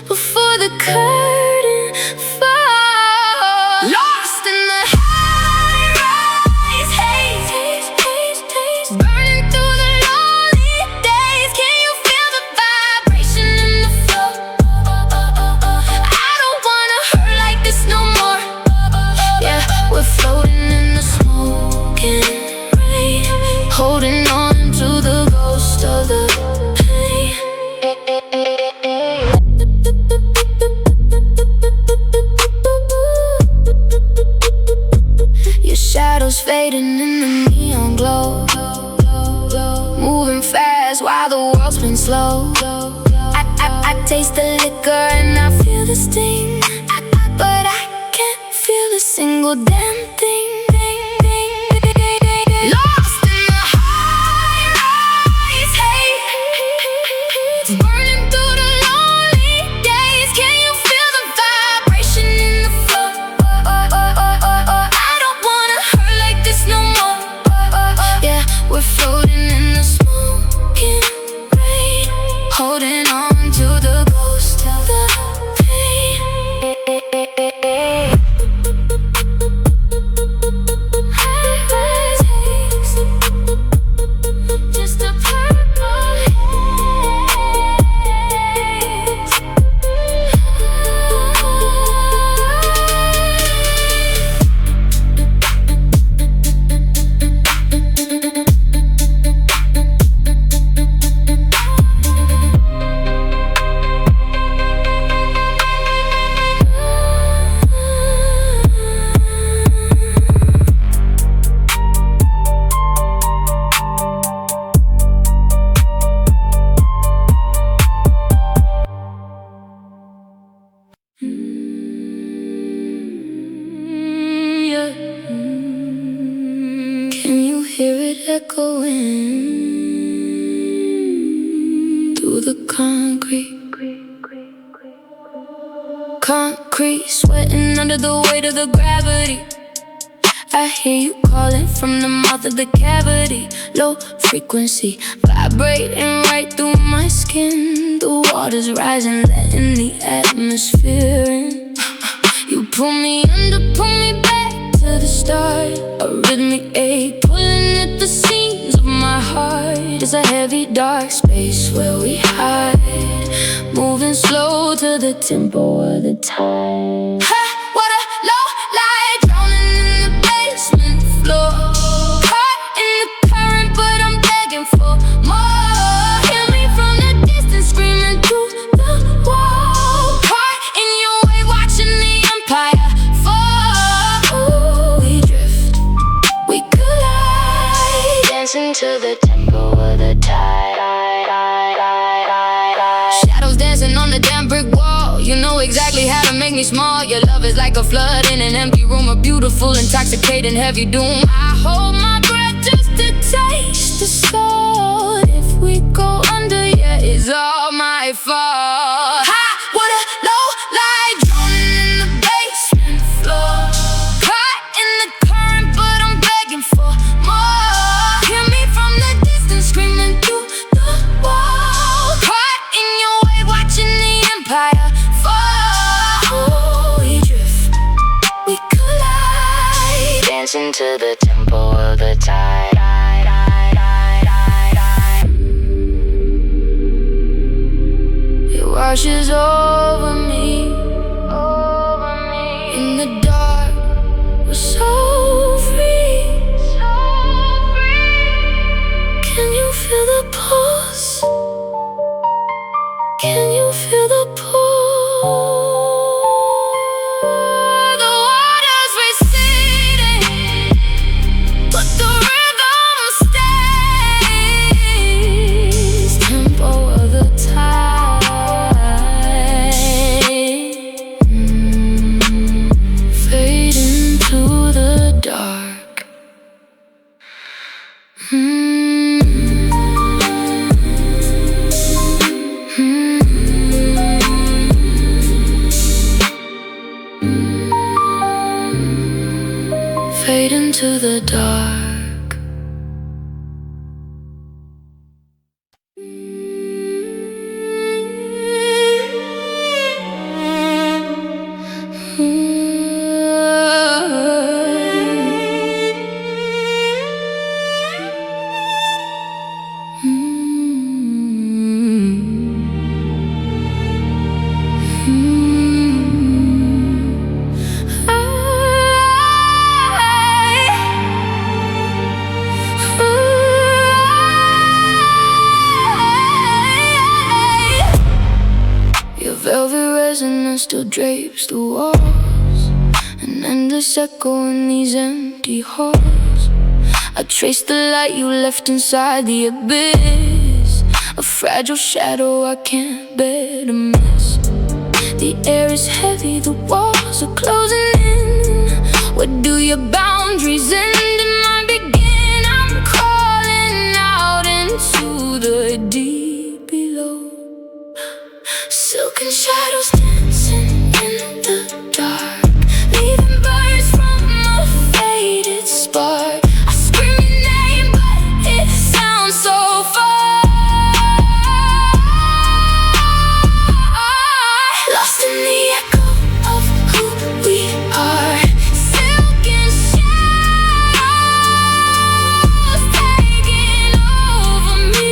[SPEAKER 1] before the curtain falls? Lost in the high-rise haze, burning through the lonely days. Can you feel the vibration in the floor? I don't wanna hurt like this no more. Yeah, we're floating in the smoking rain, holding on to the ghost of the pain. Your shadows fading in the neon glow, moving fast while the world spins slow. I taste the liquor and I feel the sting, but I can't feel a single damn thing. Lost in the high-rise haze, burning through the lonely days. Can you feel the vibration in the floor? I don't wanna hurt like this no more. Yeah, we're floating in the smoking rain, holding on to the ghost of the pain. echoing through the concrete. Concrete sweating under the weight of the gravity. I hear you calling from the mouth of the cavity. Low frequency, vibrating right through my skin. The water's rising, letting the atmosphere in. You pull me under, pull me back to the start. A rhythmic ache pulling at the seams of my heart. It's a heavy dark space where we hide, moving slow to the tempo of the tide. Ha! What a low light, drowning in the basement floor. Caught in the current, but I'm begging for more. Hear me from the distance, screaming through the wall. Caught in your way, watching the empire fall. Ooh, we drift, we collide, dancing to the tempo of the tide. Shadows dancing on the damn brick wall. You know exactly how to make me small. Your love is like a flood in an empty room, a beautiful, intoxicating, heavy doom. I hold my breath just to taste the salt. If we go under, yeah, it's all my fault. Ha! What a low light, drowning in the basement floor. Caught in the current, but I'm begging for more. Hear me from the distance, screaming through the wall. Caught in your way, watching the empire fall. Oh, we drift, we collide, dancing to the tempo of the tide. It washes over me. In the dark, we're so free. Can you feel the pulse? Can you feel the pull? The water's receding, but the rhythm stays. Tempo of the tide. Fade into the dark. Fade into the dark. Your velvet resonance still drapes the walls, an endless echo in these empty halls. I trace the light you left inside the abyss, a fragile shadow I can't bear to miss. The air is heavy, the walls are closing in. Where do your boundaries end and mine begin? I'm crawling out into the deep below. Silken shadows dancing in the dark, leaving burns from a faded spark. I scream your name, but it sounds so far. Lost in the echo of who we are. Silken shadows taking over me.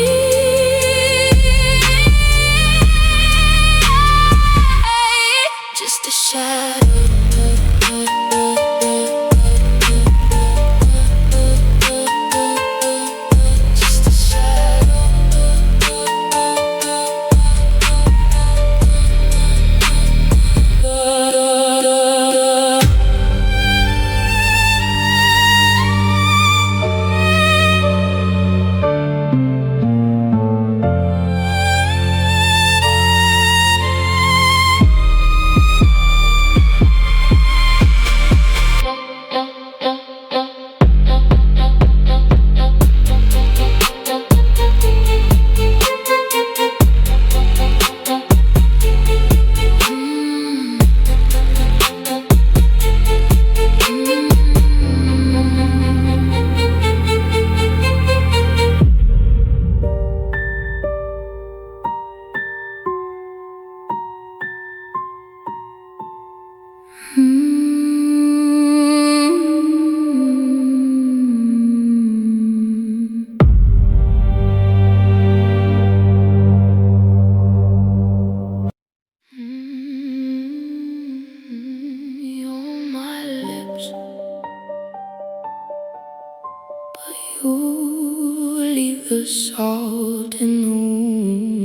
[SPEAKER 1] The salt in the wound.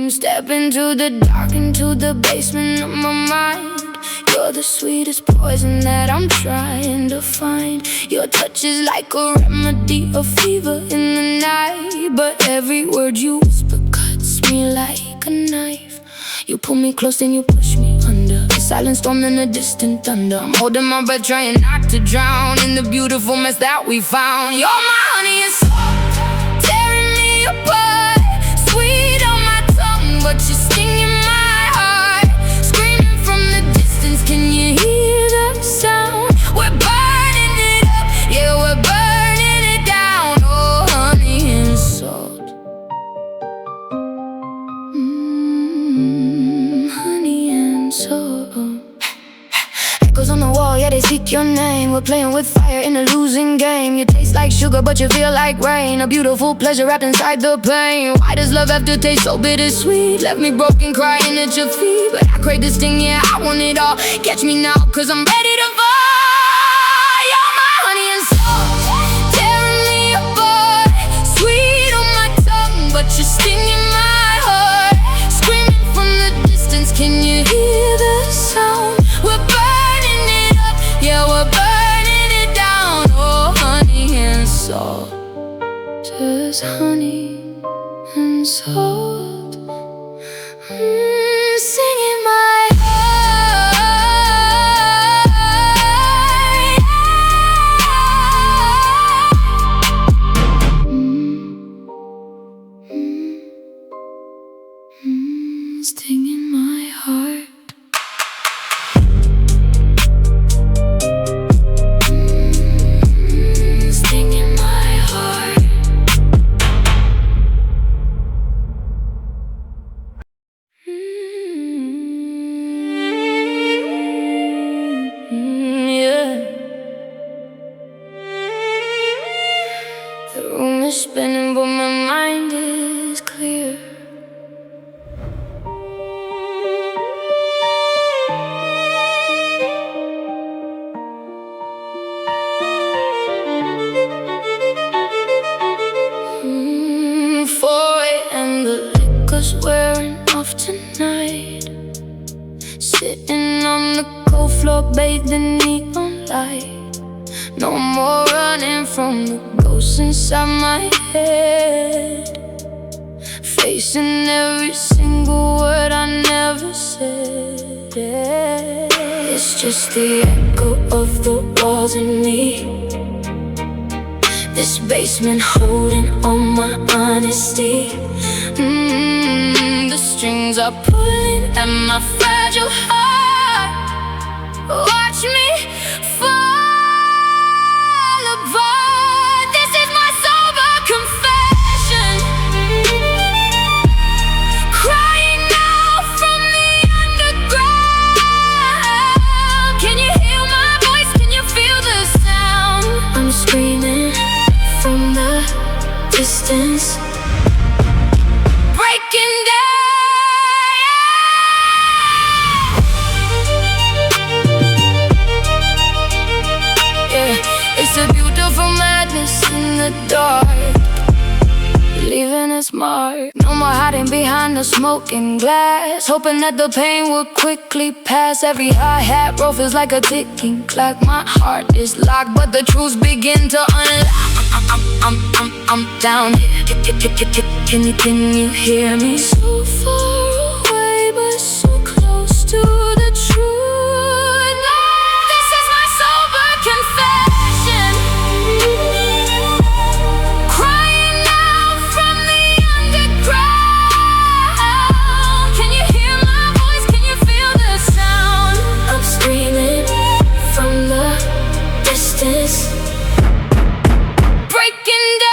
[SPEAKER 1] Step into the dark, into the basement of my mind. You're the sweetest poison that I'm trying to find. Your touch is like a remedy, a fever in the night. But every word you whisper cuts me like a knife. You pull me close, then you push me under. A silent storm and a distant thunder. I'm holding my breath, trying not to drown in the beautiful mess that we found. You're my honey and salt, tearing me apart. Sweet on my tongue, but you're stinging my heart. Screaming from the distance, can you hear the sound? We're burning it up, yeah, we're burning it down. Oh, honey and salt. So echoes on the wall, yeah, they seek your name. We're playing with fire in a losing game. You taste like sugar, but you feel like rain. A beautiful pleasure wrapped inside the pain. Why does love have to taste so bittersweet? Left me broken, crying at your feet. But I crave this thing, yeah, I want it all. Catch me now, cause I'm ready to fall. You're my honey and salt, tearing me apart. Sweet on my tongue, but you're stinging my heart. Screaming from the distance, can you hear the sound? We're burning it up, yeah, we're burning it down. Oh, honey and salt, just honey and salt. Singing my heart. Stinging my heart. Stinging my heart. Yeah. The room is spinning, but my mind is clear. Wearing off tonight, sitting on the cold floor, bathed in neon light. No more running from the ghosts inside my head, facing every single word I never said. It's just the echo of the walls in me, this basement holding all my honesty. The strings are pulling at my fragile heart. Watch me fall apart. This is my sober confession, crying out from the underground. Can you hear my voice? Can you feel the sound? I'm screaming from the distance, breaking down. Yeah, it's a beautiful madness in the dark, leaving its mark. No more hiding behind the smoking glass, hoping that the pain will quickly pass. Every hi-hat roll feels like a ticking clock. My heart is locked, but the truths begin to unlock. I'm down here. Can you hear me? So far away, but so close to the truth. This is my sober confession, crying out from the underground. Can you hear my voice? Can you feel the sound? I'm screaming from the distance, breaking down.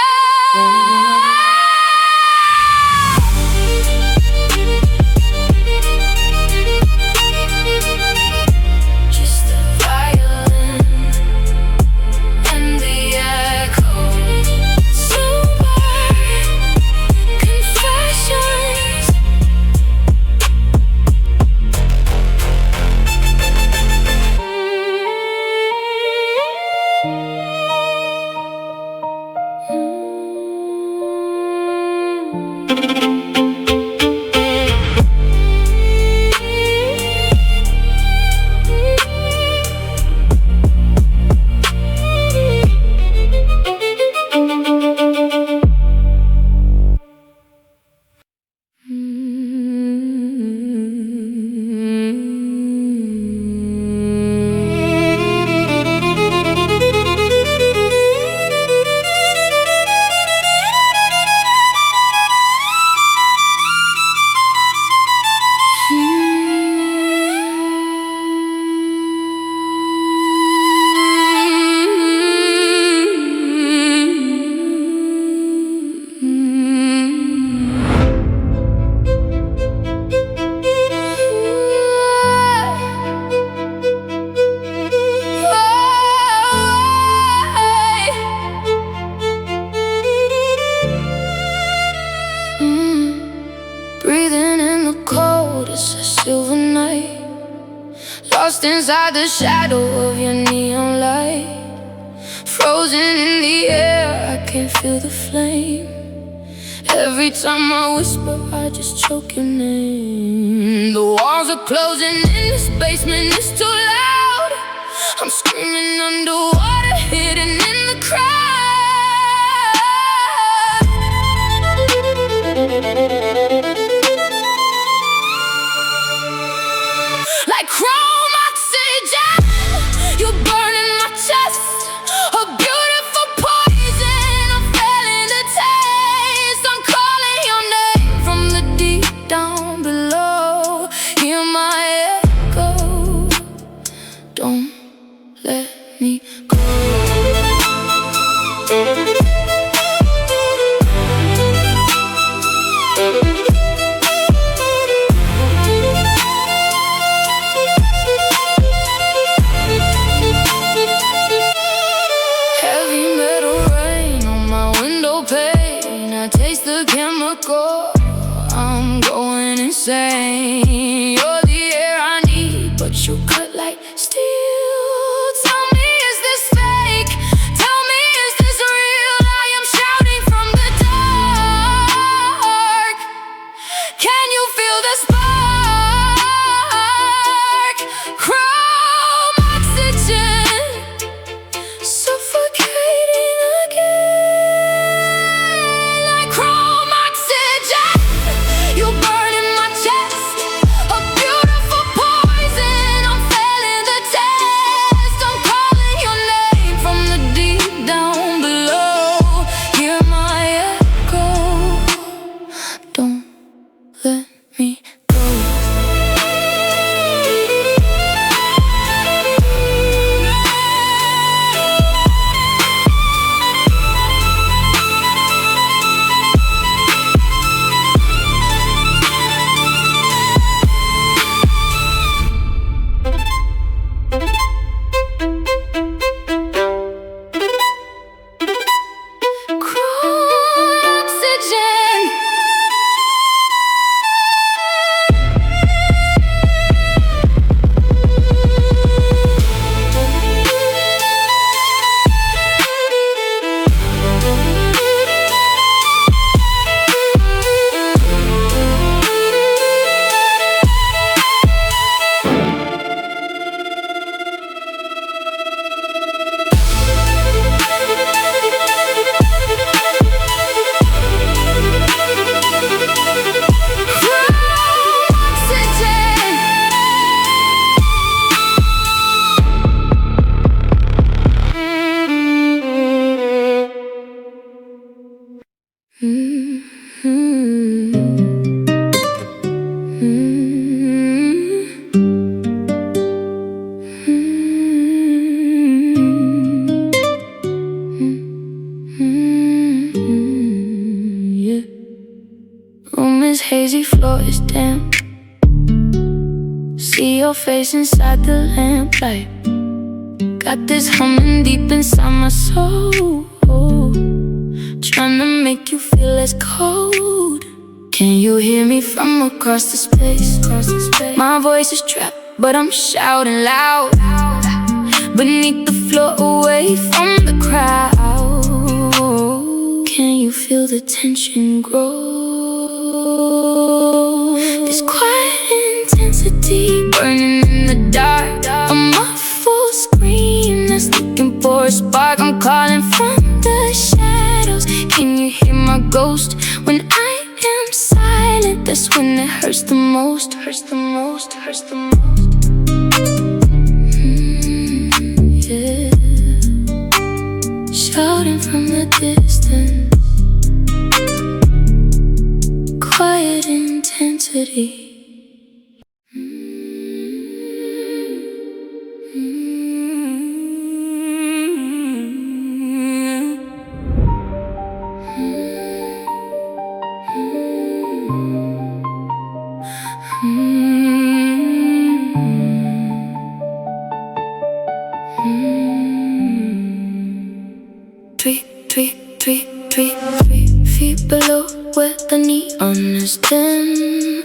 [SPEAKER 1] breathing in the cold, it's a silver night. Lost inside the shadow of your neon light. Frozen in the air, I can't feel the flame. Every time I whisper, I just choke your name. The walls are closing in, this basement is too loud. I'm screaming underwater, hidden in the crowd. Like chrome oxygen, you're burning my chest. A beautiful poison, I'm feeling the taste. I'm calling your name from the deep down below. Hear my echo, don't let me go. I'm going insane. You're the air I need, but you cut like steel. Tell me, is this fake? Tell me, is this real? I am shouting from the dark. Can you feel the spark? Chrome oxygen, suffocating again. Like chrome oxygen, you burn in my chest. A beautiful poison, I'm failing the test. I'm calling your name from the deep down below. Hear my echo, don't let me go. Oxygen. Yeah. Room is hazy, floor is damp. See your face inside the lamplight. Got this humming deep inside my soul, trying to make you feel less cold. Can you hear me from across the space? My voice is trapped, but I'm shouting loud. Beneath the floor, away from the crowd. Can you feel the tension grow? This quiet intensity burning in the dark. A muffled scream that's looking for a spark. I'm calling from the shadows. Can you hear my ghost? When I am silent, that's when it hurts the most. Hurts the most, hurts the most. Yeah. Shouting from the distance. Quiet intensity. Three feet below where the neon is dim.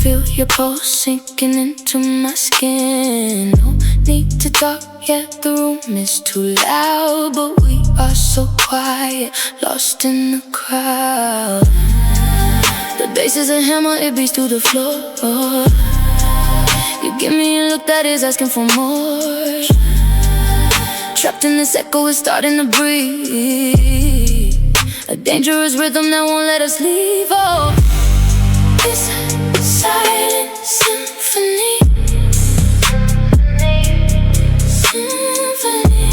[SPEAKER 1] feel your pulse sinking into my skin. No need to talk yet, the room is too loud, but we are so quiet, lost in the crowd. The bass is a hammer, it beats to the floor. You give me a look that is asking for more. Trapped in this echo, it's starting to breathe. A dangerous rhythm that won't let us leave. Oh, it's a silent symphony. Symphony.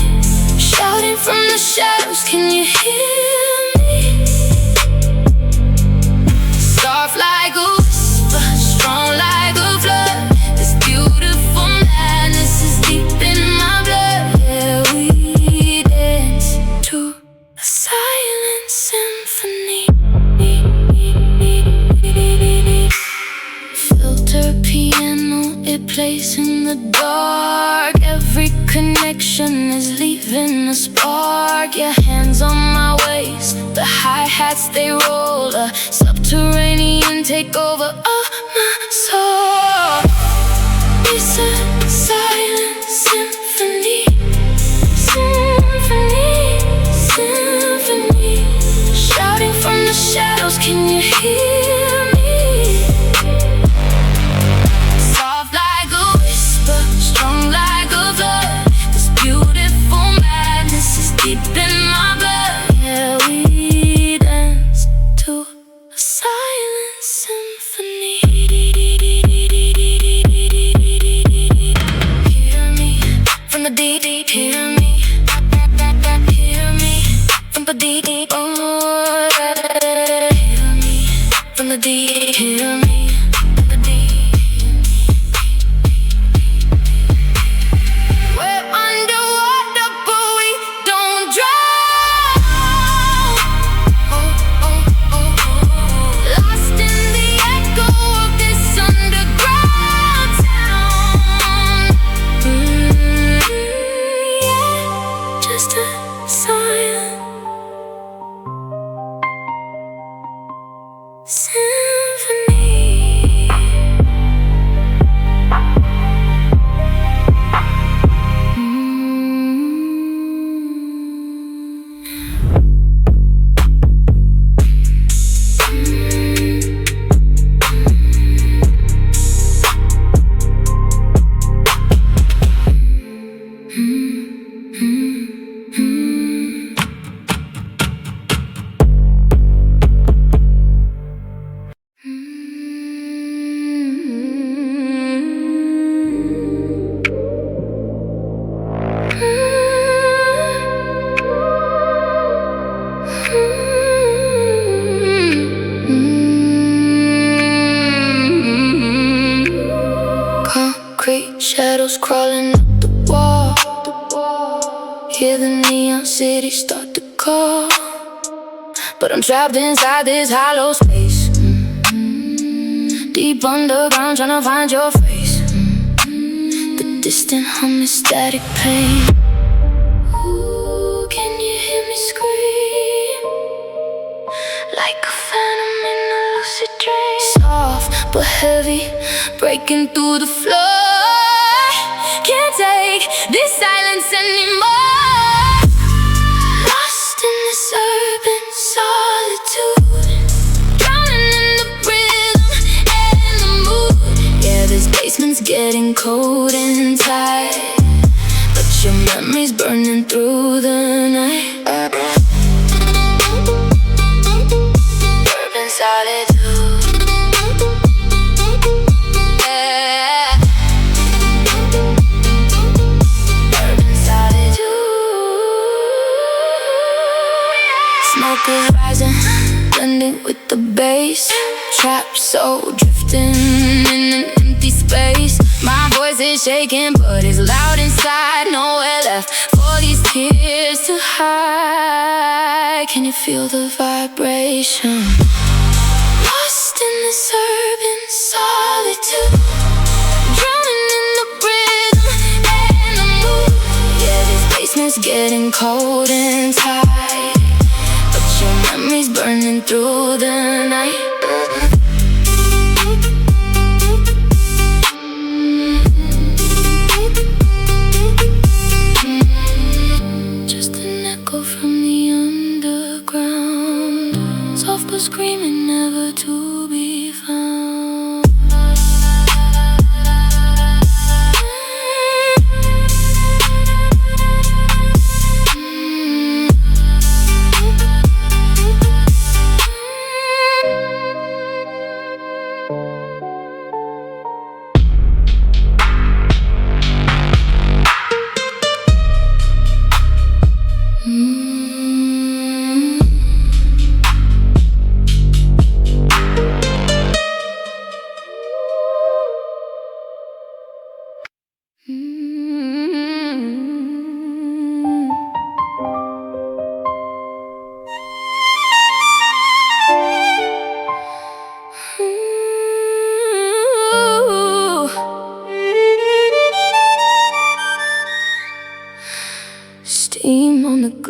[SPEAKER 1] Shouting from the shadows, can you hear me? Soft like a whisper, strong like a flood. This beautiful madness is deep in my blood. Yeah, we dance to a silent symphony. Filter piano, it plays in the dark. Every connection is leaving a spark. Your hands on my waist, the hi-hats they roll. A subterranean takeover of my soul. It's a silent symphony. Symphony, symphony. Shouting from the shadows, can you hear me? Soft like a whisper, strong like a flood. This beautiful madness is deep in my blood. Yeah, we dance to a silent symphony. Hear me from the deep, deep. Hear me, hear me from the deep, deep. Oh, hear me from the deep. Hear me from the deep. We're underwater, but we don't drown. Oh, oh, oh, oh. Lost in the echo of this underground town. Yeah, just a silent symphony. Concrete shadows crawling up the wall. Hear the neon city start to call, but I'm trapped inside this hollow space. Deep underground, trying to find your face. The distant hum is static pain. Ooh, can you hear me scream? Like a phantom in a lucid dream. Soft but heavy, breaking through the floor. Can't take this silence anymore. Lost in this urban solitude, drowning in the rhythm and the mood. Yeah, this basement's getting cold and tight, but your memory's burning through the night. Urban solitude. Yeah. Urban solitude. Smoke is rising, blending with the bass. Trapped soul drifting in an empty space. My voice is shaking, but it's loud inside. Nowhere left for these tears to hide. Can you feel the vibration? Lost in this urban solitude, drowning in the rhythm and the mood. Yeah, this basement's getting cold and tight, but your memory's burning through the night.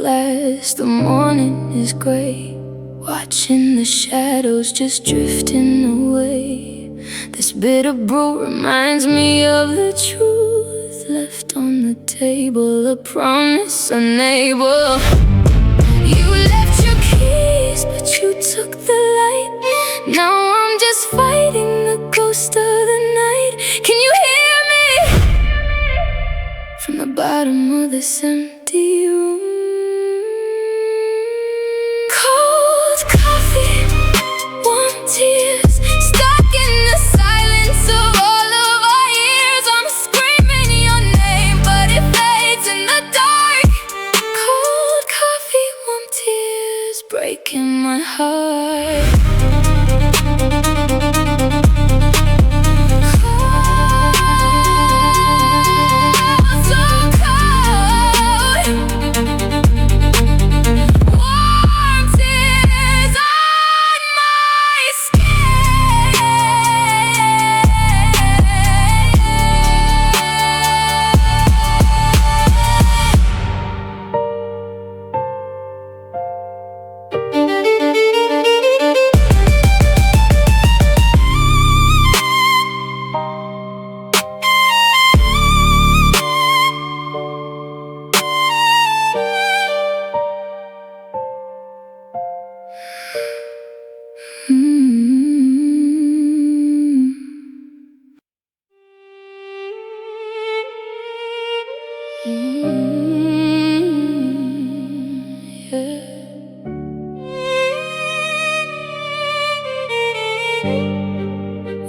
[SPEAKER 1] glass. The morning is gray, watching the shadows just drifting away. This bitter brew reminds me of the truth left on the table, a promise unable. You left your keys, but you took the light. Now I'm just fighting the ghost of the night. Can you hear me? From the bottom of this empty room. Cold coffee, warm tears, stuck in the silence of all of our years. I'm screaming your name, but it fades in the dark. Cold coffee, warm tears, breaking my heart.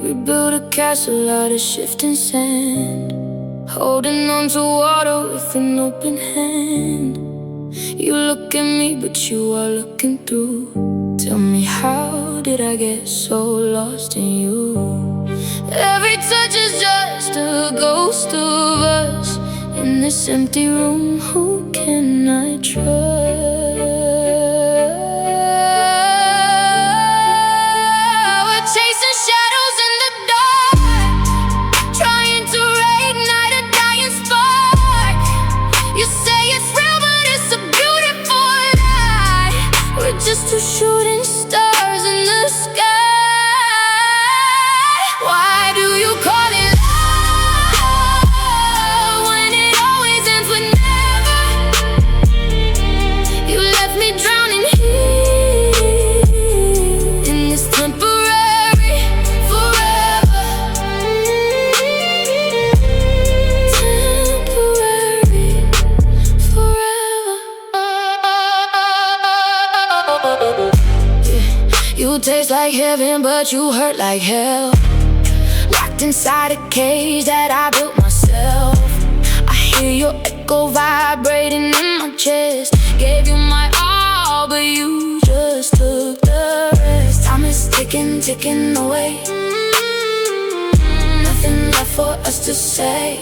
[SPEAKER 1] We built a castle out of shifting sand, holding on to water with an open hand. You look at me, but you are looking through. Tell me, how did I get so lost in you? Every touch is just a ghost of us in this empty room. Who can I trust? Just two shooting stars in the sky. Why do you call it love when it always ends with never? You left me drowning here in this temporary forever. Temporary forever. You taste like heaven, but you hurt like hell. Locked inside a cage that I built myself. I hear your echo vibrating in my chest. Gave you my all, but you just took the rest. Time is ticking, ticking away. Nothing left for us to say.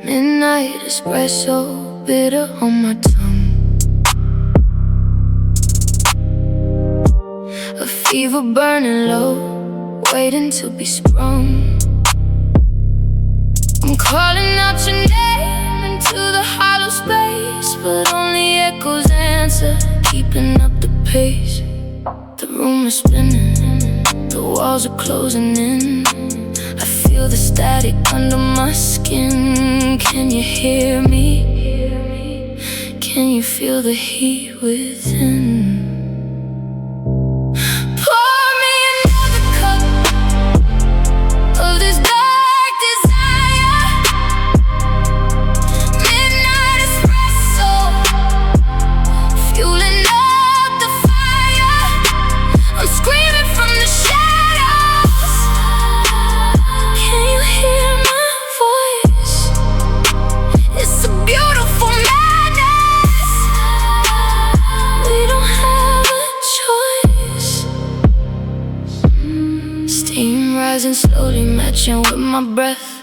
[SPEAKER 1] Midnight espresso, bitter on my tongue. fever burning low, waiting to be sprung. I'm calling out your name into the hollow space, but only echoes answer, keeping up the pace. The room is spinning, the walls are closing in. I feel the static under my skin. Can you hear me? Can you feel the heat within? And slowly matching with my breath.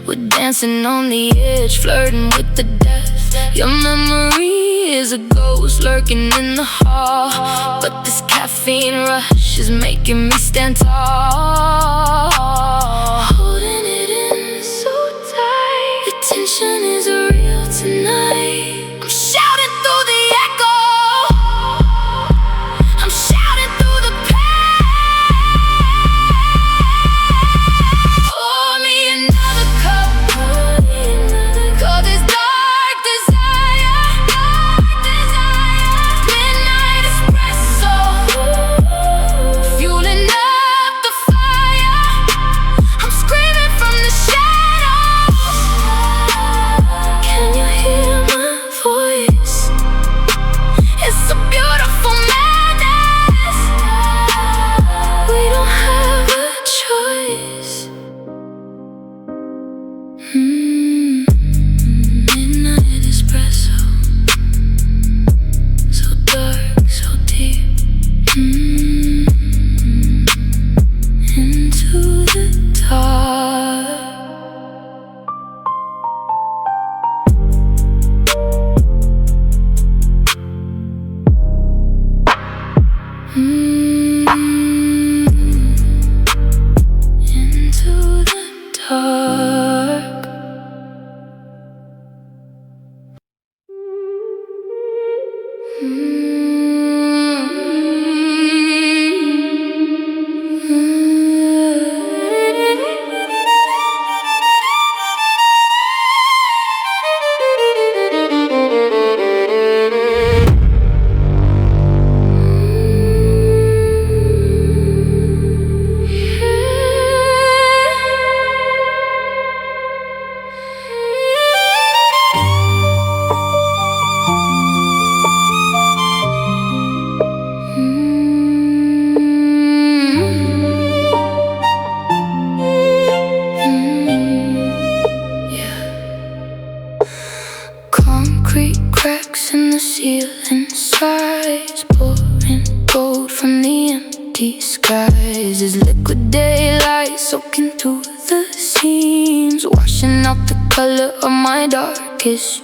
[SPEAKER 1] We're dancing on the edge, flirting with the death. Your memory is a ghost lurking in the hall, but this caffeine rush is making me stand tall. Holding it in so tight, the tension is real tonight. I'm shouting through the echo, I'm shouting through the pain.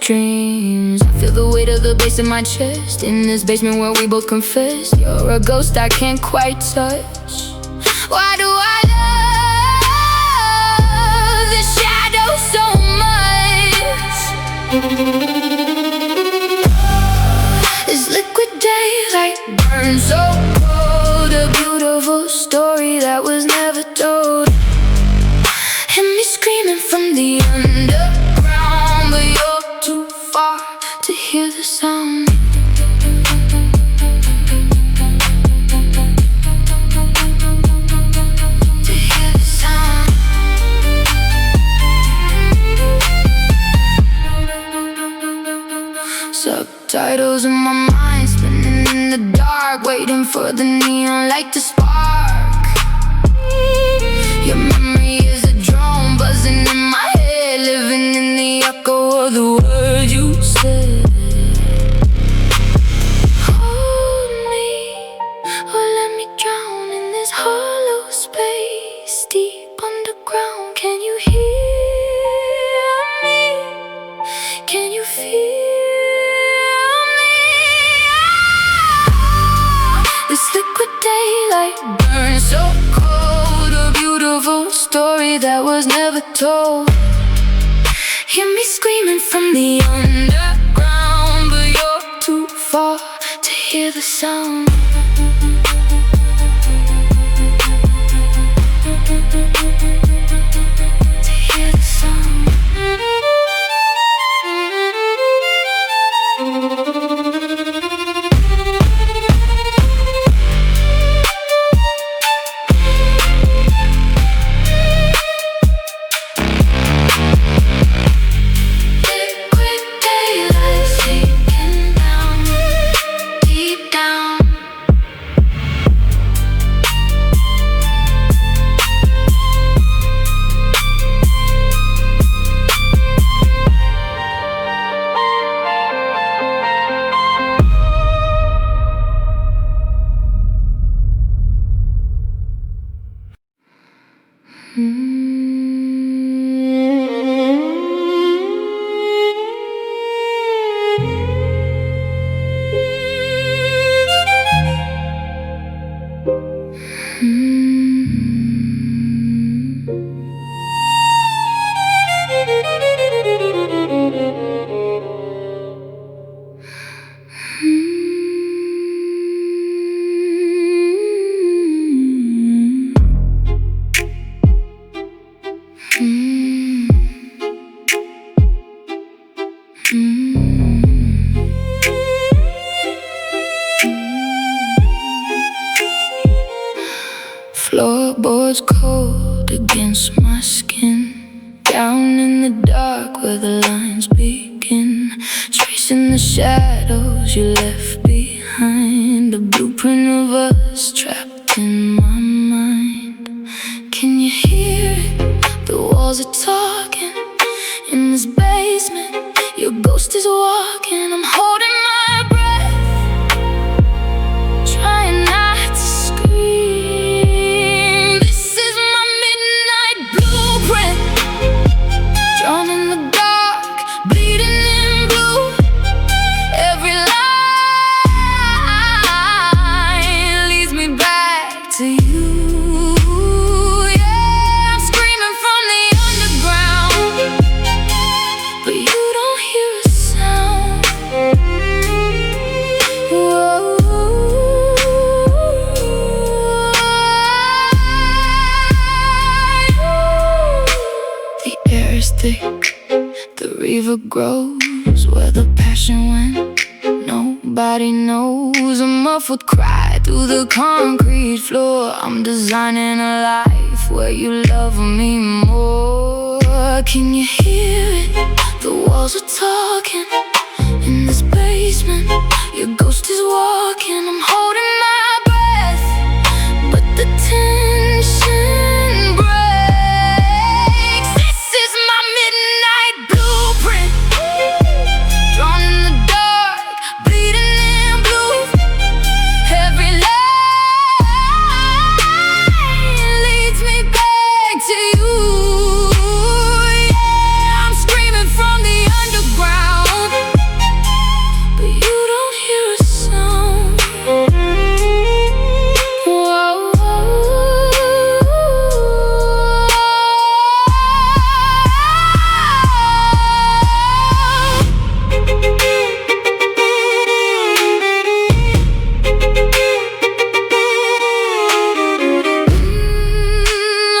[SPEAKER 1] Dreams. I feel the weight of the bass in my chest, in this basement where we both confessed. You're a ghost I can't quite touch. Why do I love the shadow so much? This liquid daylight burns so cold, a beautiful story that was never told. And me screaming from the underground, but you're too far to hear the sound. To hear the sound. Subtitles in my mind, spinning in the dark, waiting for the neon light to spark. Your memory is a drone buzzing in my head, living in the echo of the words you said. Hold me, or let me drown in this hollow space, deep underground. Can you hear me? Can you feel me? This liquid daylight story that was never told. Hear me screaming from the underground, but you're too far to hear the sound. To hear the sound. Floorboards cold against my skin, down in the dark where the lines begin, tracing the shadows you left behind, a blueprint of us trapped in my mind. Can you hear it? The walls are talking. In this basement, your ghost is walking. I'm holding my breath, trying not to scream. This is my midnight blueprint, drawn in the dark, bleeding in blue. Every line leads me back to you. Yeah, I'm screaming from the underground, but you don't hear a sound. Whoa. The air is thick, the river grows, where the passion went, nobody knows. A muffled cry through the concrete floor. I'm designing a life where you love me more. Can you hear it? The walls are talking. In this basement, your ghost is walking. I'm holding my breath, but the tension breaks. This is my midnight blueprint, drawn in the dark, bleeding in blue. Every line leads me back to you. Yeah, I'm screaming from the underground, but you don't hear a sound. Whoa.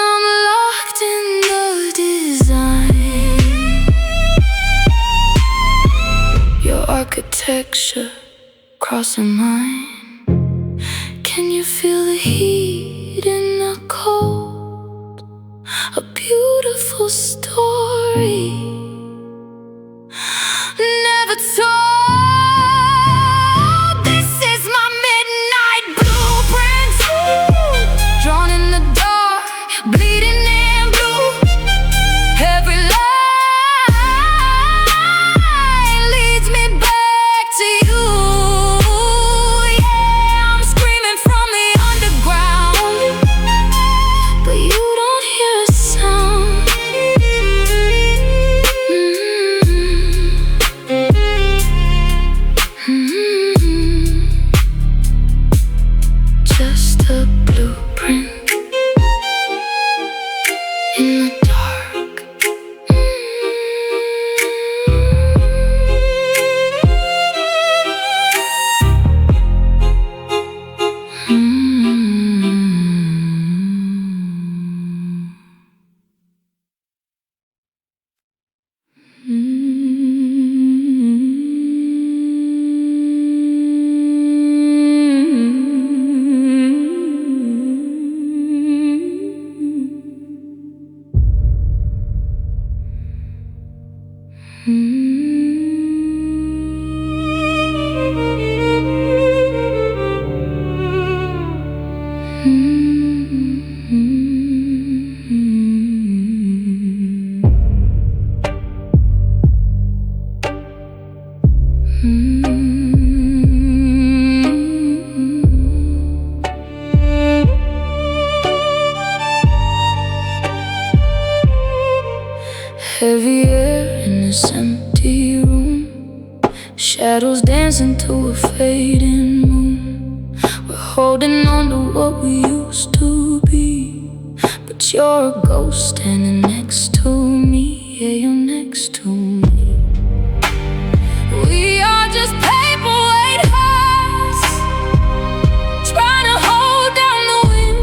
[SPEAKER 1] I'm locked in the design, your architecture crossing mine. Can you feel the heat in the cold? A beautiful story never told. This is my midnight blueprint, drawn in the dark, bleeding in blue. Every line leads me back to you. Yeah, I'm screaming from the underground, but you don't hear a sound. Heavy air in this empty room, shadows dancing to a fading moon. We're holding on to what we used to be, but you're a ghost standing next to me. Yeah, you're next to me. We are just paperweight hearts, trying to hold down the wind,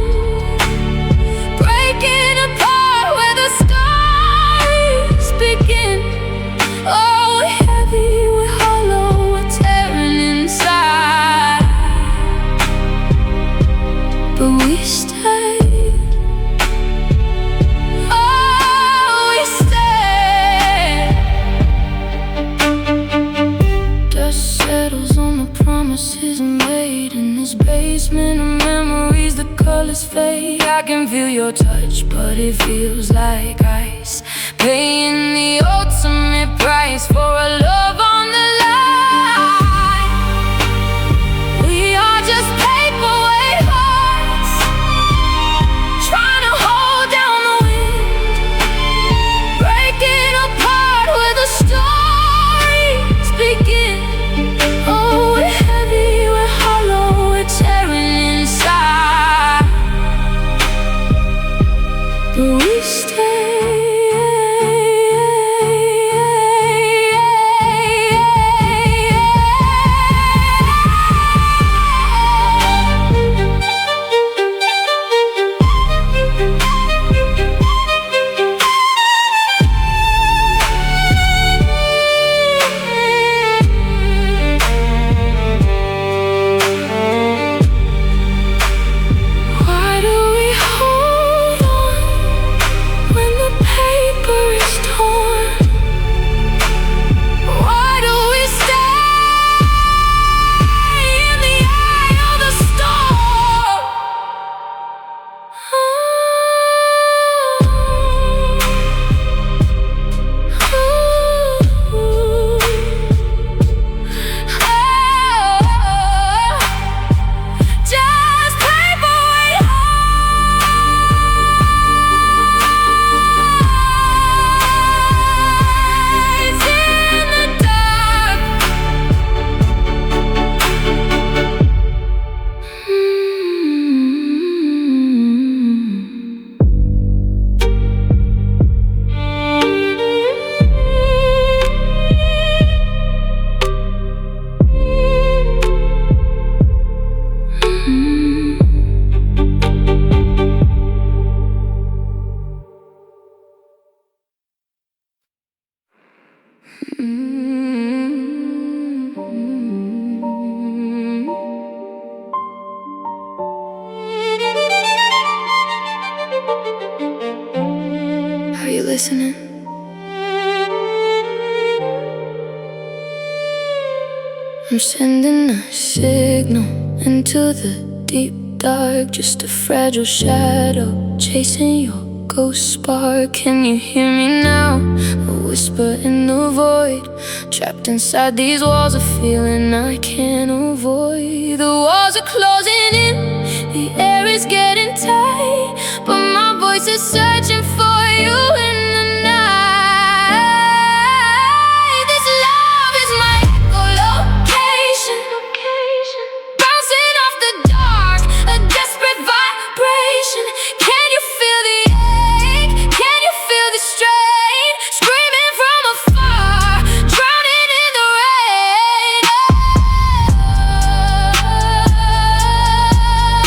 [SPEAKER 1] breaking apart where the stars begin. Oh, we're heavy, we're hollow, we're tearing inside, but we stay. Oh, we stay. Dust settles on the promises made in this basement of memories. The colors fade. I can feel your touch, but it feels like ice, paying the ultimate price for a love on the line. We are just paperweight hearts, trying to hold down the wind, breaking apart where the stories begin. Oh, we're heavy, we're hollow, we're tearing inside, but we stay. Why do we hold on when the paper is torn? Why do we stay in the eye of the storm? Just paperweight hearts in the dark. Are you listening? I'm sending a signal into the deep dark, just a fragile shadow chasing your ghost spark. Can you hear me now? A whisper in the void, trapped inside these walls, a feeling I can't avoid. The walls are closing in, the air is getting tight, but my voice is searching for you in the night. This love is my echolocation, bouncing off the dark, a desperate vibration. Can you feel the ache? Can you feel the strain? Screaming from afar, drowning in the rain.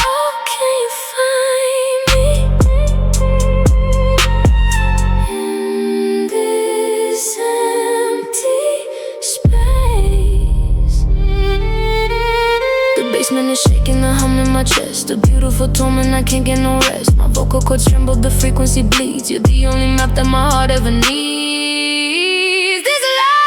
[SPEAKER 1] Oh, can you find me in this empty space? The basement is shaking, the hum in my chest, a beautiful torment, I can't get no rest. My vocal cords tremble, the frequency bleeds. You're the only map that my heart ever needs. This love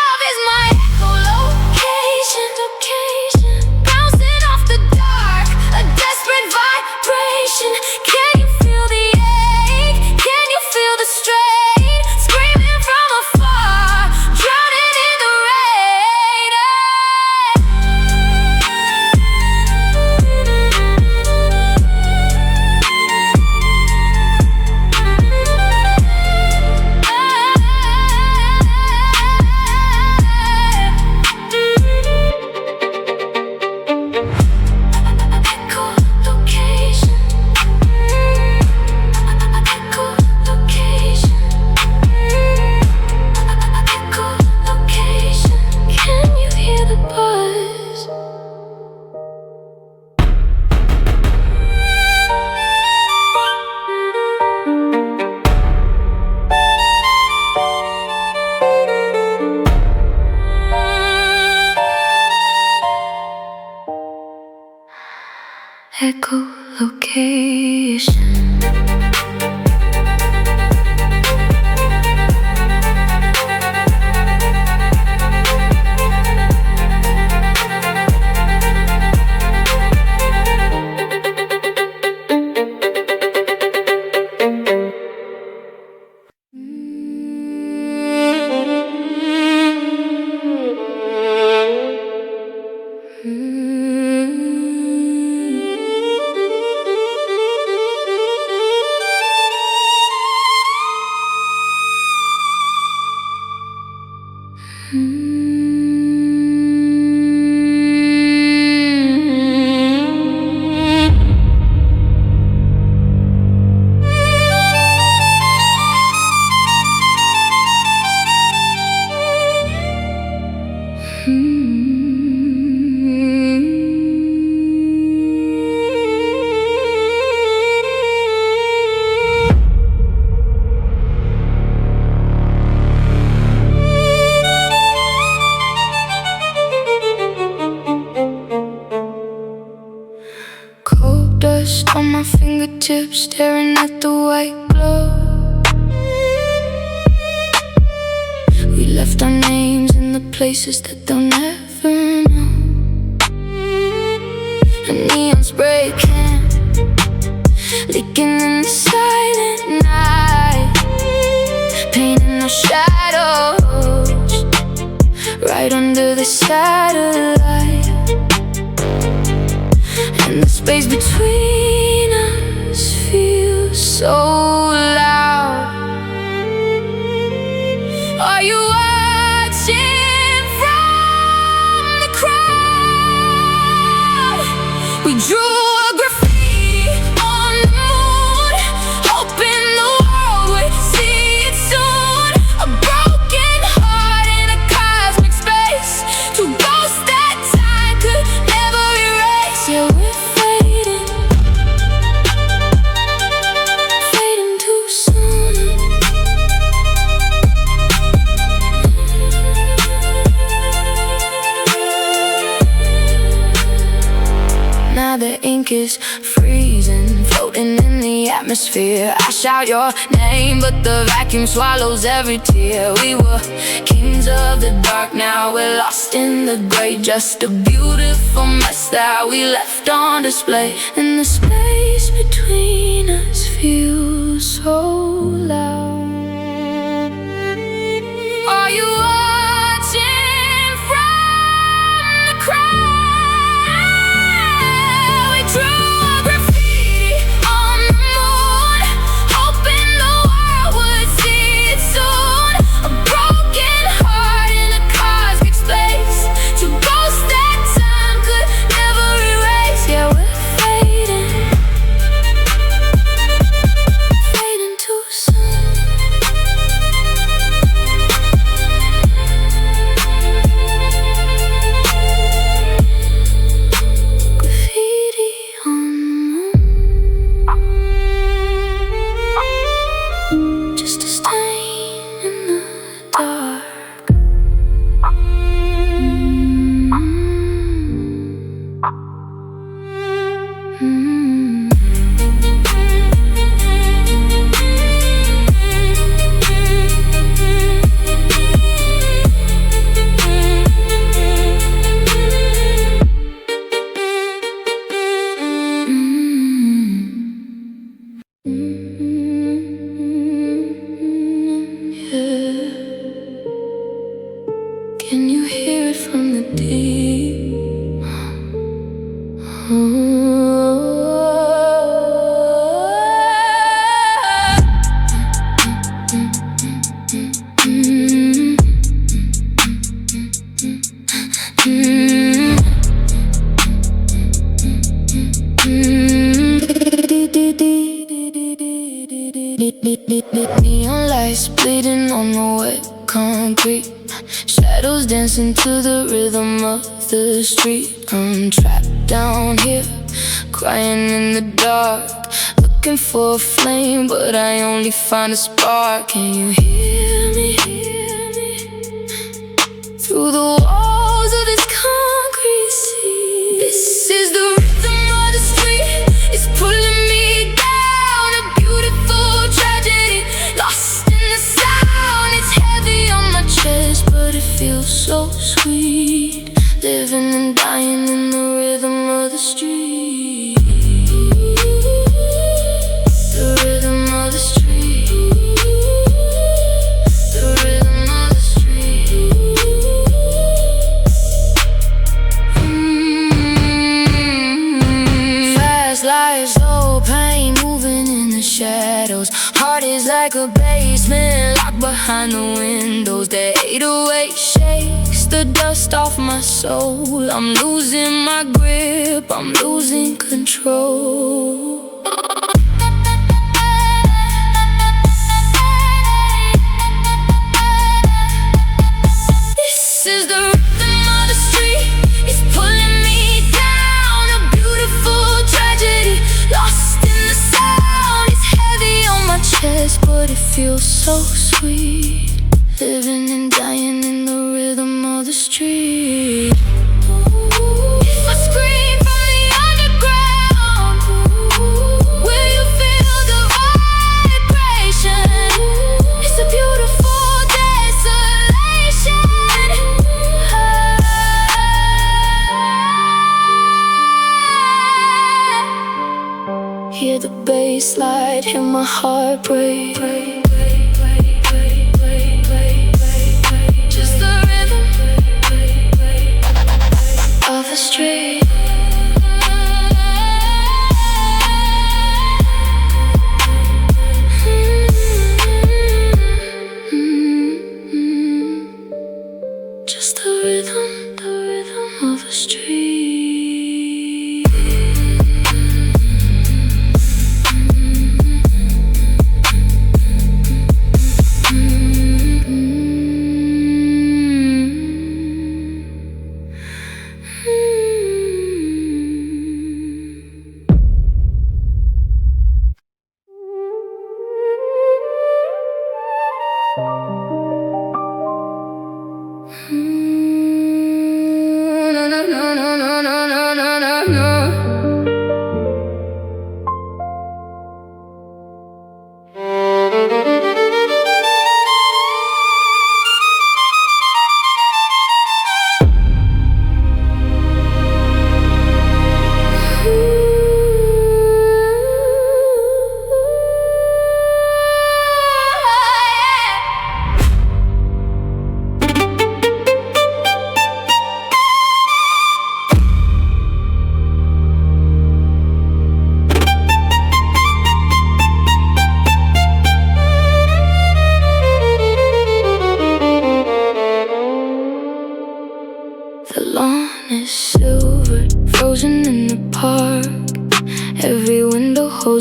[SPEAKER 1] echolocation. On my fingertips, staring at the white glow. We left our names in the places that they'll never know. The neon's breaking, leaking in the silent night, painting our shadows right under the satellite. And the space between us feels so loud. Are you watching from the crowd? We drew a graffiti on the moon, hoping the world would see it soon. A broken heart in a cosmic space, two ghosts that time could never erase. Yeah, we're the ink is freezing, floating in the atmosphere. I shout your name, but the vacuum swallows every tear. We were kings of the dark, now we're lost in the gray. Just a beautiful mess that we left on display. And the space between us feels so loud. Are you watching from the crowd? Drew a graffiti on the moon, hoping the world would see it soon. A broken heart in a cosmic space, two ghosts that time could never erase. Yeah, we're fading too soon. Can you hear it from the deep? Neon lights bleeding on the wet concrete, shadows dancing to the rhythm of the street. I'm trapped down here, crying in the dark, looking for a flame, but I only find a spark. Can you hear me? Through the walls of this concrete sea, this is the rhythm of the street. feels so sweet. Living and dying in the rhythm of the street. The rhythm of the street. The rhythm of the street. Fast life, slow pain, moving in the shadows. Heart is like a basement, locked behind the windows. The 808 shakes the dust off my soul. I'm losing my grip, I'm losing control. This is the rhythm of the street. It's pulling me down, a beautiful tragedy, lost in the sound. It's heavy on my chest, but it feels so sweet. Living and dying in the rhythm of the street. If I scream from the underground, will you feel the vibration? It's a beautiful desolation. Hear the bass slide, hear my heart break. Just the rhythm of the street. Just the rhythm of the street.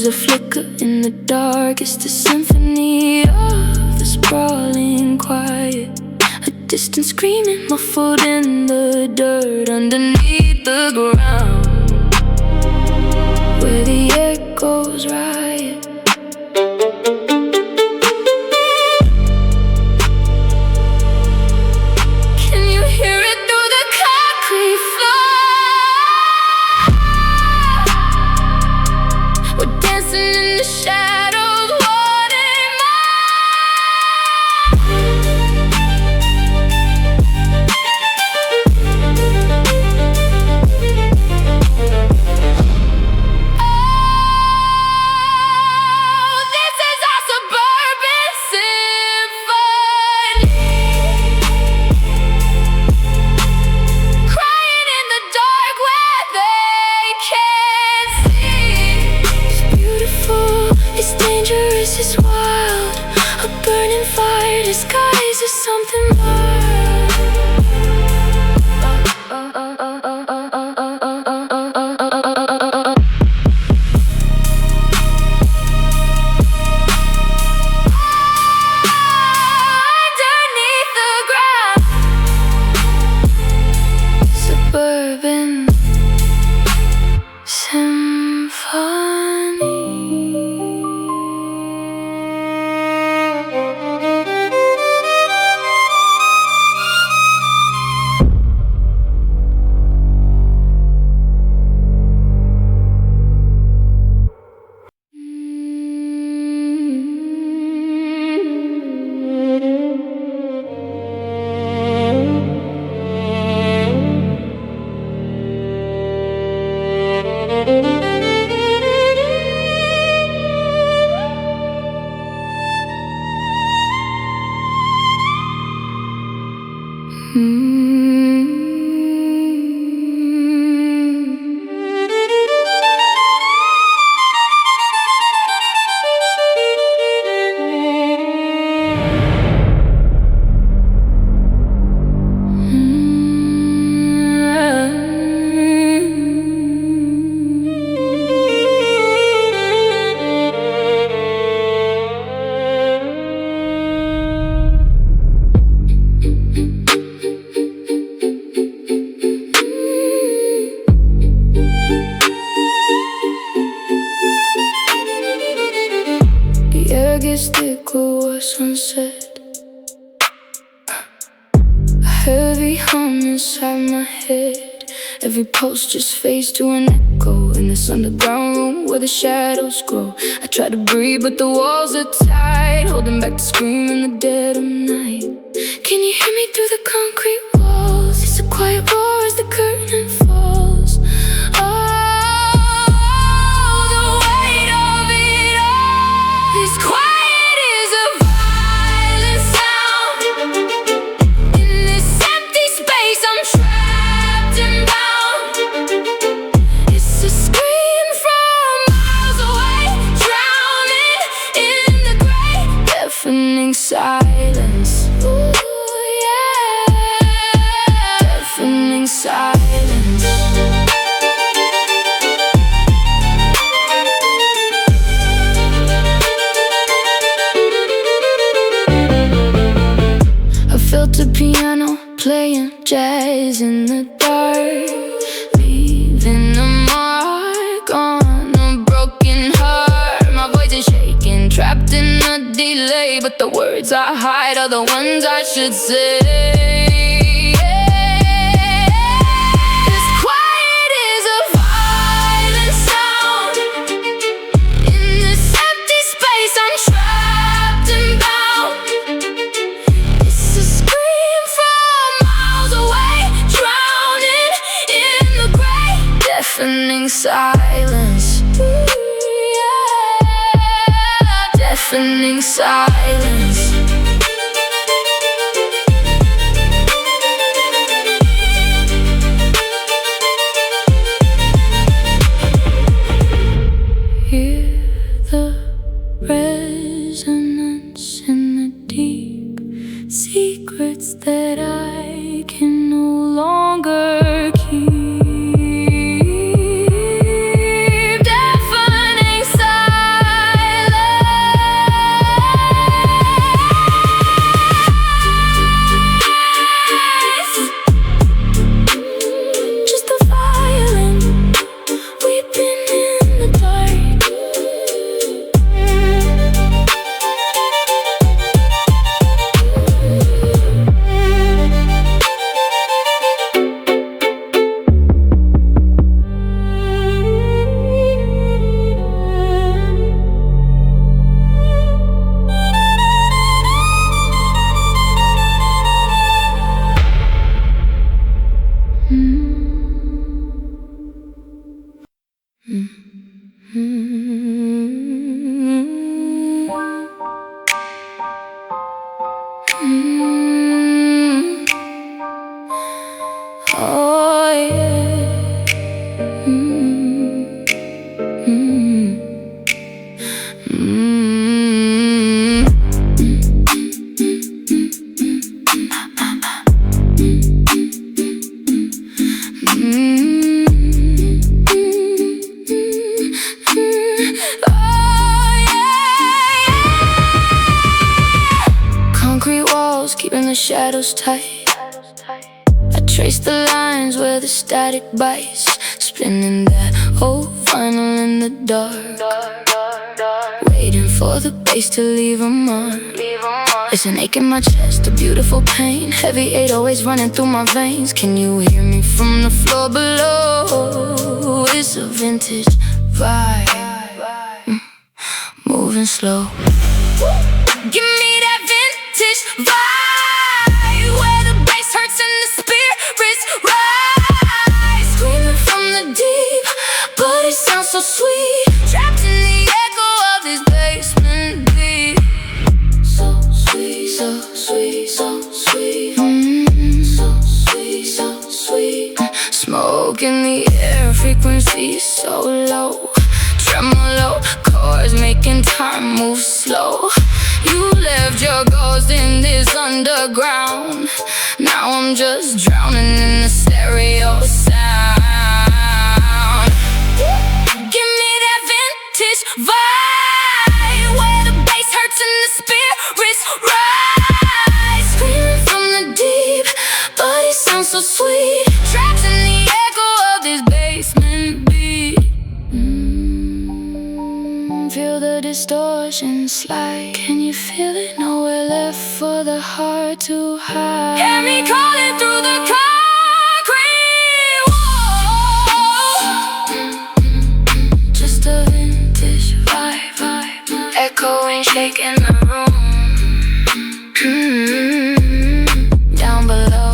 [SPEAKER 1] A flicker in the dark. It's the symphony of the sprawling quiet. A distant screaming muffled in the dirt underneath the ground, where the echoes riot. Can you hear it through the concrete floor? In the shadows, wanting more. Every post just fades to an echo in this underground room where the shadows grow. I try to breathe but the walls are tight, holding back the scream in the dead of night. Can you hear me through the concrete walls? It's a quiet roar as the curtain falls. Oh, the weight of it all is quiet as a violent sound. In this empty space I'm trapped and bound. Deafening silence, ooh yeah. Deafening silence. I felt a piano playing jazz in the dark, leaving a mark on a broken heart. My voice is shaking, trapped in a delay, but the words I hide are the ones I should say. As quiet as a violent sound. In this empty space I'm trapped and bound. It's a scream from miles away, drowning in the gray. Deafening silence. Deafening silence. Hear the resonance in the deep, secrets that I can no longer keep. Oh yeah. Concrete walls keeping the shadows tight. Trace the lines where the static bites, spinning that old vinyl in the dark, waiting for the bass to leave a mark. It's an ache in my chest, a beautiful pain, heavy 808s running through my veins. Can you hear me from the floor below? It's a vintage vibe, moving slow. Give me that vintage vibe, where the bass hurts and the spirits rise, screaming from the deep, but it sounds so sweet, trapped in the echo of this basement beat. So sweet, so sweet, so sweet, so in the air, frequency so low. Tremolo, chords making time move slow. You left your ghost in this underground. Now I'm just drowning in the stereo sound. Give me that vintage vibe, where the bass hurts and the spirits rise. Screaming from the deep, but it sounds so sweet. Trapped in the echo of this basement beat. Feel the distortion slide. Can you feel it? Nowhere left for the heart to hide. Hear me calling through the concrete wall. Just a vintage vibe, echoing, shaking the room. Down below.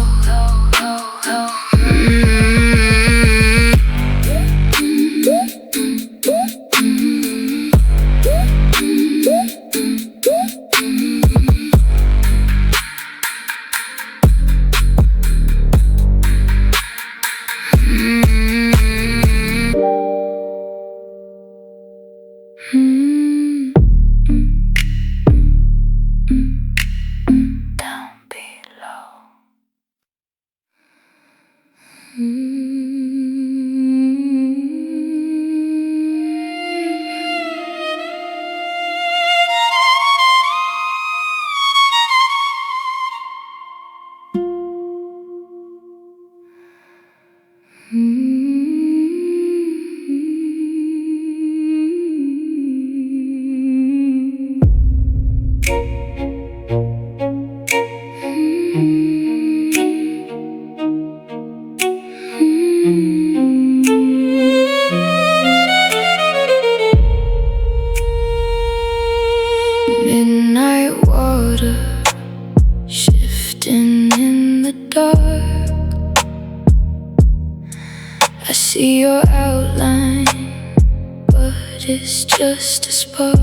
[SPEAKER 1] Midnight water shifting in the dark. I see your outline, but it's just a spark.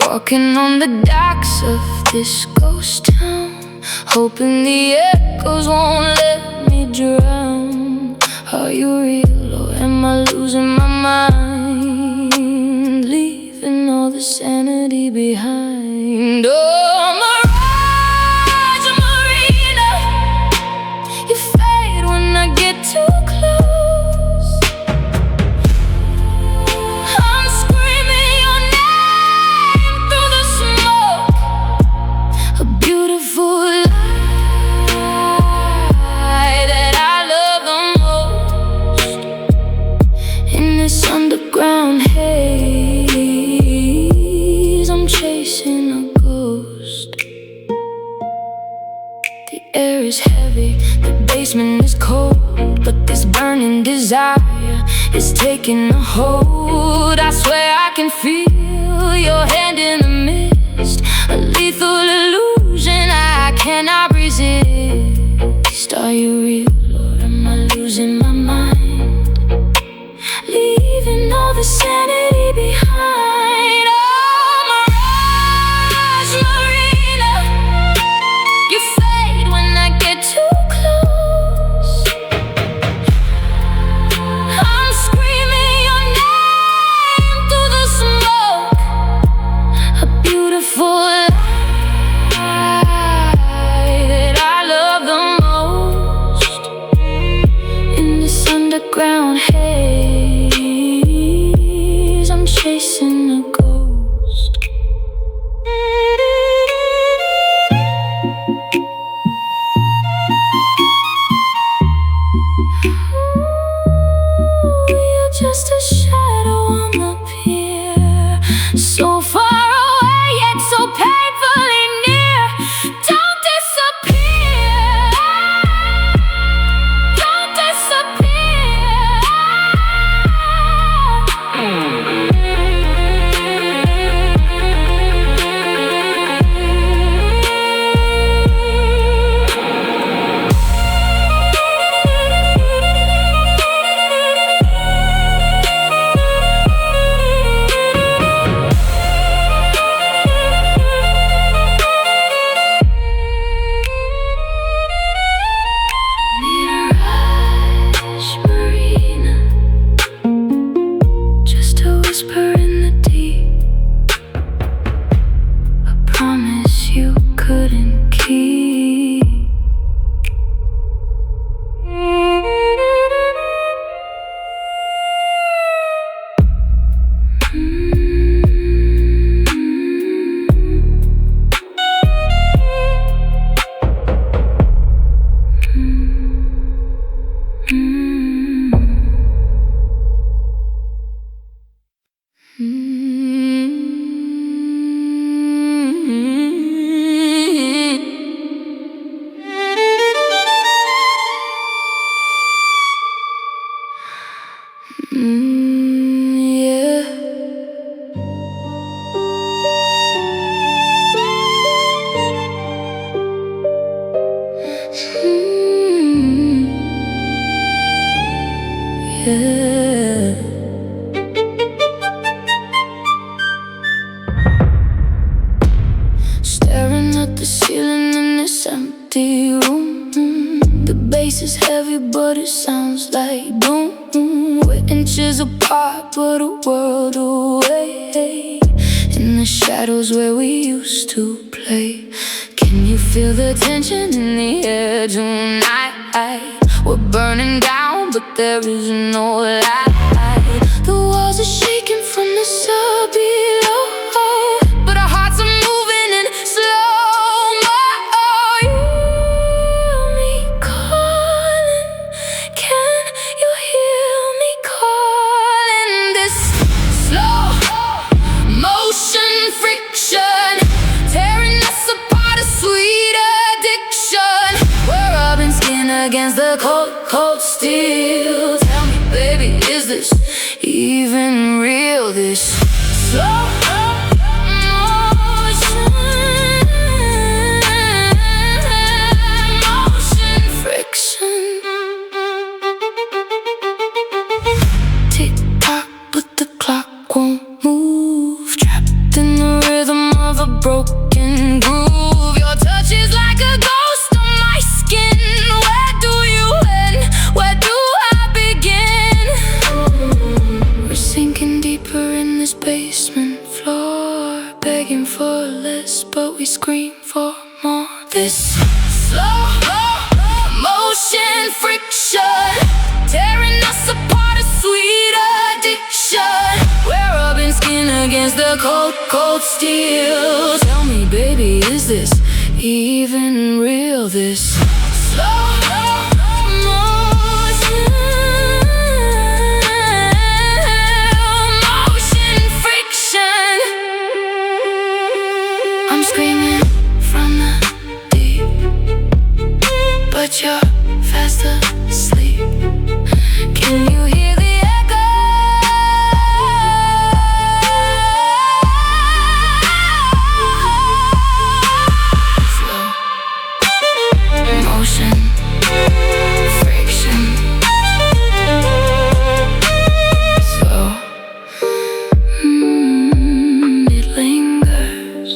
[SPEAKER 1] Walking on the docks of this ghost town, hoping the echoes won't let me drown. Are you real or am I losing my mind? Leaving all the sanity behind. Oh, Mirage Marina, you fade when I get too close. I'm screaming your name through the smoke. A beautiful lie that I love the most. In this underground haze, I'm chasing a ghost. The air is heavy, the basement is cold, but this burning desire is taking a hold. I swear I can feel your hand in the mist, a lethal illusion I cannot resist. Are you real or am I losing my mind? Leaving all the sanity behind. Oh, Mirage Marina, you fade when I get too close. I'm screaming your name through the smoke. A beautiful lie Yeah. Staring at the ceiling in this empty room. The bass is heavy but it sounds like boom. We're inches apart but a world away. In the shadows where we used to play. Can you feel the tension in the air tonight? We're burning down but there is no light. The walls are shaking from the sub below, but our hearts are moving in slow-mo. You hear me calling? Can you hear me calling? This slow motion friction tearing us apart, a sweet addiction. We're rubbing skin against the cold, cold steel. Tell me, baby, is this even real? This slow motion friction. Tick-tock, but the clock won't move. Trapped in the rhythm of a broken groove. Your touch is like a ghost on my skin. Where do you end? Where do I begin? We're sinking deeper in this basement floor, begging for less, but we scream for more. This slow motion friction tearing us apart, a sweet addiction. We're rubbing skin against the cold, cold steel. Tell me, baby, is this even real? This slow motion friction. I'm screaming from the deep, but you're fast asleep. Can you hear the echo? Slow motion friction. Slow, it lingers.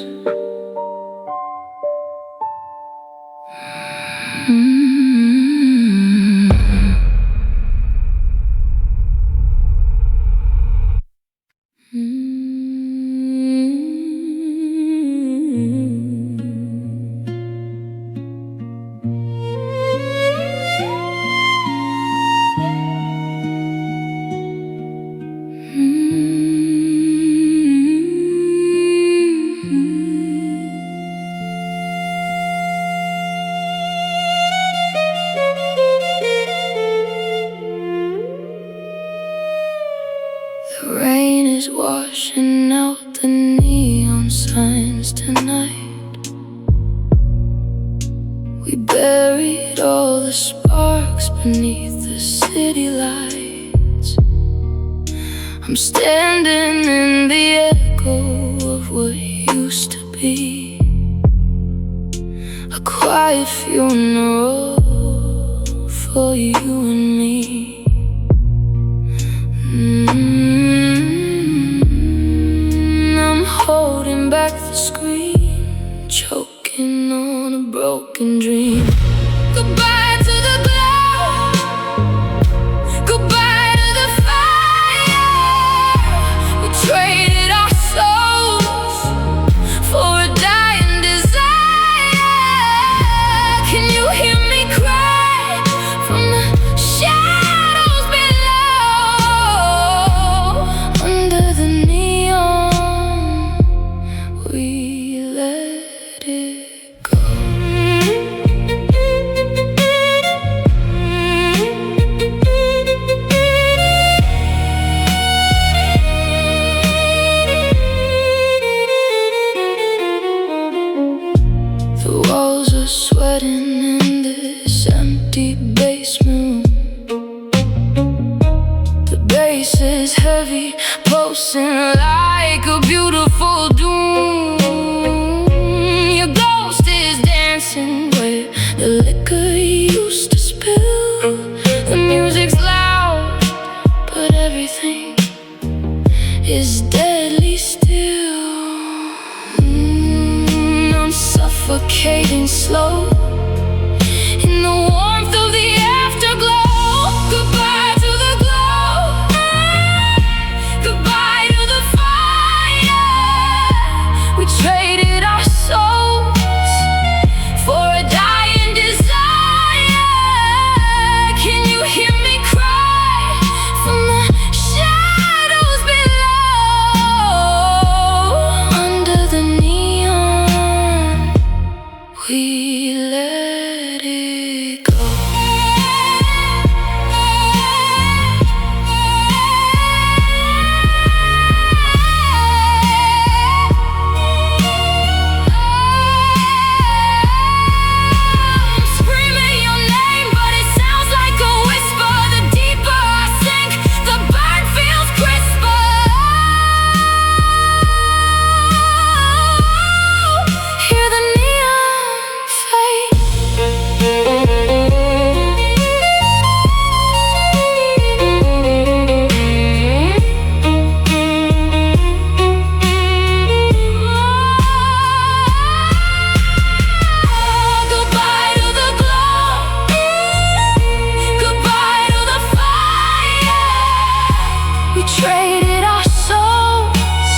[SPEAKER 1] The rain is washing out the neon signs tonight. We buried all the sparks beneath the city lights. I'm standing in the echo of what used to be, a quiet funeral for you and me. I'm holding back the screen, choking on a broken dream. Goodbye to the glow, goodbye to the fire. We traded our souls for a dying desire. Can you hear me cry from the shadows below? Under the neon, we let it go. the liquor you used to spill. The music's loud, but everything is deadly still. I'm suffocating slow in the warmth of the afterglow. Goodbye to the glow, goodbye to the fire. We traded our souls for a dying desire. Can you hear me cry from the shadows below? Under the neon, we let it go. I'm screaming your name, but it sounds like a whisper. The deeper I sink, the burn feels crisper. Hear the neon fade. Goodbye to the glow, goodbye to the fire. We traded our souls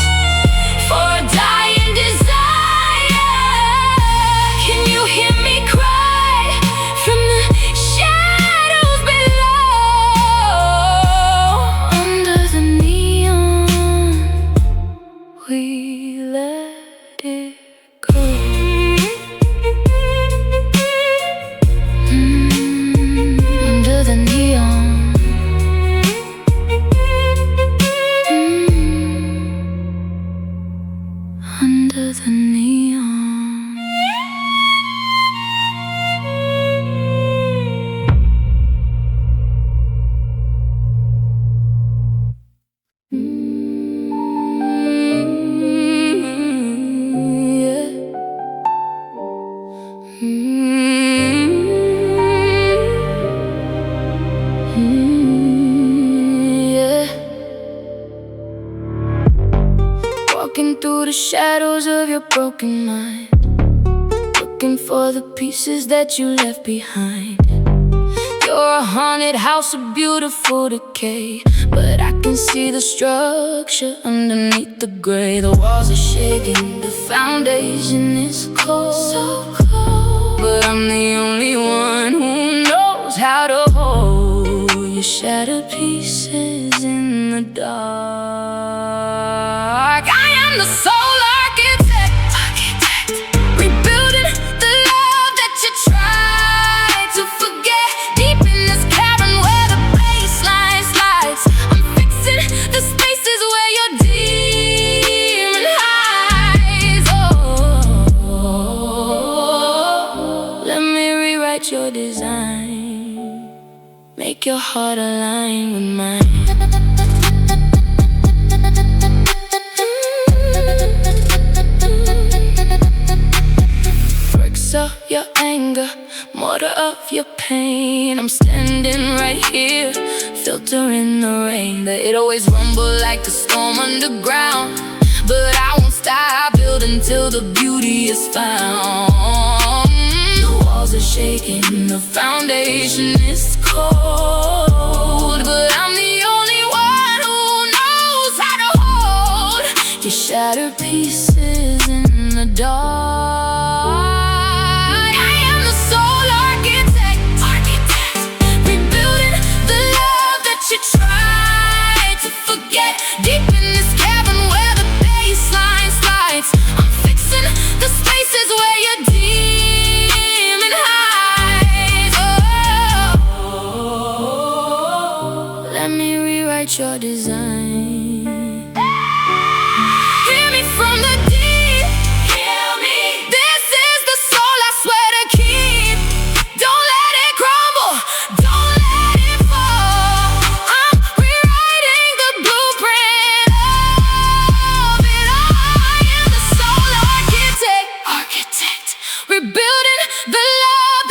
[SPEAKER 1] for a dying desire. Can you hear me cry from the shadows below? Under the neon, we let it go. Under the neon. Under the neon. Yeah. Yeah. Walking through the shadows of your broken mind, looking for the pieces that you left behind. You're a haunted house of beautiful decay, but I can see the structure underneath the gray. The walls are shaking, the foundation is cold, so cold. But I'm the only one who knows how to hold your shattered pieces in the dark. I am the soul architect, rebuilding the love that you tried to forget. Deep in this cavern where the baseline slides, I'm fixing the spaces where your demon hides. Oh, let me rewrite your design, make your heart align with mine. Bricks of your anger, mortar of your pain. I'm standing right here, filtering the rain. The 808s rumble like a storm underground, but I won't stop building till the beauty is found. The walls are shaking, the foundation is cold, but I'm the only one who knows how to hold your shattered pieces in the dark. I am the soul architect, rebuilding the love that you tried to forget. Deep in this cavern where the baseline slides, I'm fixing the spaces where your demon hides. Oh, let me rewrite your design. Hear me from the deep, hear me. This is the soul I swear to keep. Don't let it crumble, don't let it fall. I'm rewriting the blueprint of it all. I am the soul architect, rebuilding the love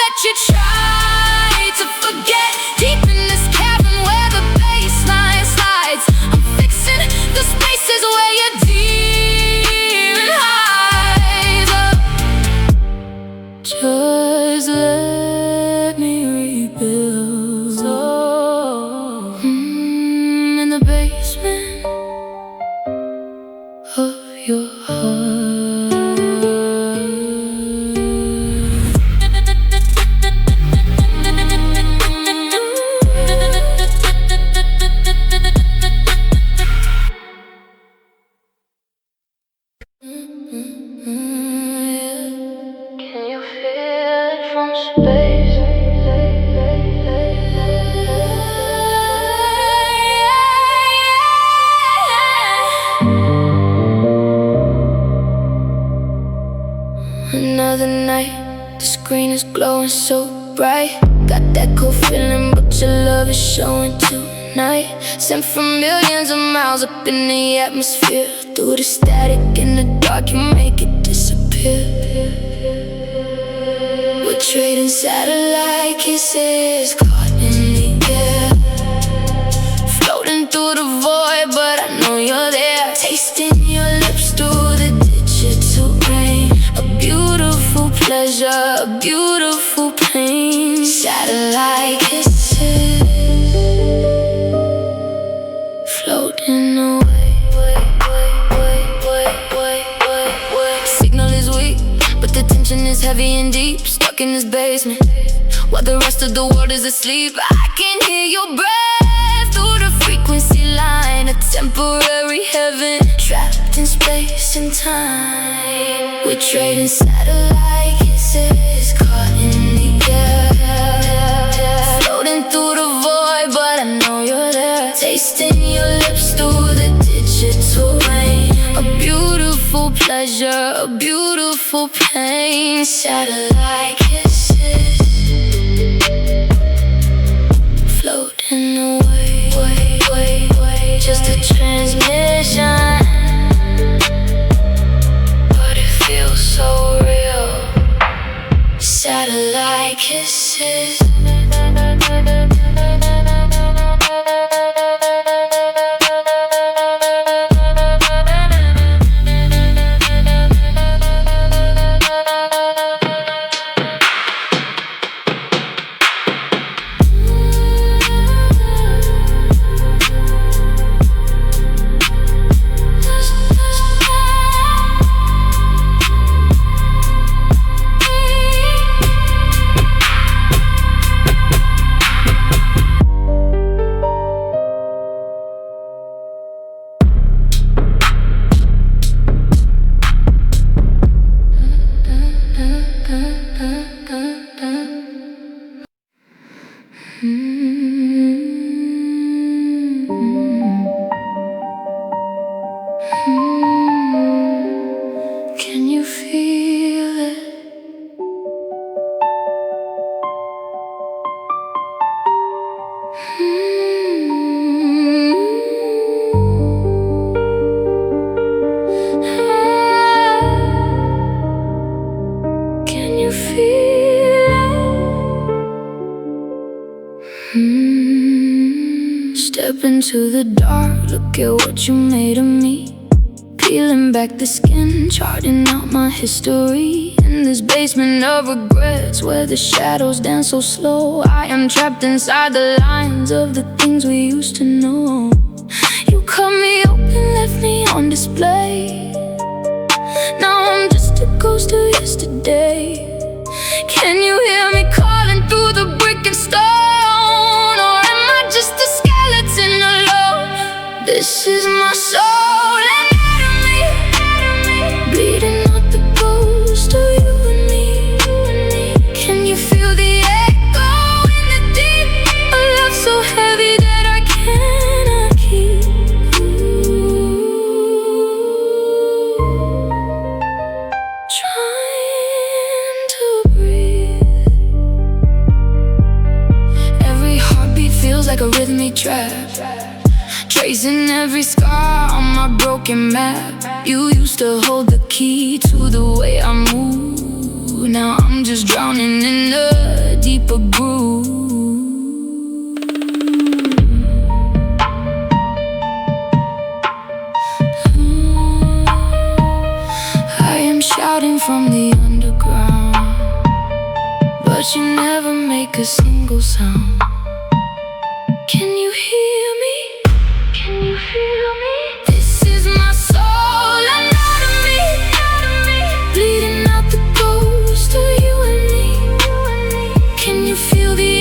[SPEAKER 1] Another night, the screen is glowing so bright. Got that cool feeling, but your love is showing tonight. Sent from millions of miles up in the atmosphere. Through the static in the dark, you make it disappear. We're trading satellite kisses, caught in the air. Floating through the void, but I know you're there. Tasting your lips through the digital rain. A beautiful pleasure, a beautiful pain. Satellite kisses, floating away. Signal is weak, but the tension is heavy and deep. Stuck in this basement, while the rest of the world is asleep. I can hear your breath through the frequency line. A temporary heaven, trapped in space and time. We're trading satellite kisses, caught in the air. Floating through the void, but I know you're there. Tasting your lips through the digital rain. A beautiful pleasure, a beautiful pain. Satellite kisses, floating away, just a transmission, but it feels so real. Satellite kisses. Can you feel it? Can you feel it? Step into the dark, look at what you made of me. Peeling back the skin, charting out my history. In this basement of regrets, where the shadows dance so slow, I am trapped inside the lines of the things we used to know. You cut me open, left me on display. Now I'm just a ghost of yesterday. Can you hear me calling through the brick and stone? Or am I just a skeleton alone? This is my soul, bleeding out the ghost of you and me. Can you feel the echo in the deep? A love so heavy that I cannot keep. Trying to breathe. Every heartbeat feels like a rhythmic trap, tracing every scar on my broken map. You used to hold the key to the way I move. Now I'm just drowning in a deeper groove. I am shouting from the underground, but you never make a single sound. Can you hear me? Can you feel me? This is my soul, anatomy, bleeding out the ghost of you and me. Can you feel the